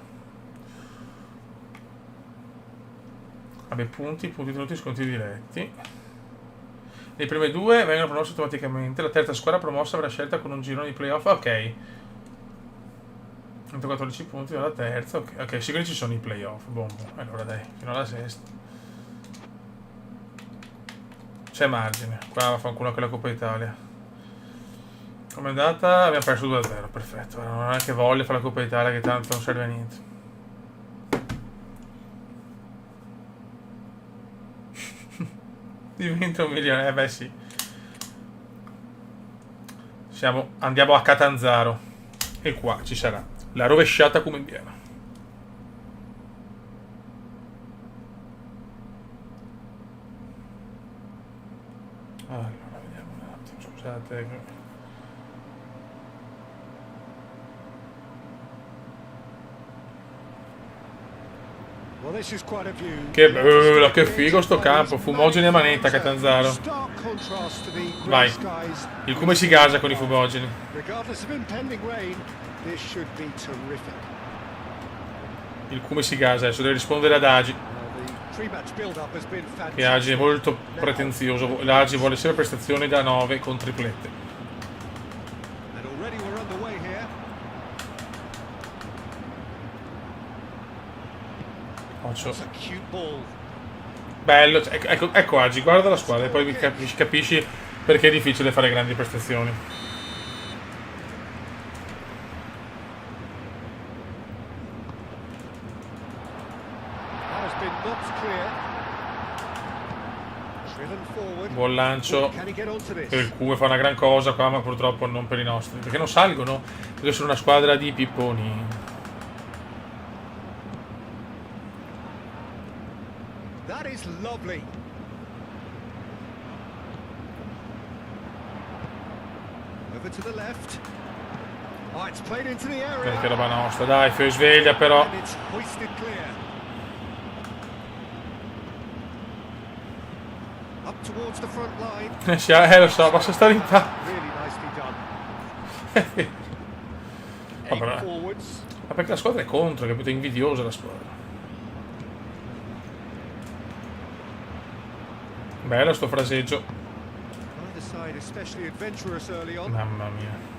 Vabbè, punti tenuti, sconti diretti. Le prime due vengono promosse automaticamente. La terza squadra promossa avrà scelta con un girone di playoff. Ok. 114 punti dalla terza. Ok, ok, sicuro ci sono i playoff. Bombo. Allora dai, fino alla sesta. C'è margine. Qua vaffanculo anche la Coppa Italia. Come è andata? Abbiamo perso 2-0. Perfetto. Non ho neanche voglia di fare la Coppa Italia, che tanto non serve a niente. Diventa 1 milione. Beh sì. Andiamo a Catanzaro. E qua ci sarà la rovesciata come indiana. Allora, vediamo un attimo. Scusate. Che bello, che figo sto campo. Fumogeni a manetta, Catanzaro. Vai. Il come si gasa con i fumogeni. Il come si gasa, adesso deve rispondere ad Agi. Che Agi è molto pretenzioso. L'Agi vuole sempre prestazioni da 9 con triplette. Bello, ecco Agi, guarda la squadra e poi capisci perché è difficile fare grandi prestazioni. Buon lancio. Il Cume fa una gran cosa qua, ma purtroppo non per i nostri. Perché non salgono? Perché sono una squadra di pipponi. That is lovely. Over to the left. Oh, it's played into the area. Perché roba nostra, dai, fai sveglia però. And it's hoisted clear. Up towards the front line. Lo so, basta stare in paz. Really nicely done. Vabbè, Forwards. ma perché la squadra è contro, capito? È invidiosa la squadra. Bello sto fraseggio. Mamma mia.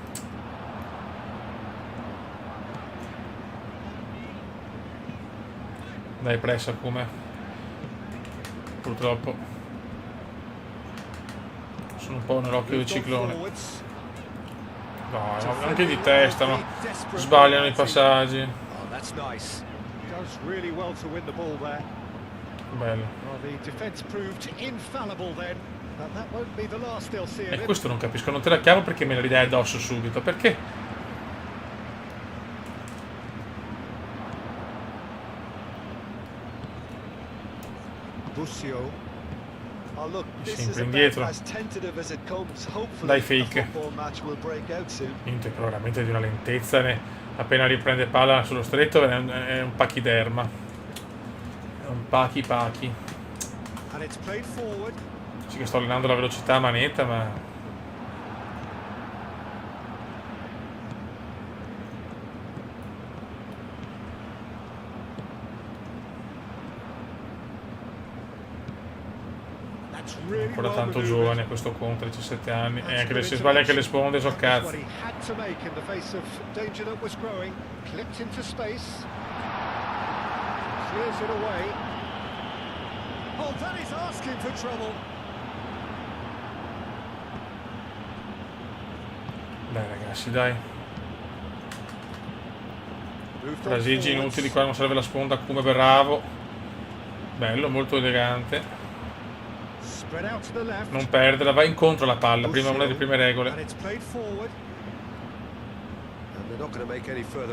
Dai, pressa come. Purtroppo. Sono un po' nell'occhio del ciclone. No, anche di testa, no? Sbagliano i passaggi. Bello. E questo non capisco, non te la chiamo perché me la ridai addosso subito. Perché? Sempre indietro. Dai fake. Niente, però veramente di una lentezza. Appena riprende palla sullo stretto è un pachiderma. È un pachi. Sì che sto allenando la velocità a manetta, ma... ancora tanto giovane questo Conte, 17 anni, e anche se sbaglia anche le sponde so cazzo. Dai ragazzi, dai. Fraseggi inutili, qua non serve la sponda, come bravo. Bello, molto elegante. Non perderla, va incontro alla palla, prima una delle prime regole.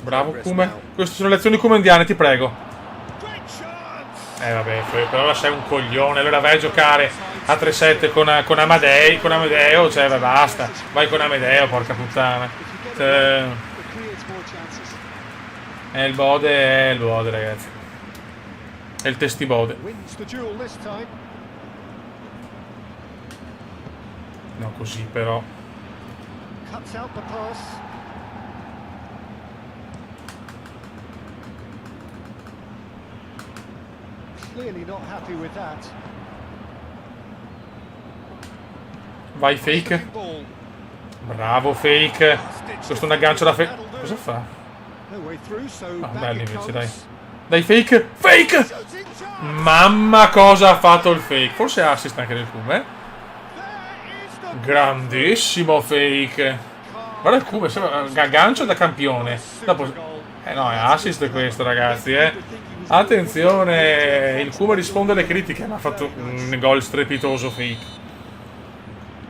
Bravo Kume. Queste sono le azioni kumendiane, ti prego. Vabbè, però sei un coglione, allora vai a giocare a 3-7 con Amedeo, cioè basta. Vai con Amedeo, porca puttana. È il bode, ragazzi. È il testibode. No, così però. Clearly not happy with that. Vai fake. Bravo fake. Questo è un aggancio da fake. Cosa fa? No way through, so Ah, back bello it invece, comes. dai. Dai fake. Fake! Mamma cosa ha fatto il fake. Forse assist anche del Kume. Grandissimo fake. Guarda il Kume, sembra un aggancio da campione. Dopo... no, è assist questo, ragazzi, Attenzione, il Kume risponde alle critiche, ma ha fatto un gol strepitoso fake.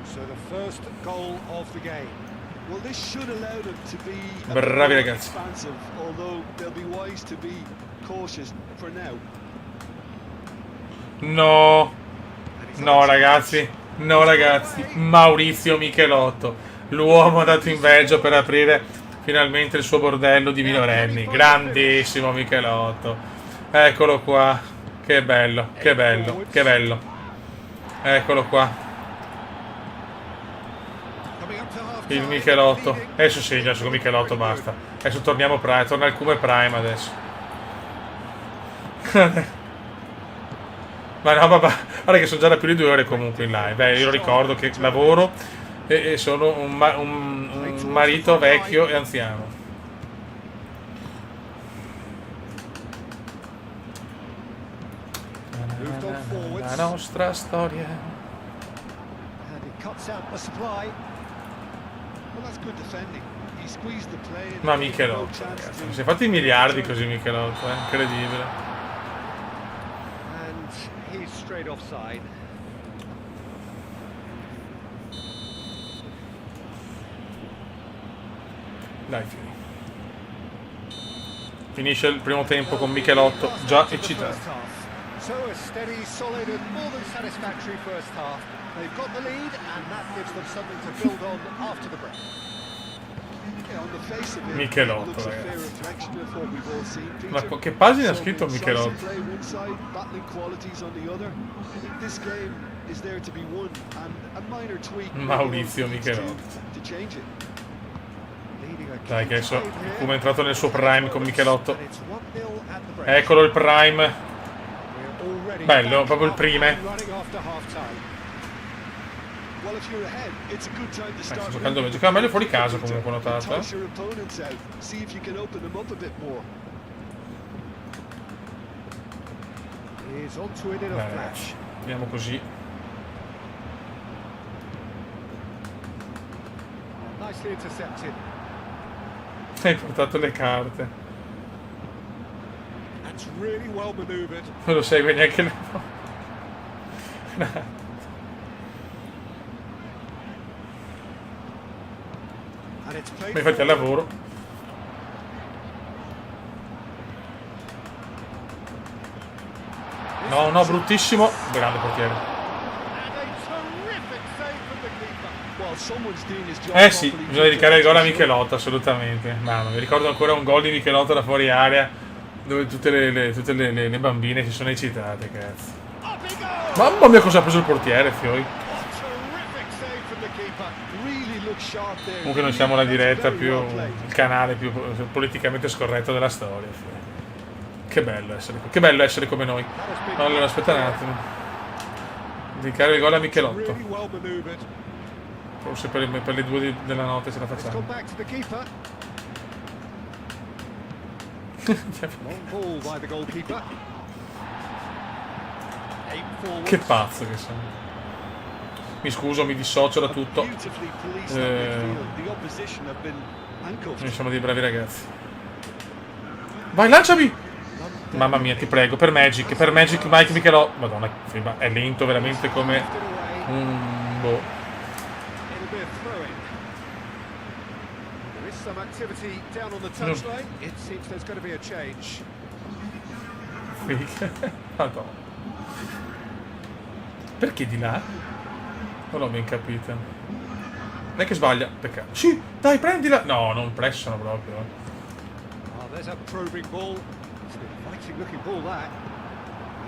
So the first goal of the game. Well, this should allow them to be a Bravi bit more ragazzi. expansive, although they'll be wise to be cautious for now. No, no ragazzi, no ragazzi, Maurizio Michelotto, l'uomo andato in Belgio per aprire finalmente il suo bordello di minorenni, grandissimo Michelotto, eccolo qua, che bello, che bello, che bello, eccolo qua, il Michelotto, adesso segna su Michelotto, basta, adesso torniamo Prime, torna il Kume Prime adesso. Ma no, papà, guarda che sono già da più di 2 ore comunque in live. Io ricordo che lavoro e sono un marito vecchio e anziano. La nostra storia. And he cuts out the supply. Well, that's good defending. He squeezed the play. And Ma gave no Michelotto, chance ragazzi, to- si è fatti miliardi così Michelotto, incredibile. And he's straight offside. Dai, fini. Finisce il primo tempo con Michelotto già eccitato. So a steady, solid and more than satisfactory first half. They've got the lead and that gives them something to build on after the break. Yeah, on the face of it, Michelotto, looks a fair ragazzi. reflection of what we've all seen, Ma Peter. che pagina ha Some scritto incisive Michelotto? play one side, battling qualities on the other. I think this game is there to be won, and a minor tweak may be all Maurizio it needs Michelotto. to change it. Leading a Dai, key che adesso time here. come è entrato nel suo prime con Michelotto. And it's 1-0 at the break. Eccolo il prime. We're already Bello, back proprio il up prime. and running after half-time. Well, if you're ahead, it's a good time to start. sta giocando bene. Giocava meglio fuori casa comunque, ho notato. Entice your opponents out. See if you can open them up a bit more. He's onto it in a Dai, flash. ragazzi, andiamo così. Nicely intercepted. Hai portato le carte. That's really well manoeuvred. Non lo segue neanche le... And it's played Ma infatti al lavoro. No, no, bruttissimo. Grande portiere. And a terrific save from the keeper. Well, someone's doing his job Sì, properly. bisogna dedicare il gol a Michelotto, assolutamente. Mamma, mi ricordo ancora un gol di Michelotto da fuori area, dove tutte le bambine si sono eccitate, cazzo. Up he goes! Mamma mia cosa ha preso il portiere, Fioi. Terrific save from the keeper. Really look sharp there. Comunque noi siamo la diretta Very più, well played. il canale più politicamente scorretto della storia, Fioi. Che bello essere come noi. Allora, aspetta un attimo. Dedicare il gol a Michelotto. Really well manoeuvred. Forse per le 2 della notte ce la It's facciamo. gone back to the keeper. Long ball by the goalkeeper. Aim forward. Che pazzo che sono. Mi scuso, mi dissocio da tutto. Beautifully policed that midfield. The opposition have been handcuffed. Noi siamo dei bravi ragazzi. Vai, lanciami! Mamma mia, ti prego, per Magic Mike Michelotto. Madonna, è lento veramente come Left it away. boh. It'll be a throw-in. There is some activity down on the touchline. It seems there's going to be a change. Madonna. Perché di là? Non l'ho ben capito. Non è che sbaglia, peccato. Sì, dai, prendila! No, non pressano proprio. Oh, there's a probing ball. It's an inviting looking ball that.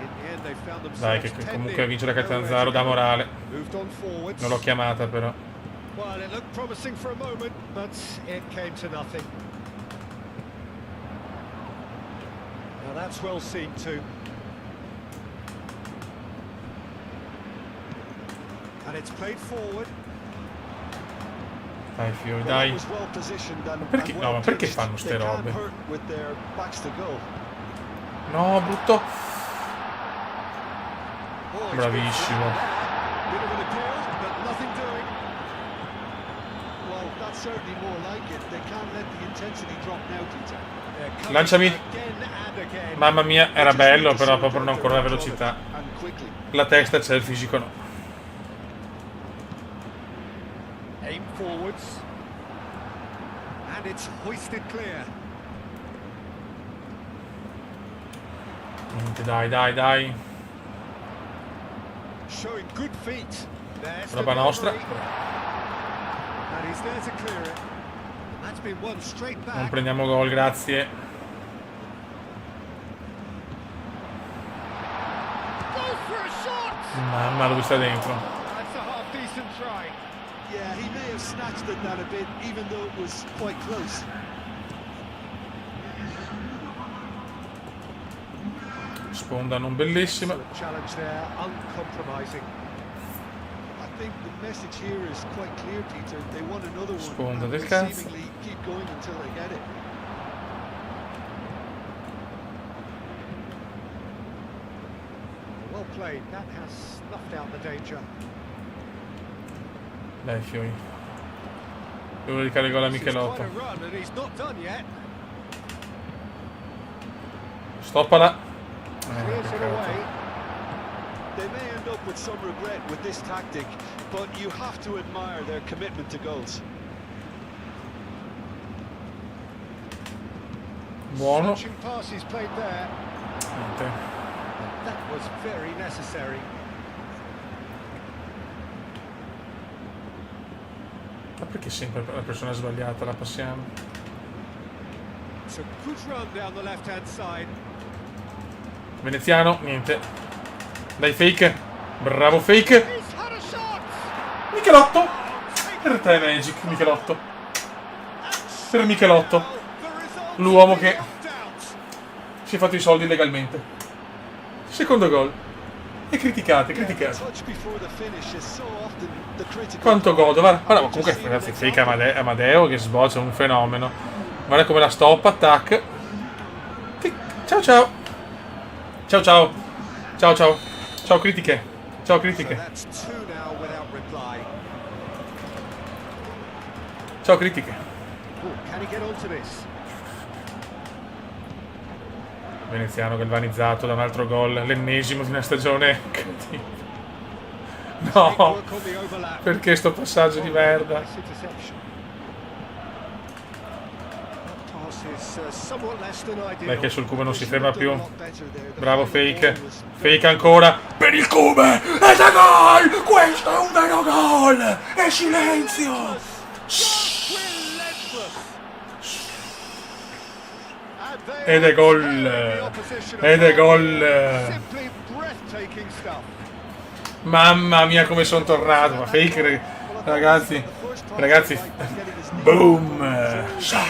In the end they found Dai, themselves che 10 comunque in. vincere Catanzaro dà morale. Moved on forwards. Non l'ho chiamata però. Well, it looked promising for a moment, but it came to nothing. Now that's well seen too. it's played forward. Dai Fiori, Well, that dai. was well positioned and Perché- well no, ma perché pitched. fanno ste They can't robe? hurt with their backs to goal. No, brutto. Oh, it's Bravissimo. been bit of an appeal, but nothing doing. Well, that's certainly more like it. They can't let the intensity drop now, Peter. They're coming Lanciami. again and again. Mamma mia, era They just bello, need to però sort proprio non out ancora la their velocità. product, and quickly. La testa c'è, il fisico no. Aim forwards. And it's hoisted clear. Niente, dai, dai, dai. Showing good feet. There's the Roba nostra. delivery. And he's there to clear it. That's been one straight Non back. prendiamo gol, grazie. Goes for a shot. Mamma, lui sta dentro. That's a half decent try. Yeah, he may have snatched at that a bit, even though it was quite close. Sponda non bellissima. Excellent challenge there, uncompromising. I think the message here is quite clear, Peter. They want another one. Sponda and del will cazzo. seemingly keep going until they get it. Well played. That has snuffed out the danger. Dai, Fiori. Devo dedicare gol a This is quite Michelotto. a run, and he's not done yet. Stoppala. Clears it Peccato. away. They may end up with some regret with this tactic, but you have to admire their commitment to goals. Buono. Touching pass he's played there. Niente. That was very necessary. Ma perché sempre la persona sbagliata la passiamo? It's a good run down the left-hand side. Veneziano, niente. Dai, fake. Bravo, fake. He's had a shot. Michelotto. Per te, Magic, Michelotto. Per Michelotto. The result L'uomo is che beyond doubt. si è fatto i soldi legalmente. Secondo gol. E criticate, Yeah, the criticate. touch before the finish is so often the critical Quanto part. godo, guarda, guarda, ma Just comunque see ragazzi, an fake example. Amadeo che sboccia, un fenomeno. Guarda come la stop, attack. Tic. Ciao ciao. Ciao ciao. Ciao ciao. Ciao critiche. Ciao So critiche. that's two now without reply. Ciao critiche. Oh, can he get onto this? Veneziano galvanizzato da un altro gol, l'ennesimo di una stagione. Great No, work on the overlap. perché sto passaggio di merda? Nice interception. That pass is somewhat less than ideal. Dai che sul cubo non si They ferma should have più. done a lot better there. The Bravo final fake. ball was Fake ancora. Per il Cube! E da gol! Questo è un vero gol! E silenzio! Relentless. And they Ed è gol. tear the opposition Ed è apart. gol. Simply breathtaking stuff. Mamma mia come sono tornato. Ma fake ragazzi. Ragazzi. Boom. Sha.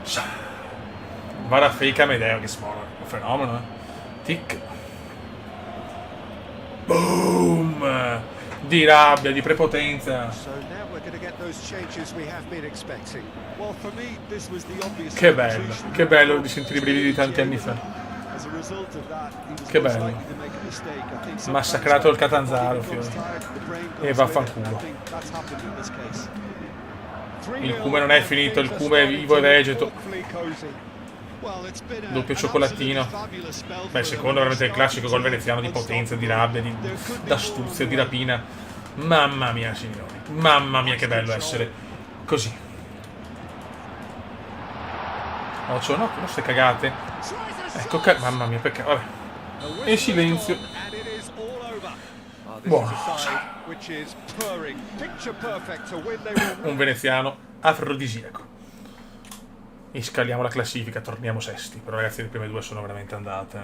Sha. Guarda fake Amedeo che smola. Un fenomeno, eh. Tic. Boom. Di rabbia, di prepotenza. So now we're going to get those changes we have been expecting. Well, for me, this was the obvious Che bello, substitution. che bello di sentire i brividi di tanti anni fa. As a result of that, he was Che most bello. likely to make a mistake. I think sometimes Massacrato il when the Catanzaro, body becomes Fiore. tired, the brain goes E with vaffanculo. it. I think that's happened in this case. Il Cume non è finito, il Cume è vivo e vegeto. Well, it's been a- Doppio an cioccolatino. absolutely fabulous spell for Beh, them. secondo veramente il classico gol veneziano di potenza, di rabbia, d'astuzia, di rapina. Mamma mia, signori. Mamma mia, che bello essere così. Occhio, no, non ste cagate. Ecco, mamma mia, peccato. Vabbè. E silenzio. Buono. Un veneziano afrodisiaco. E scaliamo la classifica, torniamo sesti. Però ragazzi, le prime due sono veramente andate.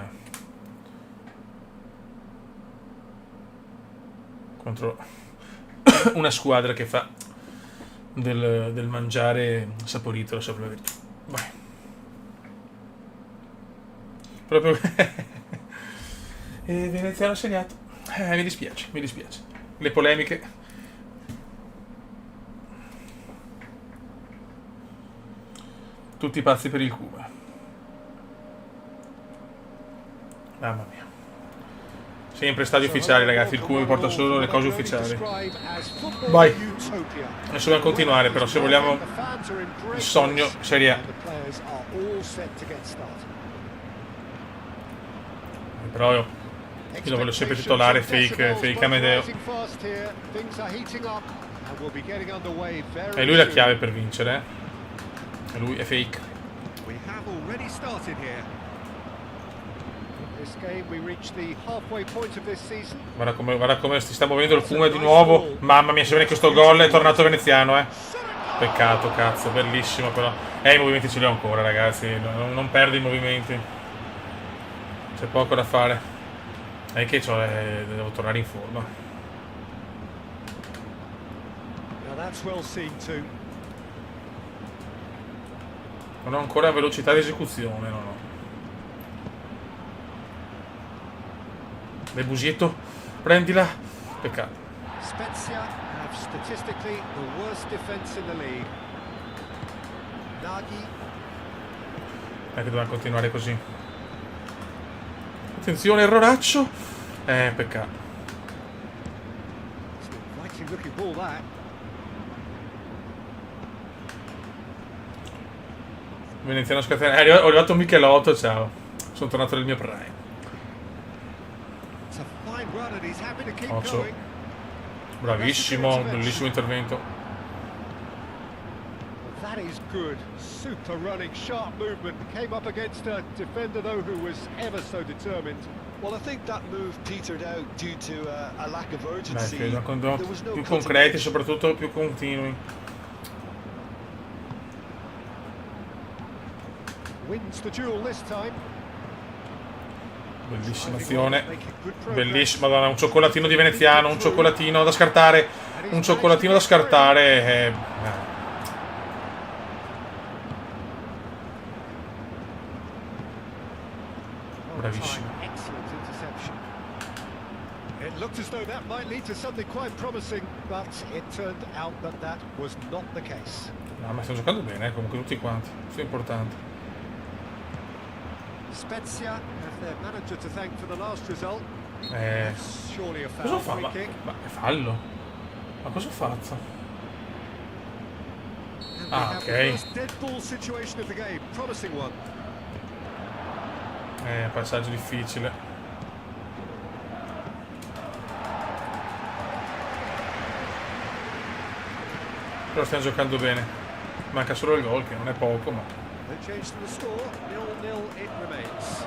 Contro una squadra che fa del mangiare saporito, lo saprei dire. Vai. Proprio. E Veneziano ha segnato. Mi dispiace, mi dispiace. Le polemiche. Tutti pazzi per il Kuma. Mamma mia. Sempre stadi ufficiali, ragazzi. Il Kuma mi porta solo le cose ufficiali. Vai. Adesso dobbiamo continuare, però, se vogliamo il sogno Serie A. Però io lo voglio sempre titolare, fake Amedeo. E lui è la chiave per vincere. E lui è fake. Guarda come si sta muovendo il Kuma di nuovo. Mamma mia, se viene questo gol è tornato veneziano, Peccato, cazzo, bellissimo però. I movimenti ce li ho ancora, ragazzi. Non perdo i movimenti. C'è poco da fare. È che devo tornare in forma. Non ho ancora velocità di esecuzione, no. Bel Busietto, prendila. Peccato. Spezia have statistically the worst defense in the league. Nagy. Che dobbiamo continuare così. Attenzione, erroraccio. Peccato. Looking ball that. Veneziano scatenato. Ho arrivato Michelotto, ciao. Sono tornato nel mio prime. Occhio. Bravissimo, bellissimo intervento. That is good. Super running, sharp movement. Came up against a defender though who was ever so determined. Well, I think that move petered out due to a lack of urgency. Credo più concreti, soprattutto più continui. Wins the duel this time. Bellissima azione. Bellissima, madonna, un cioccolatino di veneziano, un cioccolatino da scartare. Un cioccolatino da scartare. Bravissimo. It looked as though that might lead to something quite promising, but it turned out that that was not the case. No, ma stiamo giocando bene, comunque tutti quanti. Questo è importante. Spezia have their manager to thank for the last result. Surely a Cosa foul fa? free kick. Ma è fallo? Ma cosa ho fatto? And we Ah, have the ok. first dead ball situation of the game. Promising one. Passaggio difficile. Però stiamo giocando bene. Manca solo il gol, che non è poco, ma... No change to the score. 0-0 it remains.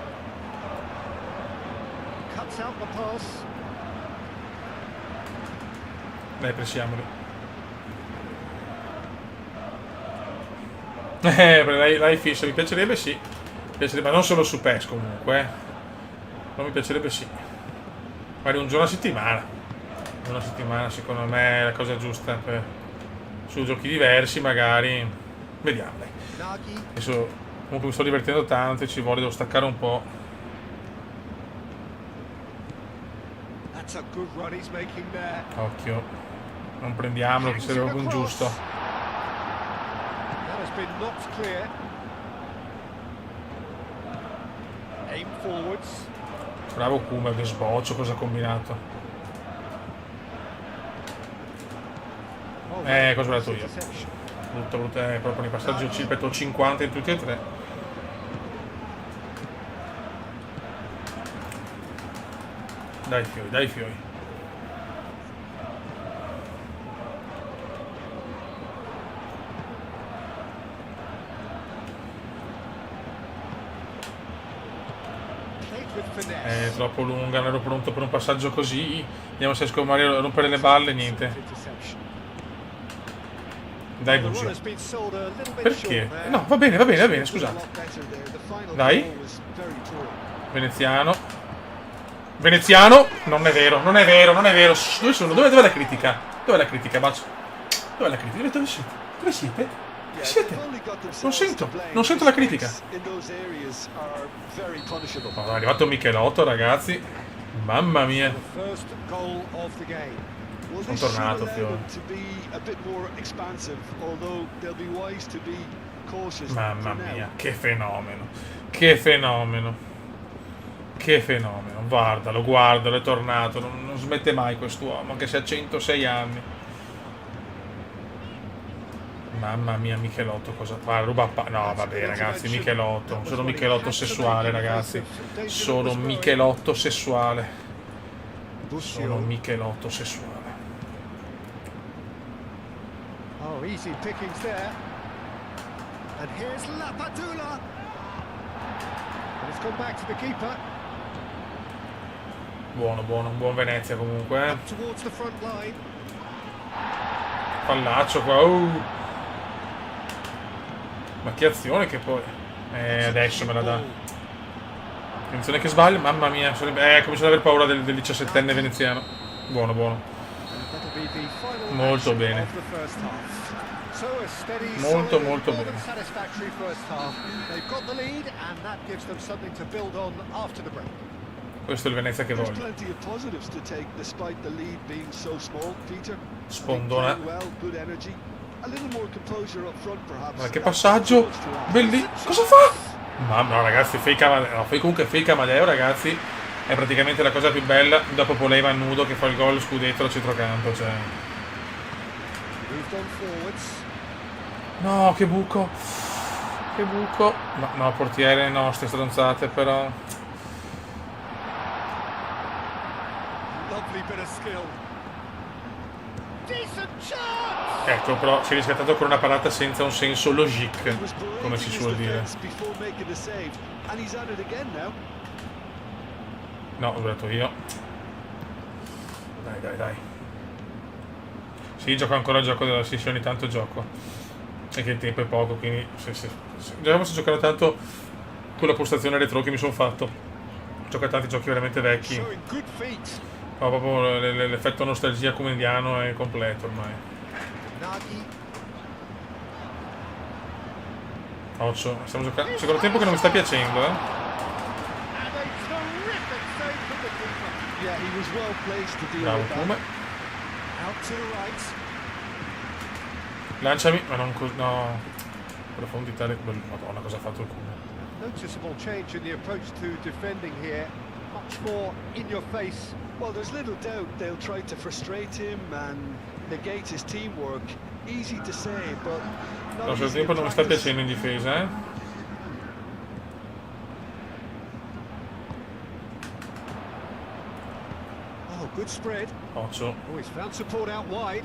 Cuts out the pass. Dai, pressiamoli. Dai Fischer, mi piacerebbe sì. Ma non solo su PES comunque. Non mi piacerebbe sì. Magari un giorno a settimana. Una settimana secondo me è la cosa giusta per... su giochi diversi magari. Vediamo dai. Adesso comunque mi sto divertendo tanto e ci vuole, devo staccare un po'. That's a good run he's making there. Occhio. Non prendiamolo che serve un giusto. That has been knocked clear. Aim forwards. Bravo Kuma, che sboccio, cosa ha combinato. Cosa ho dato io? Brutto, proprio nei passaggi ho ripeto 50 in tutti e tre. Dai fioi. È troppo lunga, non ero pronto per un passaggio così. Vediamo se riesco magari a rompere le balle, niente. Dai Busi. Perché? No, va bene, scusate. Dai. Veneziano. Non è vero. Dove sono? Dov'è la critica? Dov'è la critica, Bacio? Dov'è la critica? Dove siete? Non sento la critica. Oh, è arrivato Michelotto, ragazzi. Mamma mia. The first goal of the game. Well, Sono this should tornato, allow Fio. them to be a bit more expansive, although they'll be wise to be cautious Mamma for now. mia, che fenomeno. Che fenomeno. Che fenomeno. Guardalo, è tornato. Non smette mai quest'uomo, anche se ha 106 anni. Mamma mia, Michelotto cosa fa? Ruba no, vabbè ragazzi, Michelotto. Sono Michelotto sessuale, ragazzi. Sono Michelotto sessuale. Sono Michelotto sessuale. Oh, easy pickings there. And here's Lapadula. And it's gone back to the keeper. Buono, buon Venezia comunque. Up towards the front line. Pallaccio qua. Ma che azione che poi. Adesso me la dà. Attenzione che sbaglio, mamma mia. Comincio ad aver paura del 17enne veneziano. Buono. That'll be the final Molto action bene. of the first half. So a steady, Molto, solid, molto more bene. than satisfactory first half. They've got the lead and that gives them something to build on after the break. Questo è il Venezia che There's voglio. plenty of positives to take despite the lead being so small, Peter. Spondona. Playing well, good energy. A little more composure up front perhaps. Guarda che passaggio. Bellissimo. Cosa fa? Mamma no ragazzi, comunque fake Amadeo ragazzi. È praticamente la cosa più bella. Dopo Poleva nudo che fa il gol scudetto al centrocampo. Cioè. Moved on forwards. No, che buco. Che buco. No, portiere no, ste stronzate però. Lovely bit of skill. Decent chance. Ecco, però si è riscattato con una parata senza un senso logique, He was berating come si his suol dire. defense before making the save, and he's at it again now. No, ho detto io. Dai. Sì, gioco ancora il gioco della sessione, ogni tanto gioco. E che il tempo è poco, quindi già posso giocare tanto con la postazione retro che mi sono fatto. Gioco a tanti giochi veramente vecchi. Showing good feet. Ma proprio l'effetto nostalgia comediano è completo ormai. Nagy. Occhio, stiamo giocando. Secondo tempo che non mi sta piacendo, And a terrific save from the keeper. Yeah, he was well placed to deal Bravo with that. come. Out to the right. Lanciami, ma non no. Profondità, madonna, cosa ha fatto il culo. Noticeable change in the approach to defending here. Much more in your face. Well, there's little doubt they'll try to frustrate him and negate his teamwork. Easy to say, but not Lo easy stesso tempo in non mi sta practice. piacendo in difesa, Oh, good spread. Occhio, Oh, he's found support out wide.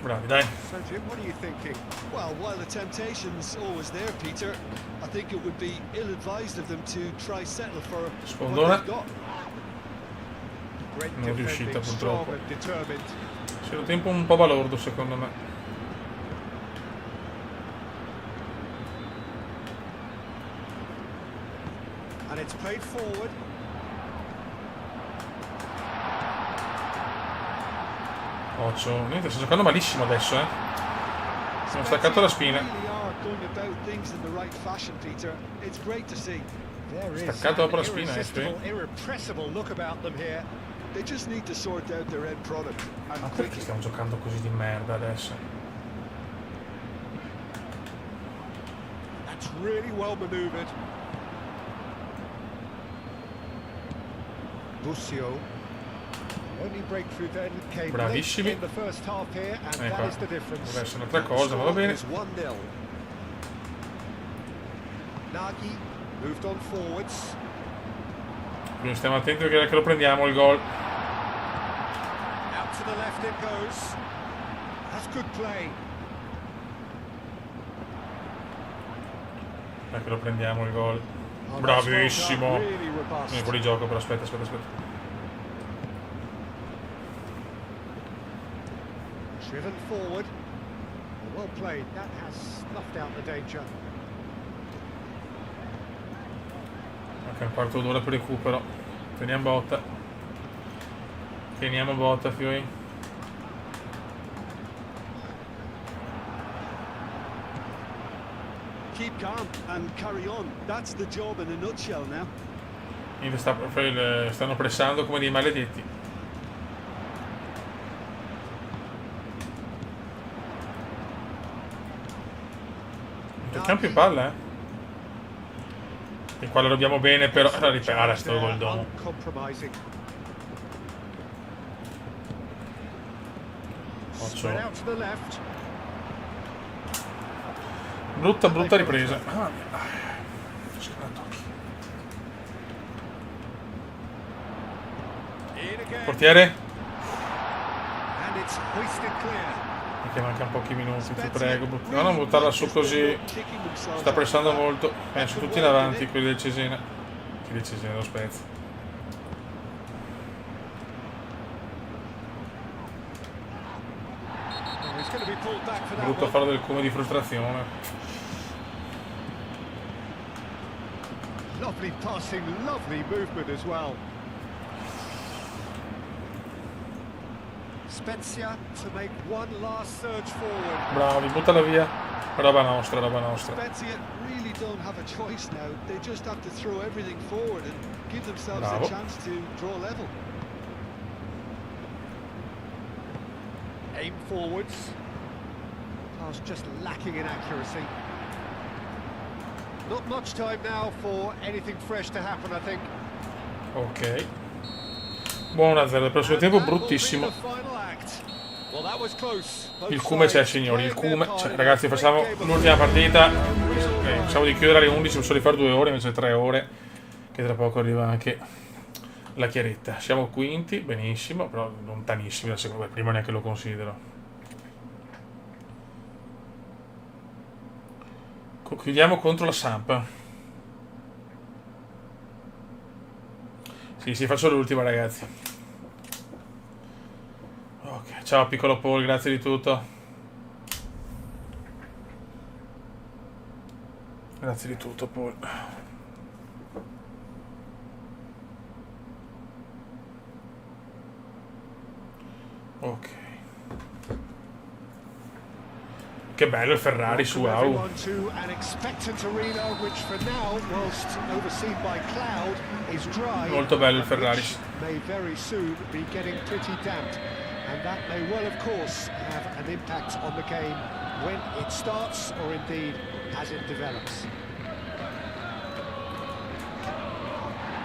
bravi, dai. So, Jim, what are you thinking? Well, while the temptation's always there, Peter, I think it would be ill-advised of them to try settle for what Spondona. they've got. Great Non è riuscita, defending, strong purtroppo. and determined. Secondo tempo un po' balordo secondo me. And it's played forward. Occhio, niente, sto giocando malissimo adesso, Mi ho staccato la spina. Really are going about things in the right fashion, Peter. It's great to see. There is Staccato an dopo la spina, irresistible, irrepressible look about them here. They just need to sort out their end product and Ma perché quickly. stiamo giocando così di merda adesso? That's really well manoeuvred. Busio. Only breakthrough then came late Bravissimi. in the first half here, and Ecco, that is the difference. adesso è un'altra cosa, ma va bene. Is 1-0. Nagy moved on forwards. Quindi stiamo attenti perché lo prendiamo il gol. Out to the left it goes. That's good play. Perché lo prendiamo il gol. Oh, that's well Bravissimo. done, really robust. Vieni fuori gioco, però aspetta. Driven forward. Well played. That has snuffed out the danger. Ok, un quarto d'ora per recupero. Teniamo botta, fioi. Keep calm and carry on. That's the job in a nutshell now. Stanno pressando come dei maledetti. Campo in palla, il quale dobbiamo bene, però la ripara sto gol domo. Brutta ripresa. Portiere? Che mancano pochi minuti, ti prego. Non buttarla su così. Sta pressando molto. Sono tutti in avanti quelli del Cesena. Chi del Cesena, lo Spezia. Brutto farlo del come di frustrazione. Lovely passing, lovely movement as well. Spezia to make one last surge forward. Bravi, buttala via. Roba nostra. Spezia really don't have a choice now. They just have to throw everything forward and give themselves Bravo. a chance to draw level. Aim forwards. Pass just lacking in accuracy. Not much time now for anything fresh to happen, I think. Ok. Buon 1-0, il prossimo tempo bruttissimo. Il Cume c'è, signori, il Cume. Cioè, ragazzi, facciamo l'ultima partita. Pensavo di chiudere alle 11, posso rifare 2 ore, invece 3 ore. Che tra poco arriva anche la chiaretta. Siamo quinti, benissimo, però lontanissimi da secondo me, prima neanche lo considero. Chiudiamo contro la Samp. Sì, faccio l'ultima, ragazzi. Ok, ciao piccolo Paul, grazie di tutto. Grazie di tutto, Paul. Ok. Che bello il Ferrari su Au. Molto bello il Ferrari. And that may well, of course, have an impact on the game when it starts or indeed as it develops.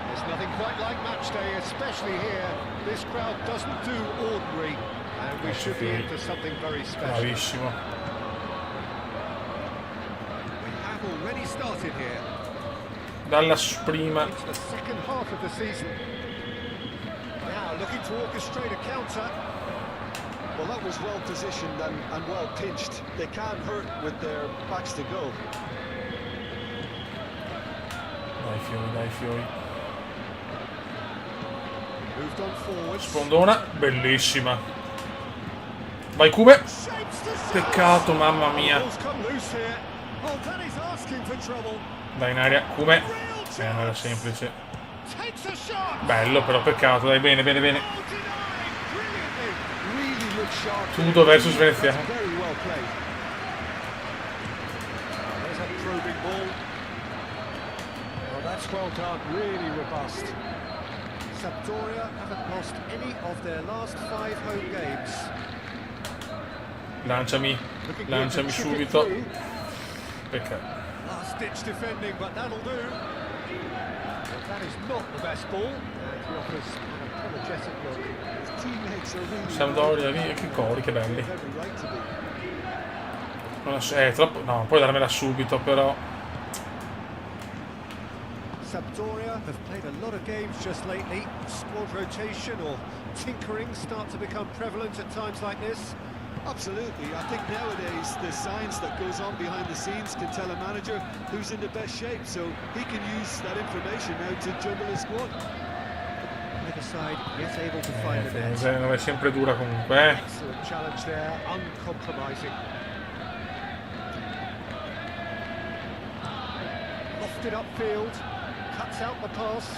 There's nothing quite like match day, especially here. This crowd doesn't do ordinary, and we should be into something very special. Bravissimo. We have already started here. Dalla prima. It's the second half of the season. Now looking to orchestrate a counter. Well, that was well positioned and well pinched. They can't hurt with their backs to go. Dai fiori. Moved on forward. Spondona, bellissima. Vai Cume. Peccato, mamma mia. Dai in aria, Cume. Non era semplice. Bello però, peccato, dai, bene. Tutto versus Veneziano. That's well done, really robust. Sampdoria haven't lost any of their last 5 home games. Lanciami subito. Peccato. Last ditch defending, but that'll do. But that is not the best ball. And he offers an apologetic look. Sampdoria, via, che cori, che belli. Non è troppo. No, puoi darmela subito, però. Sampdoria have played a lot of games just lately. Squad rotation or tinkering start to become prevalent at times like this. Absolutely. I think nowadays the science that goes on behind the scenes can tell a manager who's in the best shape, so he can use that information now to juggle his squad. Either side yet able to find the net. Non è sempre dura comunque, eh. Excellent challenge there, uncompromising. Lofted upfield, cuts out the pass.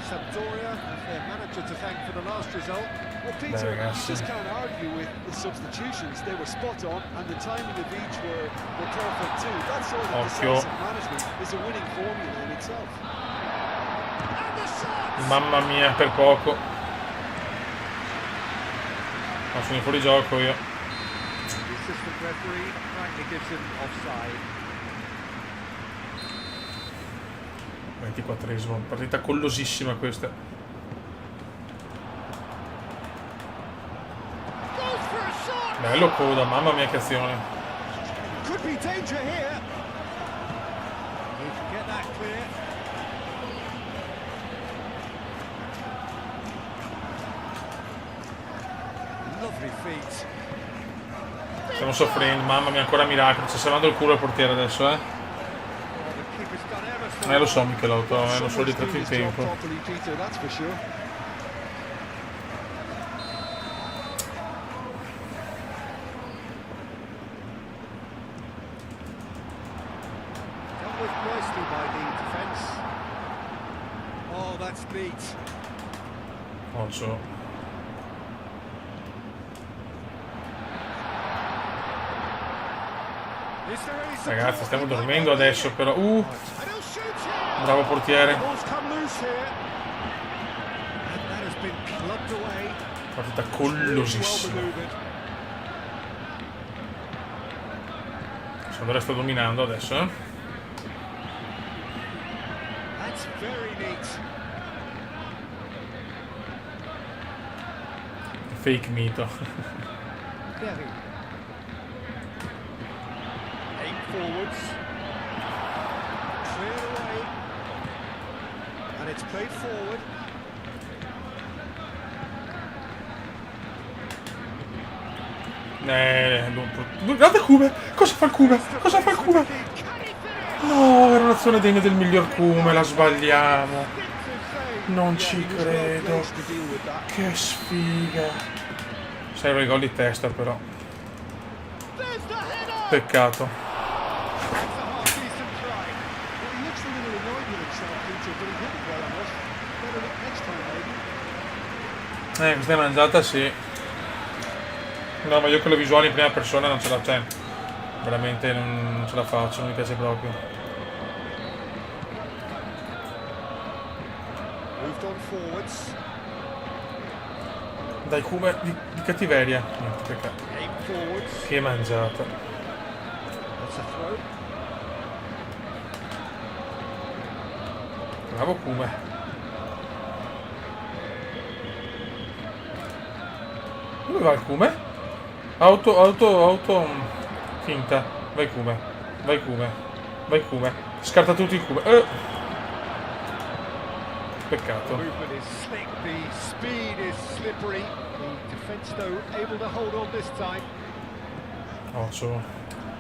Sampdoria have their manager to thank for the last result. Well, Peter, you just can't argue with the substitutions. They were spot on, and the timing of each were perfect too. That's all that decisive management is a winning formula in itself. Mamma mia, per poco. Ma sono fuori gioco io. The assistant referee rightly gives him offside. 24esimo, partita collosissima questa. Goes for a shot. Bello Coda, mamma mia che azione. Could be danger here. He can get that clear. Lovely feet. Stiamo soffrendo, mamma mia, ancora miracolo. Sta salvando il culo al portiere adesso, Oh, the keeper's done ever so lo so Michelotto, lo so Someone's ritratto doing in his job tempo. properly, Peter, that's for sure. dealt with nicely by the defence. Oh, that's neat. Occhio. Is there any Ragazzi, support? stiamo dormendo adesso però. And he'll shoot here. Bravo portiere. Balls come loose here. And that has been clubbed away. Partita Well collosissima. manoeuvred. Sandra sta dominando adesso, eh. That's very neat. Fake mito. Gary. Aim forwards. Clear away. And it's played forward. Guarda Kume! Cosa fa il Kume? Cosa fa il Kume? No, era un'azione degna del miglior Kume, la sbagliamo. Non ci credo. Place to deal with that. Che sfiga. Serve il gol di testa però. Peccato. That's a half-decent try. Well, he looks a little annoyed with himself, Peter, but he hit it well enough. Better look next time, maybe. Questa è mangiata sì. No, ma io con le visuali in prima persona non ce la c'è. Veramente non ce la faccio, non mi piace proprio. Moved on forwards. Dai Kume di cattiveria. Niente, peccato. Aim forwards. Che mangiata. That's a throw. Bravo Kume. Dove va il Kume? Auto. Finta. Vai Kume. Vai Kume. Vai Kume. Scarta tutti il Kume. Peccato. Movement is slick. The speed is slippery. The defence, though, able to hold on this time. Occhio.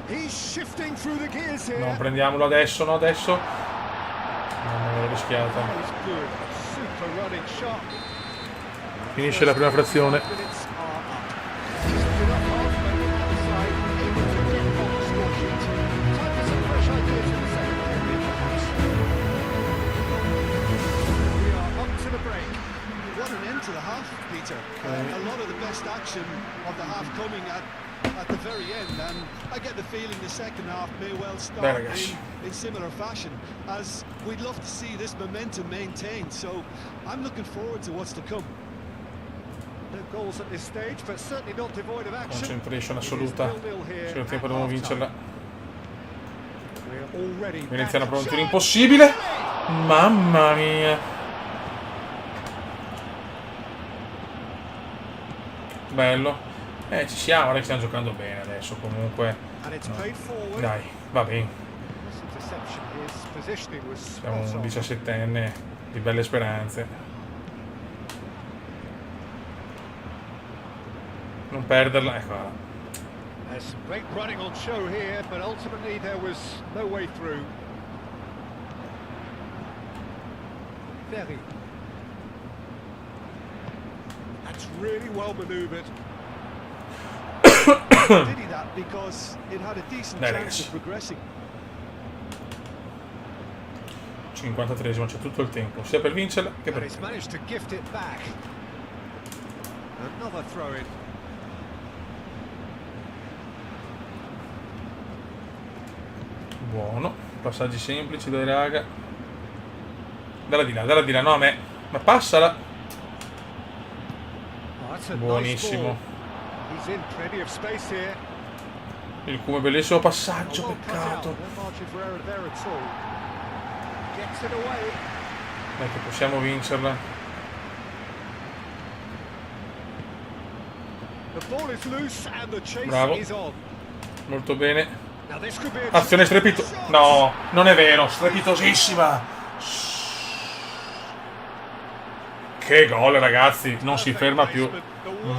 He's shifting through the gears here. No, prendiamolo adesso, no adesso. Non l'ho rischiata. He's good. Super running shot. Finisce la prima frazione. Minutes are up. He's stood up half, but on the side, able to get on the score sheet. Time for some fresh ideas in the second period, perhaps. We are up to the break. What an end to the half, Peter. A lot of the best action of the half coming at the very end, and I get the feeling the second half may well start ragazzi. in similar fashion, as we'd love to see this momentum maintained. So I'm looking forward to what's to come. No goals at this stage, but certainly not devoid of action. Concentration It is assoluta. 0-0 here Se il at tempo dobbiamo half-time. vincerla. We're already back. Iniziano a pronti l'impossibile. Mamma mia. Bello. Ci siamo, ora stiamo giocando bene adesso comunque. And it's played forward. Dai, va bene. This interception, his positioning was Siamo spot un on. 17enne di belle speranze. Non perderla, eccola. There's some great running on show here, but ultimately there was no way through. Very. That's really well manoeuvred. Did he that because it had a decent Dai, chance ragazzi. of progressing. 53esimo, c'è tutto il tempo, sia per vincerla che And per... he's managed to gift it back. Another throw in. Buono, passaggi semplici dai raga. dalla di là, no a me. Ma passala. Oh, that's a nice Buonissimo. ball. He's in plenty of space here. Il Cume, bellissimo passaggio, Well cut out. peccato. No margin for error there at all. Gets it away. Dai che possiamo vincerla. The ball is loose and the chase Bravo. is on. Molto bene. Now this could be a Azione strepitosa. No, non è vero, strepitosissima. Che gol, ragazzi, non si ferma più.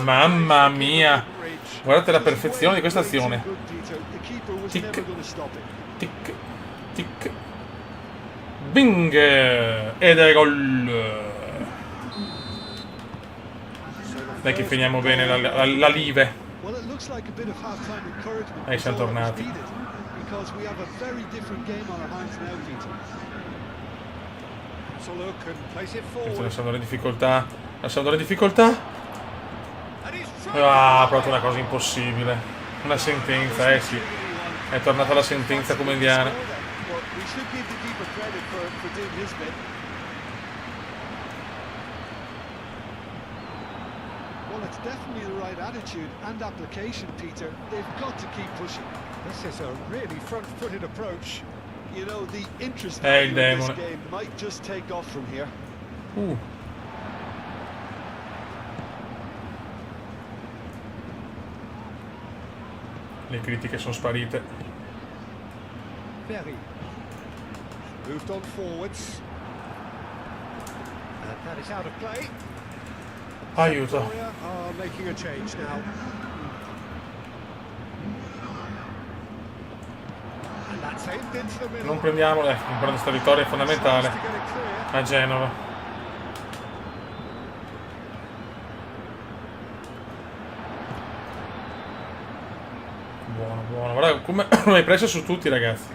Mamma mia. Guardate la perfezione di questa azione. Tic, tic, tic. Bing! Ed è gol. Dai che finiamo bene la live. Well, it looks like a bit of half-time encouragement. Siamo before it was tornati. needed, because we have a very different game on our hands now, Peter. So look and place it Sto forward. lasciando le difficoltà. Lasciando le difficoltà. And he's tried. Ah, proprio una cosa impossibile. Una sentenza, sì. È tornata la sentenza come indiana. But we should give the keeper credit for doing his bit. Well, it's definitely the right attitude and application, Peter. They've got to keep pushing. This is a really front-footed approach. You know, the interest Il value in this demone. game might just take off from here. Le critiche sono sparite. Very. Moved on forwards. And that is out of play. Aiuto. Victoria are making a change now. And that's aimed into the middle. Non prendiamole. Prendere questa vittoria è fondamentale. To get it clear. A Genova. Buono, buono. Guarda come hai preso su tutti, ragazzi.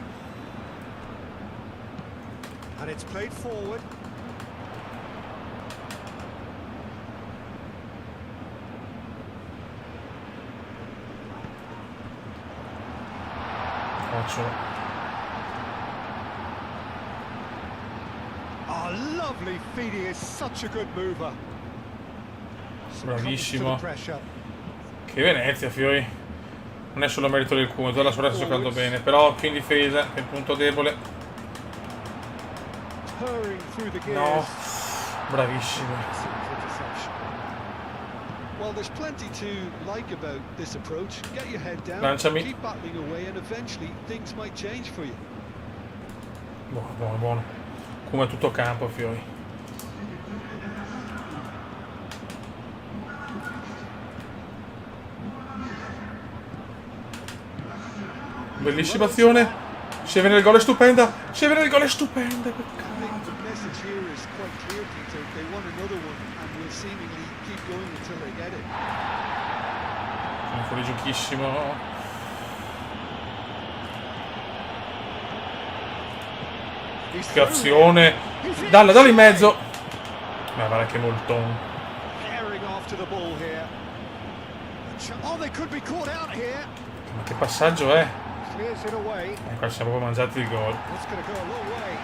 And it's played forward. Faccio. Oh, lovely feed. He is such a good mover. Succumbs Bravissimo. to the pressure. Che Venezia, Fiori. Non è solo merito del Cume, tutta la squadra sta giocando bene. Però più in difesa, che è il punto debole. Purring through the gears. No. Bravissimo. Excellent interception. Well, there's plenty to like about this approach. Get your head down, Lanciami. keep battling away, and eventually things might change for you. Buono, buono, buono. Come tutto campo, Fiori. Bellissima azione. Sceve nel gol è stupenda. Sceve nel gol è stupenda. I think the message here is quite clear, Peter. They want another one, and will seemingly keep going until they get it. Sono fuori giochissimo. He's Che through azione. here. He's Dalla in inside. mezzo. Ma guarda che moltone. Herring after the ball here. Oh, they could be caught out here. Ma che passaggio è? Clears it away. Qua ci siamo proprio mangiati il gol. That's going to go a long way.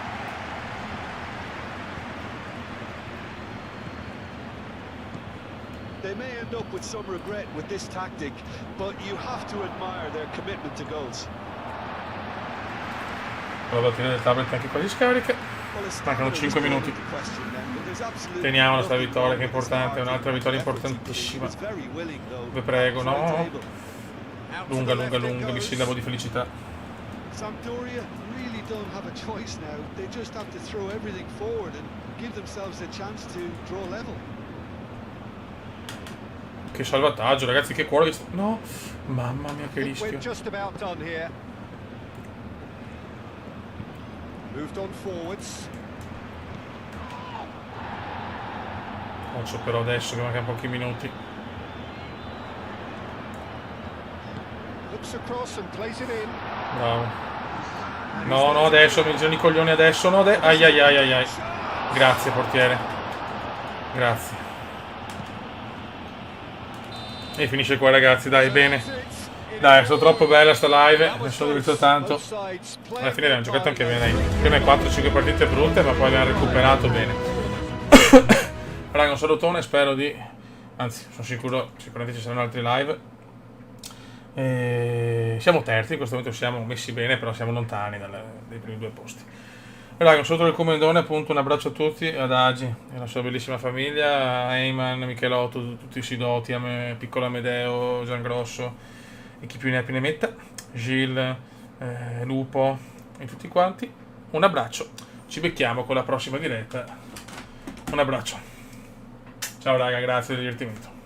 They may end up with some regret with this tactic, but you have to admire their commitment to goals. La batteria del tablet anche quasi scarica. Well, it's Mancano stamina 5 was minuti. the question then, but there's absolutely Teniamola sta nothing vittoria wrong che è with this importante, hard un'altra vittoria effort. importantissima. He was very willing, though. Vi prego, no. Try table. Out to Lunga, the lunga, left it lunga, goes. bisillabo di felicità. Sampdoria really don't have a choice now. They just have to throw everything forward and give themselves a chance to draw level. Che salvataggio, ragazzi, che cuore che no! Mamma mia, che I think we're rischio. just about done here. Moved on forwards. Faccio però adesso che mancano pochi minuti. Looks across and plays it in. Bravo. No, no, adesso mi girano i coglioni adesso, no, ai ai ai ai ai. Grazie, portiere. Grazie. E finisce qua, ragazzi, dai, bene. Dai, è stata troppo bella sta live, mi sono divertito tanto. Alla fine abbiamo giocato anche bene. Prima 4-5 partite brutte, ma poi abbiamo recuperato bene. Raga, un salutone, spero di... Anzi, sono sicuro, sicuramente ci saranno altri live. Siamo terzi, in questo momento siamo messi bene, però siamo lontani dai primi 2 posti. Raga, un saluto del Comendone, appunto, un abbraccio a tutti, ad Agi e alla sua bellissima famiglia, a Eyman, Michelotto, tutti i Sidoti, Piccolo Amedeo, Giangrosso e chi più ne ha più ne metta, Gilles, Lupo e tutti quanti. Un abbraccio, ci becchiamo con la prossima diretta. Un abbraccio. Ciao raga, grazie del divertimento.